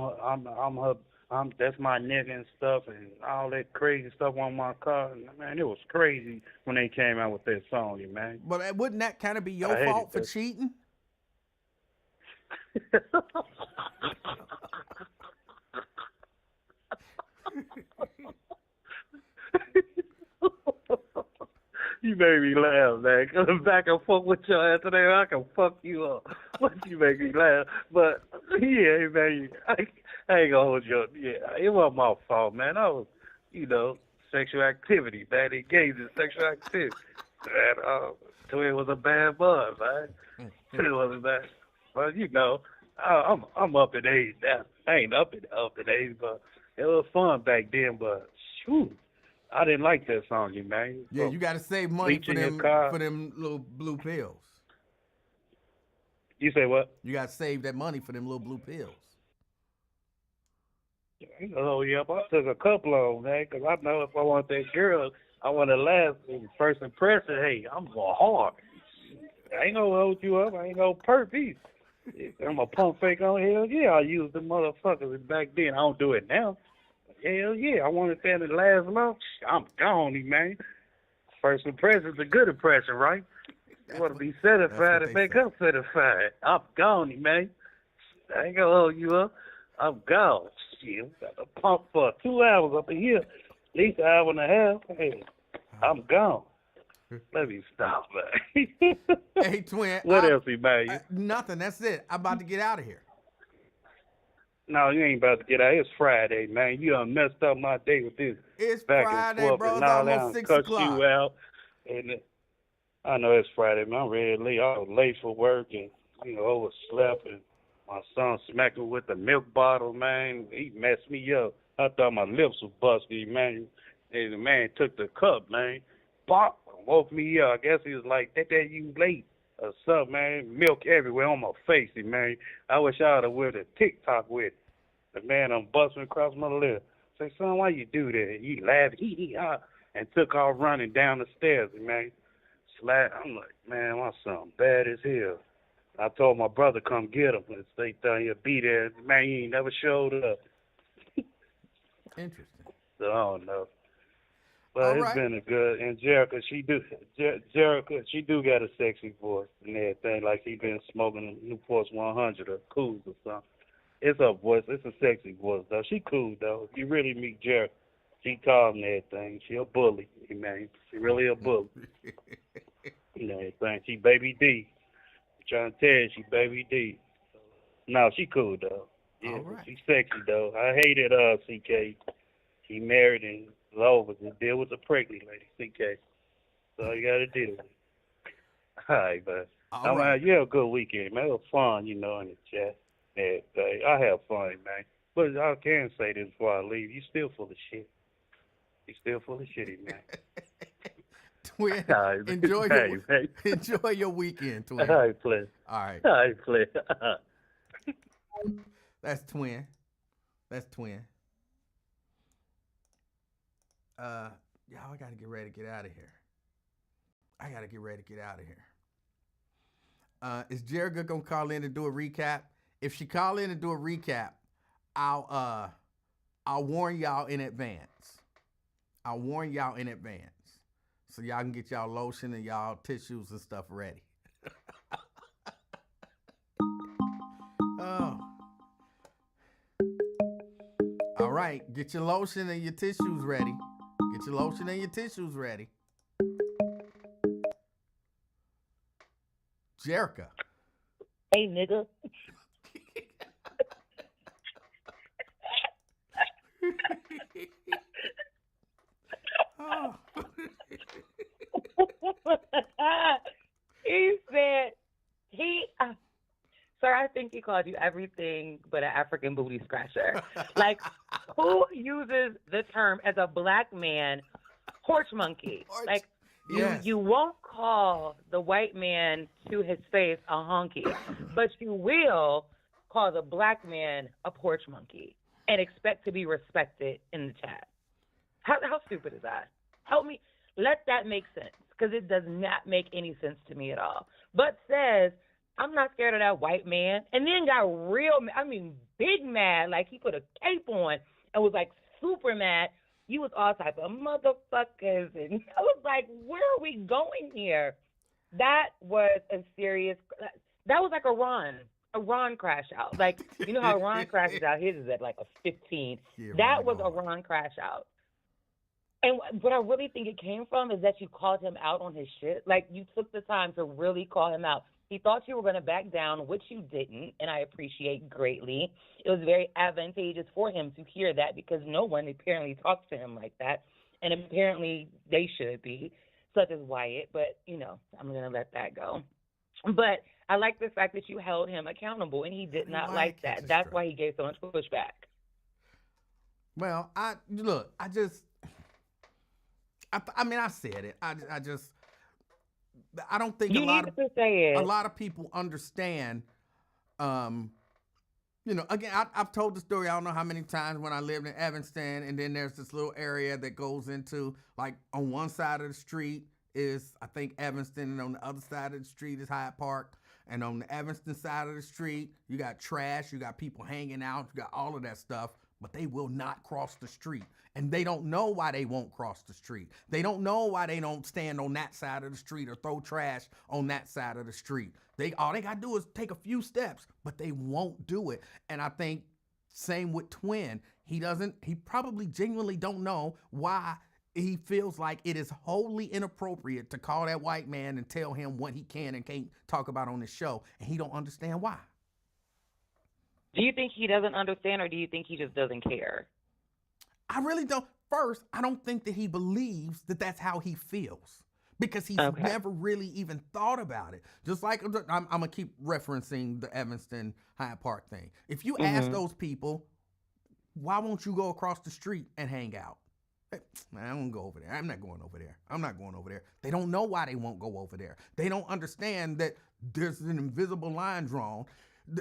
S7: my nigga and stuff and all that crazy stuff on my car. Man, it was crazy when they came out with that song, man.
S1: But wouldn't that kind of be your
S7: I hated
S1: fault for
S7: that.
S1: cheating?
S7: You made me laugh, man. Coming back and fuck with your ass today, I can fuck you up. But you make me laugh. But, yeah, man, I ain't gonna hold you up. Yeah, it wasn't my fault, man. I was, sexual activity, man. Engaged in sexual activity. And, Twin was a bad bud, man. It wasn't bad. But, I'm up in age now. I ain't up in age, but it was fun back then. But, shoot. I didn't like that song, man.
S1: Yeah, you got to save money for them little blue pills.
S7: You say what?
S1: You got to save that money for them little blue pills.
S7: Oh, yeah, I took a couple of them, man, because I know if I want that girl, I want to last first impression. Hey, I'm going hard. I ain't going to hold you up. I ain't going to perp either. I'm a pump fake on hell. Yeah, I used the motherfuckers back then. I don't do it now. Hell yeah, I wanted that to last long. I'm gone, man. First impression's a good impression, right? You want to be certified and make up certified. I'm gone, man. I ain't gonna hold you up. I'm gone. Shit, got to pump for 2 hours up in here. At least an hour and a half. Hey, I'm gone. Let me stop, man.
S1: Hey, Twin.
S7: What else, man?
S1: Nothing. That's it. I'm about to get out of here.
S7: No, you ain't about to get out. It's Friday, man. You done messed up my day with this.
S1: It's
S7: back
S1: Friday,
S7: and forth
S1: bro.
S7: and
S1: It's
S7: all that.
S1: almost 6
S7: Cut
S1: o'clock.
S7: you out. And I know it's Friday, man. I'm ready to leave. I was late for work and, overslept. And my son smacked me with the milk bottle, man. He messed me up. I thought my lips were busted, man. And the man took the cup, man. Bop, woke me up. I guess he was like, that you late or something, man. Milk everywhere on my face, man. I wish I would have went a TikTok with it. The man busting across my lip. Say, son, why you do that? He laughed, and took off running down the stairs, man. I'm like, man, my son bad as hell. I told my brother come get him. And they thought he'll be there. Man, he ain't never showed up.
S1: Interesting.
S7: So I don't know. But
S1: All
S7: it's
S1: right.
S7: been a good. And Jerica, she do got a sexy voice and everything. Like she been smoking Newport's 100 or Cools or something. It's her voice. It's a sexy voice, though. She cool, though. If you really meet Jerica, she tall and everything. She a bully, man. She really a bully. Everything. She baby D. I'm trying to tell you, she baby D. No, she cool, though. Yeah,
S1: All right.
S7: She sexy, though. I hated CK. She married and was over to deal with the pregnant lady, CK. So you got to deal with it. All right, man.
S1: All right.
S7: You have a good weekend, man. It was fun, in the chat. I have fun, man. But I can say this before I leave. You still full of shit. You still full of shitty, man.
S1: Twin,
S7: Right,
S1: enjoy your weekend, Twin.
S7: All right, play.
S1: All right.
S7: All right, play.
S1: That's Twin. Y'all, I got to get ready to get out of here. Is Jerica going to call in and do a recap? If she call in and do a recap, I'll warn y'all in advance. So y'all can get y'all lotion and y'all tissues and stuff ready. Oh. All right, get your lotion and your tissues ready. Jerica.
S8: Hey, nigga.
S1: Oh.
S8: He said, sir, I think he called you everything but an African booty scratcher. Like, who uses the term as a black man, porch monkey? Like,
S1: Yes.
S8: you won't call the white man to his face a honky, but you will call the black man a porch monkey and expect to be respected in the chat. How stupid is that? Help me. Let that make sense, because it does not make any sense to me at all. But says, I'm not scared of that white man, and then got big mad, like he put a cape on and was like super mad. You was all type of motherfuckers, and I was like, where are we going here? That was a serious, that was like a Ron crash out. Like, you know how Ron crashes out, his is at like a 15.
S1: Yeah,
S8: that
S1: Ron
S8: was a
S1: Howard.
S8: Ron crash out. And what I really think it came from is that you called him out on his shit. Like, you took the time to really call him out. He thought you were going to back down, which you didn't, and I appreciate greatly. It was very advantageous for him to hear that, because no one apparently talks to him like that, and apparently they should be, such as Wyatt. But, I'm going to let that go. But I like the fact that you held him accountable, and he did not like that. That's why he gave so much pushback.
S1: Well, I said it. I don't think
S8: You needed to say it.
S1: a lot of people understand. Again, I've told the story I don't know how many times when I lived in Evanston, and then there's this little area that goes into, like, on one side of the street is, I think, Evanston, and on the other side of the street is Hyde Park. And on the Evanston side of the street, you got trash, you got people hanging out, you got all of that stuff, but they will not cross the street. And they don't know why they won't cross the street. They don't know why they don't stand on that side of the street or throw trash on that side of the street. All they got to do is take a few steps, but they won't do it. And I think same with Twin. He probably genuinely don't know why he feels like it is wholly inappropriate to call that white man and tell him what he can and can't talk about on the show. And he don't understand why.
S8: Do you think he doesn't understand, or do you think he just doesn't care?
S1: I really don't. First, I don't think that he believes that that's how he feels, because he's never really even thought about it. Just like, I'm going to keep referencing the Evanston Hyde Park thing. If you ask those people, why won't you go across the street and hang out? Hey, man, I won't go over there. I'm not going over there. They don't know why they won't go over there. They don't understand that there's an invisible line drawn.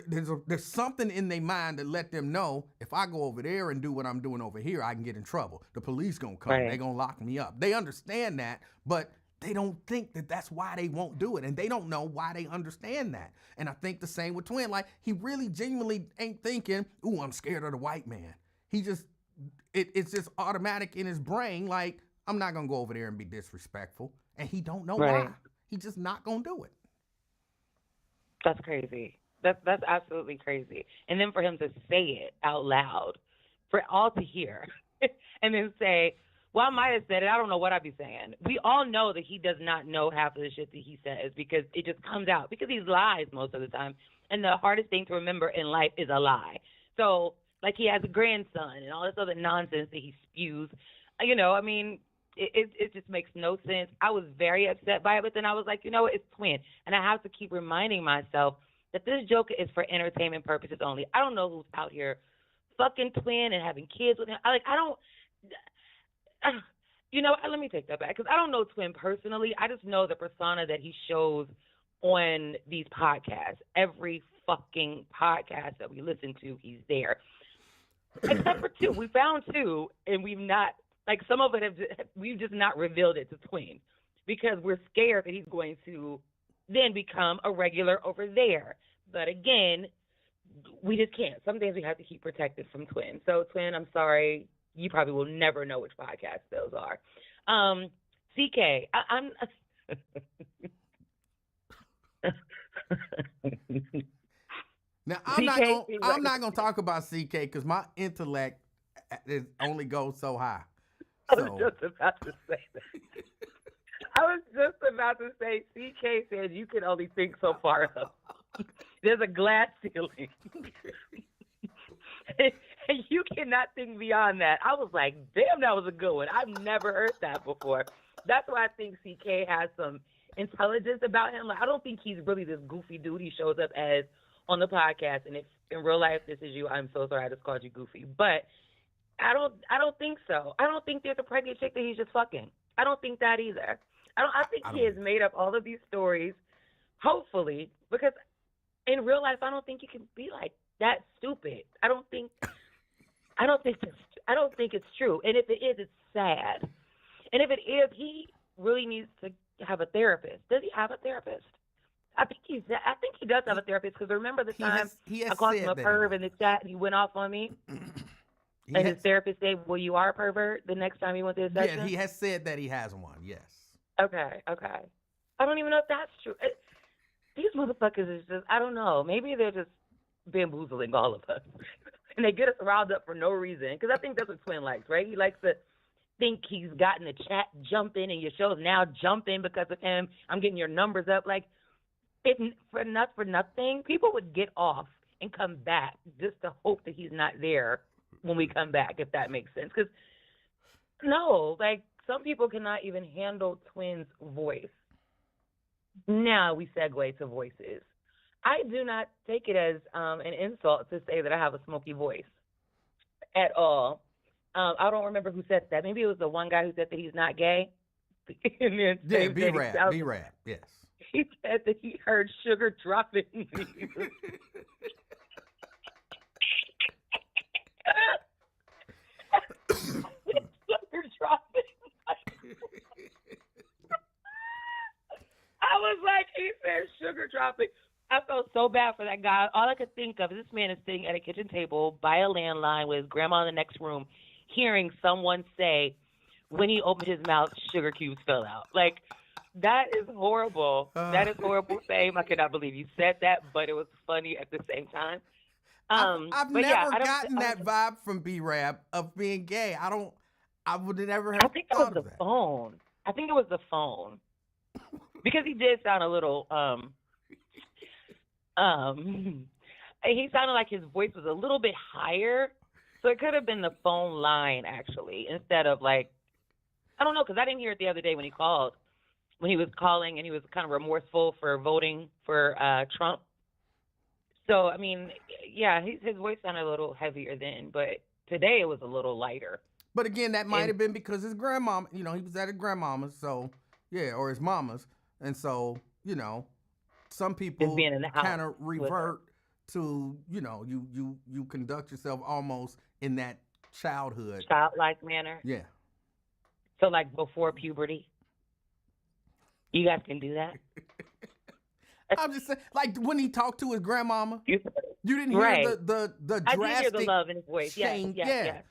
S1: There's something in their mind that let them know, if I go over there and do what I'm doing over here, I can get in trouble. The police gonna come. They're gonna lock me up. They understand that, but they don't think that that's why they won't do it. And they don't know why they understand that. And I think the same with Twin. Like, he really genuinely ain't thinking, ooh, I'm scared of the white man. He just, it's just automatic in his brain. Like, I'm not gonna go over there and be disrespectful. And he don't know why. He just not gonna do it.
S8: That's crazy. That's absolutely crazy. And then for him to say it out loud for all to hear and then say, well, I might have said it. I don't know what I'd be saying. We all know that he does not know half of the shit that he says, because it just comes out, because he lies most of the time. And the hardest thing to remember in life is a lie. So, like, he has a grandson and all this other nonsense that he spews. It just makes no sense. I was very upset by it, but then I was like, it's Twin. And I have to keep reminding myself that this joke is for entertainment purposes only. I don't know who's out here fucking Twin and having kids with him. Let me take that back, because I don't know Twin personally. I just know the persona that he shows on these podcasts. Every fucking podcast that we listen to, he's there. Except for two. We found two, and we've not Like some of it we've just not revealed it to Twin because we're scared that he's going to then become a regular over there. But again, we just can't. Some things we have to keep protected from Twin. So Twin, I'm sorry, you probably will never know which podcast those are. CK, I'm.
S1: Now I'm not gonna talk about CK because my intellect only goes so high.
S8: I was just about to say that. I was just about to say CK said you can only think so far up. There's a glass ceiling. And you cannot think beyond that. I was like, damn, that was a good one. I've never heard that before. That's why I think CK has some intelligence about him. Like, I don't think he's really this goofy dude he shows up as on the podcast. And if in real life this is you, I'm so sorry I just called you goofy. But I don't think so. I don't think there's a pregnant chick that he's just fucking. I don't think that either. I think he has made up all of these stories, hopefully, because in real life I don't think you can be like that stupid. I don't think it's true. And if it is, it's sad. And if it is, he really needs to have a therapist. Does he have a therapist? I think he does have a therapist because remember the time I called him a perv in the chat and he went off on me? And his therapist said, well, you are a pervert the next time he went to his session?
S1: Yeah, he has said that he has one, yes.
S8: Okay. I don't even know if that's true. These motherfuckers is just, I don't know. Maybe they're just bamboozling all of us. And they get us riled up for no reason. Because I think that's what Twin likes, right? He likes to think he's gotten the chat jumping and your show's now jumping because of him. I'm getting your numbers up. Like, for nothing, people would get off and come back just to hope that he's not there when we come back, if that makes sense. Because, no, like, some people cannot even handle Twin's voice. Now we segue to voices. I do not take it as an insult to say that I have a smoky voice at all. I don't remember who said that. Maybe it was the one guy who said that he's not gay.
S1: Yeah, B-Rap, yes.
S8: He said that he heard sugar dropping. Sugar dropping. I was like, he said sugar dropping. I felt so bad for that guy. All I could think of is this man is sitting at a kitchen table by a landline with his grandma in the next room, hearing someone say, when he opened his mouth, sugar cubes fell out. Like, that is horrible. That is horrible fame. I cannot believe you said that, but it was funny at the same time.
S1: I've never gotten that vibe from B-Rap of being gay. I would have never
S8: I think it was the phone. I think it was the phone. Because he did sound a little, he sounded like his voice was a little bit higher. So it could have been the phone line, actually, instead of like, I don't know, because I didn't hear it the other day when he called. When he was calling and he was kind of remorseful for voting for Trump. So, I mean, yeah, his voice sounded a little heavier then, but today it was a little lighter.
S1: But again, that might have been because his grandmama, he was at his grandmama's, so, yeah, or his mama's. And so, some people kind of revert to, you conduct yourself almost in that
S8: childlike manner.
S1: Yeah.
S8: So, like, before puberty. You guys can do that?
S1: I'm just saying, like when he talked to his grandmama, you didn't hear the drastic.
S8: I did hear the love in his voice.
S1: Yeah.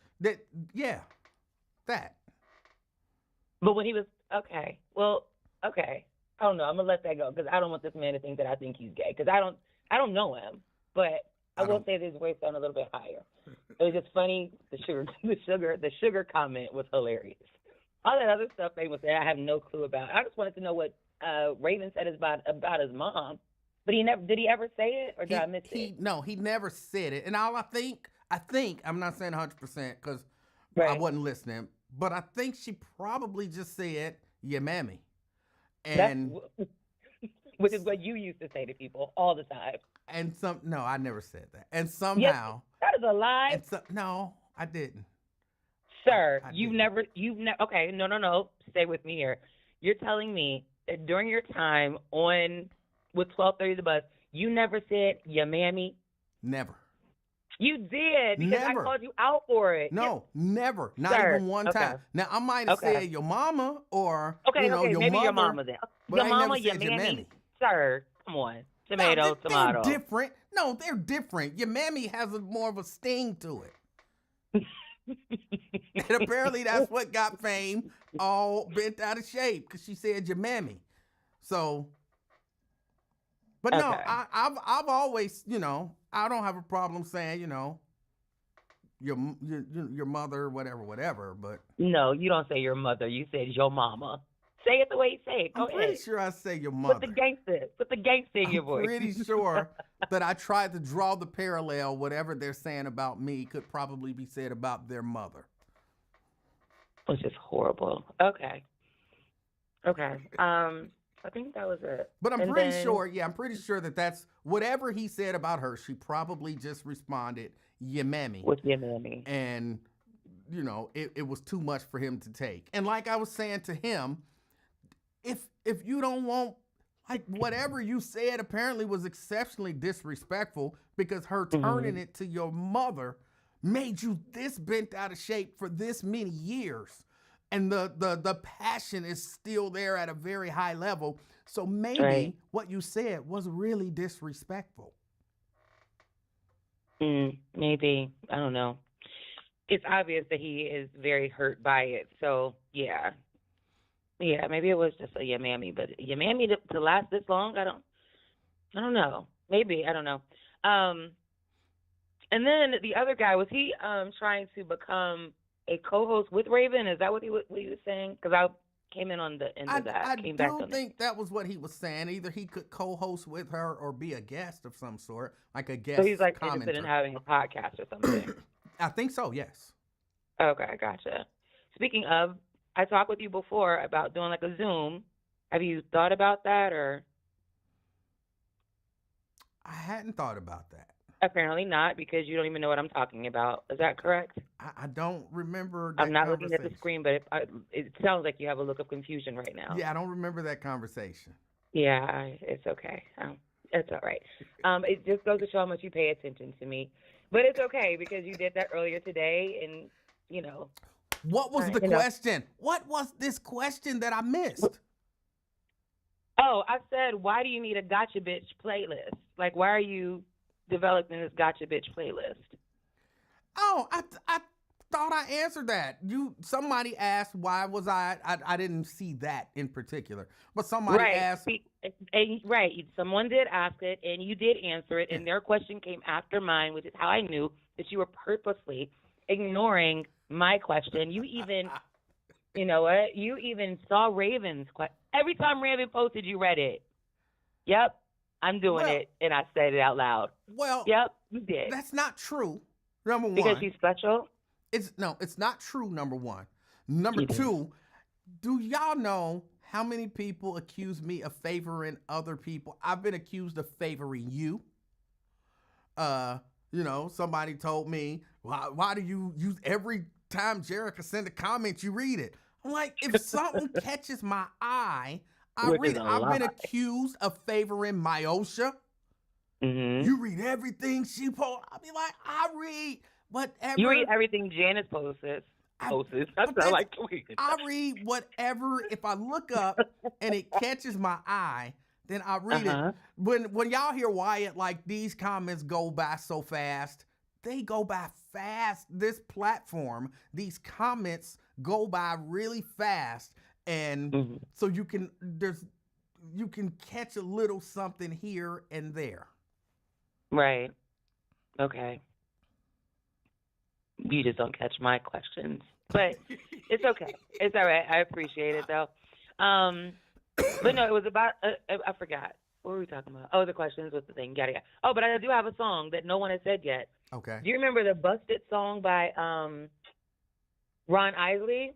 S1: That.
S8: But when he was okay, I don't know. I'm gonna let that go because I don't want this man to think that I think he's gay because I don't know him. But I will say that his voice sounded a little bit higher. It was just funny. The sugar comment was hilarious. All that other stuff they would say, I have no clue about. I just wanted to know what Raven said about his mom. But did he ever say it, or did I miss it?
S1: No, he never said it. And all I think, I'm not saying 100% because I wasn't listening, but I think she probably just said, yeah, mammy. And
S8: which is what you used to say to people all the time.
S1: And no, I never said that. And somehow.
S8: Yes, that is a lie.
S1: No, I didn't.
S8: Sir, you've never, okay, no, stay with me here. You're telling me that during your time with 1230 The Bus, you never said, yeah, mammy?
S1: Never.
S8: You did because
S1: Never.
S8: I called you out for it.
S1: No, never. Not
S8: Sir,
S1: even one
S8: okay.
S1: time. Now, I might have
S8: Okay.
S1: said your mama or,
S8: Okay,
S1: you know,
S8: okay,
S1: your
S8: maybe
S1: mother.
S8: your mama then.
S1: But
S8: Your
S1: I
S8: mama,
S1: never
S8: your
S1: said your
S8: mammy.
S1: mammy.
S8: Sir, come on.
S1: No,
S8: Tomato, tomato.
S1: They're different. No, they're different. Your mammy has more of a sting to it. And apparently that's what got Fame all bent out of shape because she said your mammy. So, but no,
S8: Okay.
S1: I've always, you know, I don't have a problem saying, you know, your mother, whatever. But
S8: No, you don't say your mother. You said your mama. Say it the way you say it. Go
S1: I'm pretty
S8: ahead.
S1: sure I say your mother.
S8: Put the gangster in your voice.
S1: I'm pretty sure that I tried to draw the parallel. Whatever they're saying about me could probably be said about their mother.
S8: Which is horrible. Okay. I think that was it.
S1: But I'm
S8: And
S1: pretty
S8: then-
S1: sure, I'm pretty sure that that's whatever he said about her. She probably just responded, "Yeah, mammy,"
S8: with your mammy.
S1: and you know it was too much for him to take. And like I was saying to him, if you don't want, like, whatever you said apparently was exceptionally disrespectful because her turning it to your mother made you this bent out of shape for this many years. And the passion is still there at a very high level. So maybe what you said was really disrespectful.
S8: Maybe. I don't know. It's obvious that he is very hurt by it. So, yeah. Yeah, maybe it was just a yeah, mammy. But yeah, mammy to last this long, I don't know. Maybe, I don't know. And then the other guy, was he trying to become a co-host with Raven? Is that what he was saying? Because I came in on the end of that.
S1: I
S8: Came back
S1: do
S8: on
S1: think that was what he was saying. Either he could co-host with her or be a guest of some sort, like a guest.
S8: So he's like
S1: commenter.
S8: interested in having a podcast or something.
S1: I think so. Yes.
S8: Okay, gotcha. Speaking of, I talked with you before about doing like a Zoom. Have you thought about that, or?
S1: I hadn't thought about that.
S8: Apparently not, because you don't even know what I'm talking about. Is that correct?
S1: I don't remember that
S8: I'm not looking at the
S1: conversation.
S8: screen, but it sounds like you have a look of confusion right now.
S1: Yeah, I don't remember that conversation.
S8: Yeah, it's okay. It's all right. It just goes to show how much you pay attention to me. But it's okay, because you did that earlier today, and, you know.
S1: What was the question? What was this question that I missed?
S8: Oh, I said, why do you need a Gotcha Bitch playlist? Like, why are you developing this Gotcha Bitch playlist?
S1: Oh, I thought I answered that. Somebody asked why was I didn't see that in particular. But somebody asked.
S8: Right. Someone did ask it, and you did answer it, and their question came after mine, which is how I knew that you were purposely ignoring my question. You even, you know what? You even saw Raven's question. Every time Raven posted, you read it. Yep, I'm doing it, and I said it out loud.
S1: Well,
S8: yep, you did.
S1: That's not true. Number one,
S8: because she's special.
S1: It's not true. Number one. Number two, do y'all know how many people accuse me of favoring other people? I've been accused of favoring you. You know, somebody told me, why do you use every time Jerica send a comment, you read it? I'm like, if something catches my eye, I read it. I've been accused of favoring Myosha. You read everything she posts. I'll be like, I read whatever.
S8: You read everything Janice posts. That's I like tweeting.
S1: I read whatever. If I look up and it catches my eye, then I read it. When y'all hear Wyatt, like, these comments go by so fast, they go by fast. This platform, these comments go by really fast. And so you can catch a little something here and there.
S8: Right. Okay. You just don't catch my questions. But it's okay. It's all right. I appreciate it, though. But no, it was about, I forgot. What were we talking about? Oh, the questions with the thing. Yada, yada. Oh, but I do have a song that no one has said yet.
S1: Okay.
S8: Do you remember the Busted song by Ron Isley?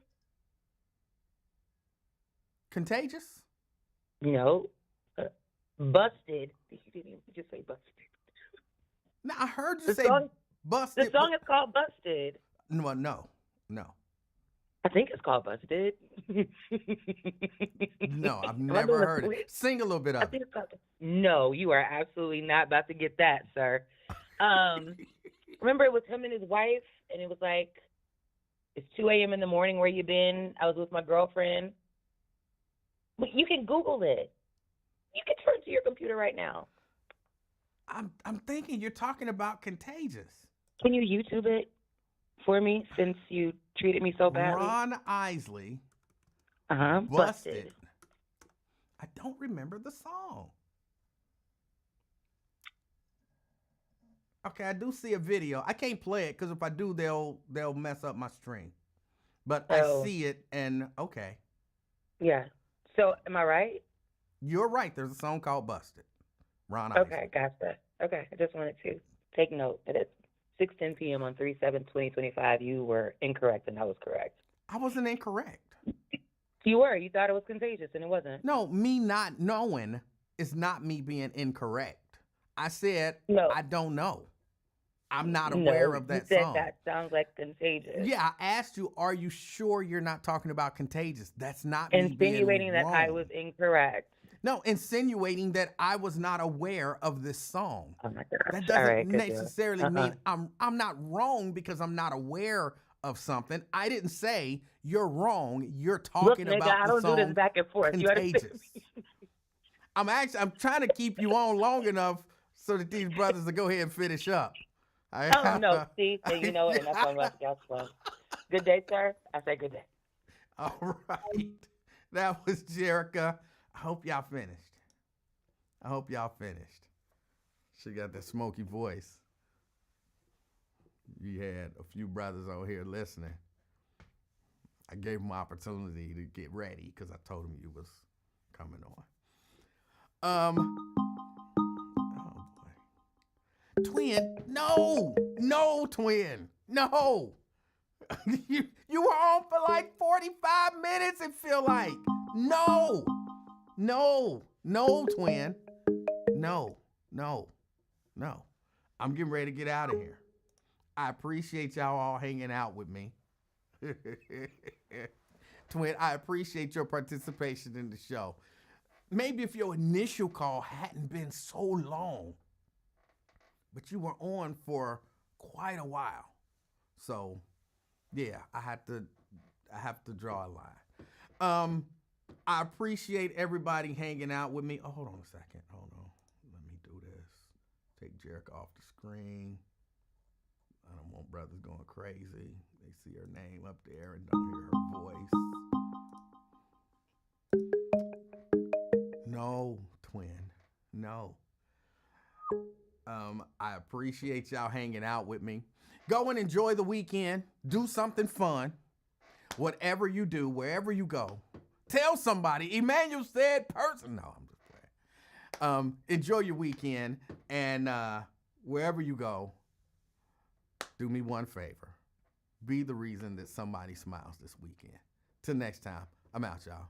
S1: Contagious?
S8: No. Busted. You didn't even just say busted.
S1: No, I heard you say busted.
S8: The song is called Busted.
S1: No.
S8: I think it's called Busted.
S1: No, I've never heard it. Sing a little bit of it.
S8: No, you are absolutely not about to get that, sir. Remember, it was him and his wife, and it was like, it's 2 a.m. in the morning. Where you been? I was with my girlfriend. But you can Google it. You can turn to your computer right now.
S1: I'm thinking you're talking about Contagious.
S8: Can you YouTube it for me since you treated me so badly?
S1: Ron Isley.
S8: Busted.
S1: I don't remember the song. Okay, I do see a video. I can't play it because if I do, they'll mess up my stream. But I see it, and okay.
S8: Yeah. So am I right?
S1: You're right. There's a song called Busted. Ron Isley.
S8: Okay, gotcha. Okay, I just wanted to take note that at 6:10 p.m. on 3/7/2025, you were incorrect and I was correct.
S1: I wasn't incorrect.
S8: You were. You thought it was Contagious and it wasn't.
S1: No, me not knowing is not me being incorrect. I said I don't know. I'm not aware of that
S8: you said
S1: song.
S8: That sounds like Contagious.
S1: Yeah, I asked you, are you sure you're not talking about Contagious? That's not me
S8: insinuating
S1: being
S8: that
S1: wrong.
S8: I was incorrect.
S1: No, insinuating that I was not aware of this song.
S8: Oh my gosh.
S1: That doesn't
S8: right,
S1: necessarily mean I'm not wrong because I'm not aware of something. I didn't say you're wrong. You're talking
S8: Look, nigga,
S1: about
S8: I
S1: the
S8: don't
S1: song
S8: do this back and forth.
S1: Contagious. I'm trying to keep you on long enough so that these brothers will go ahead and finish up.
S8: Oh, no. See, so you know what? And that's why I'm about to get one. Good day, sir. I say good day.
S1: All right. That was Jerica. I hope y'all finished. She got that smoky voice. You had a few brothers on here listening. I gave them opportunity to get ready because I told them you was coming on. Oh boy. Twin, no, twin, no. you were on for like 45 minutes, it feel like. No, twin. No. I'm getting ready to get out of here. I appreciate y'all all hanging out with me. Twin, I appreciate your participation in the show. Maybe if your initial call hadn't been so long, but you were on for quite a while. So, yeah, I have to draw a line. I appreciate everybody hanging out with me. Oh, hold on a second. Hold on. Let me do this. Take Jerica off the screen. I don't want brothers going crazy. They see her name up there and don't hear her voice. No, twin. No. I appreciate y'all hanging out with me. Go and enjoy the weekend. Do something fun. Whatever you do, wherever you go, tell somebody. Emanuel said person. No, I'm just playing. Enjoy your weekend, and wherever you go, do me one favor. Be the reason that somebody smiles this weekend. Till next time, I'm out, y'all.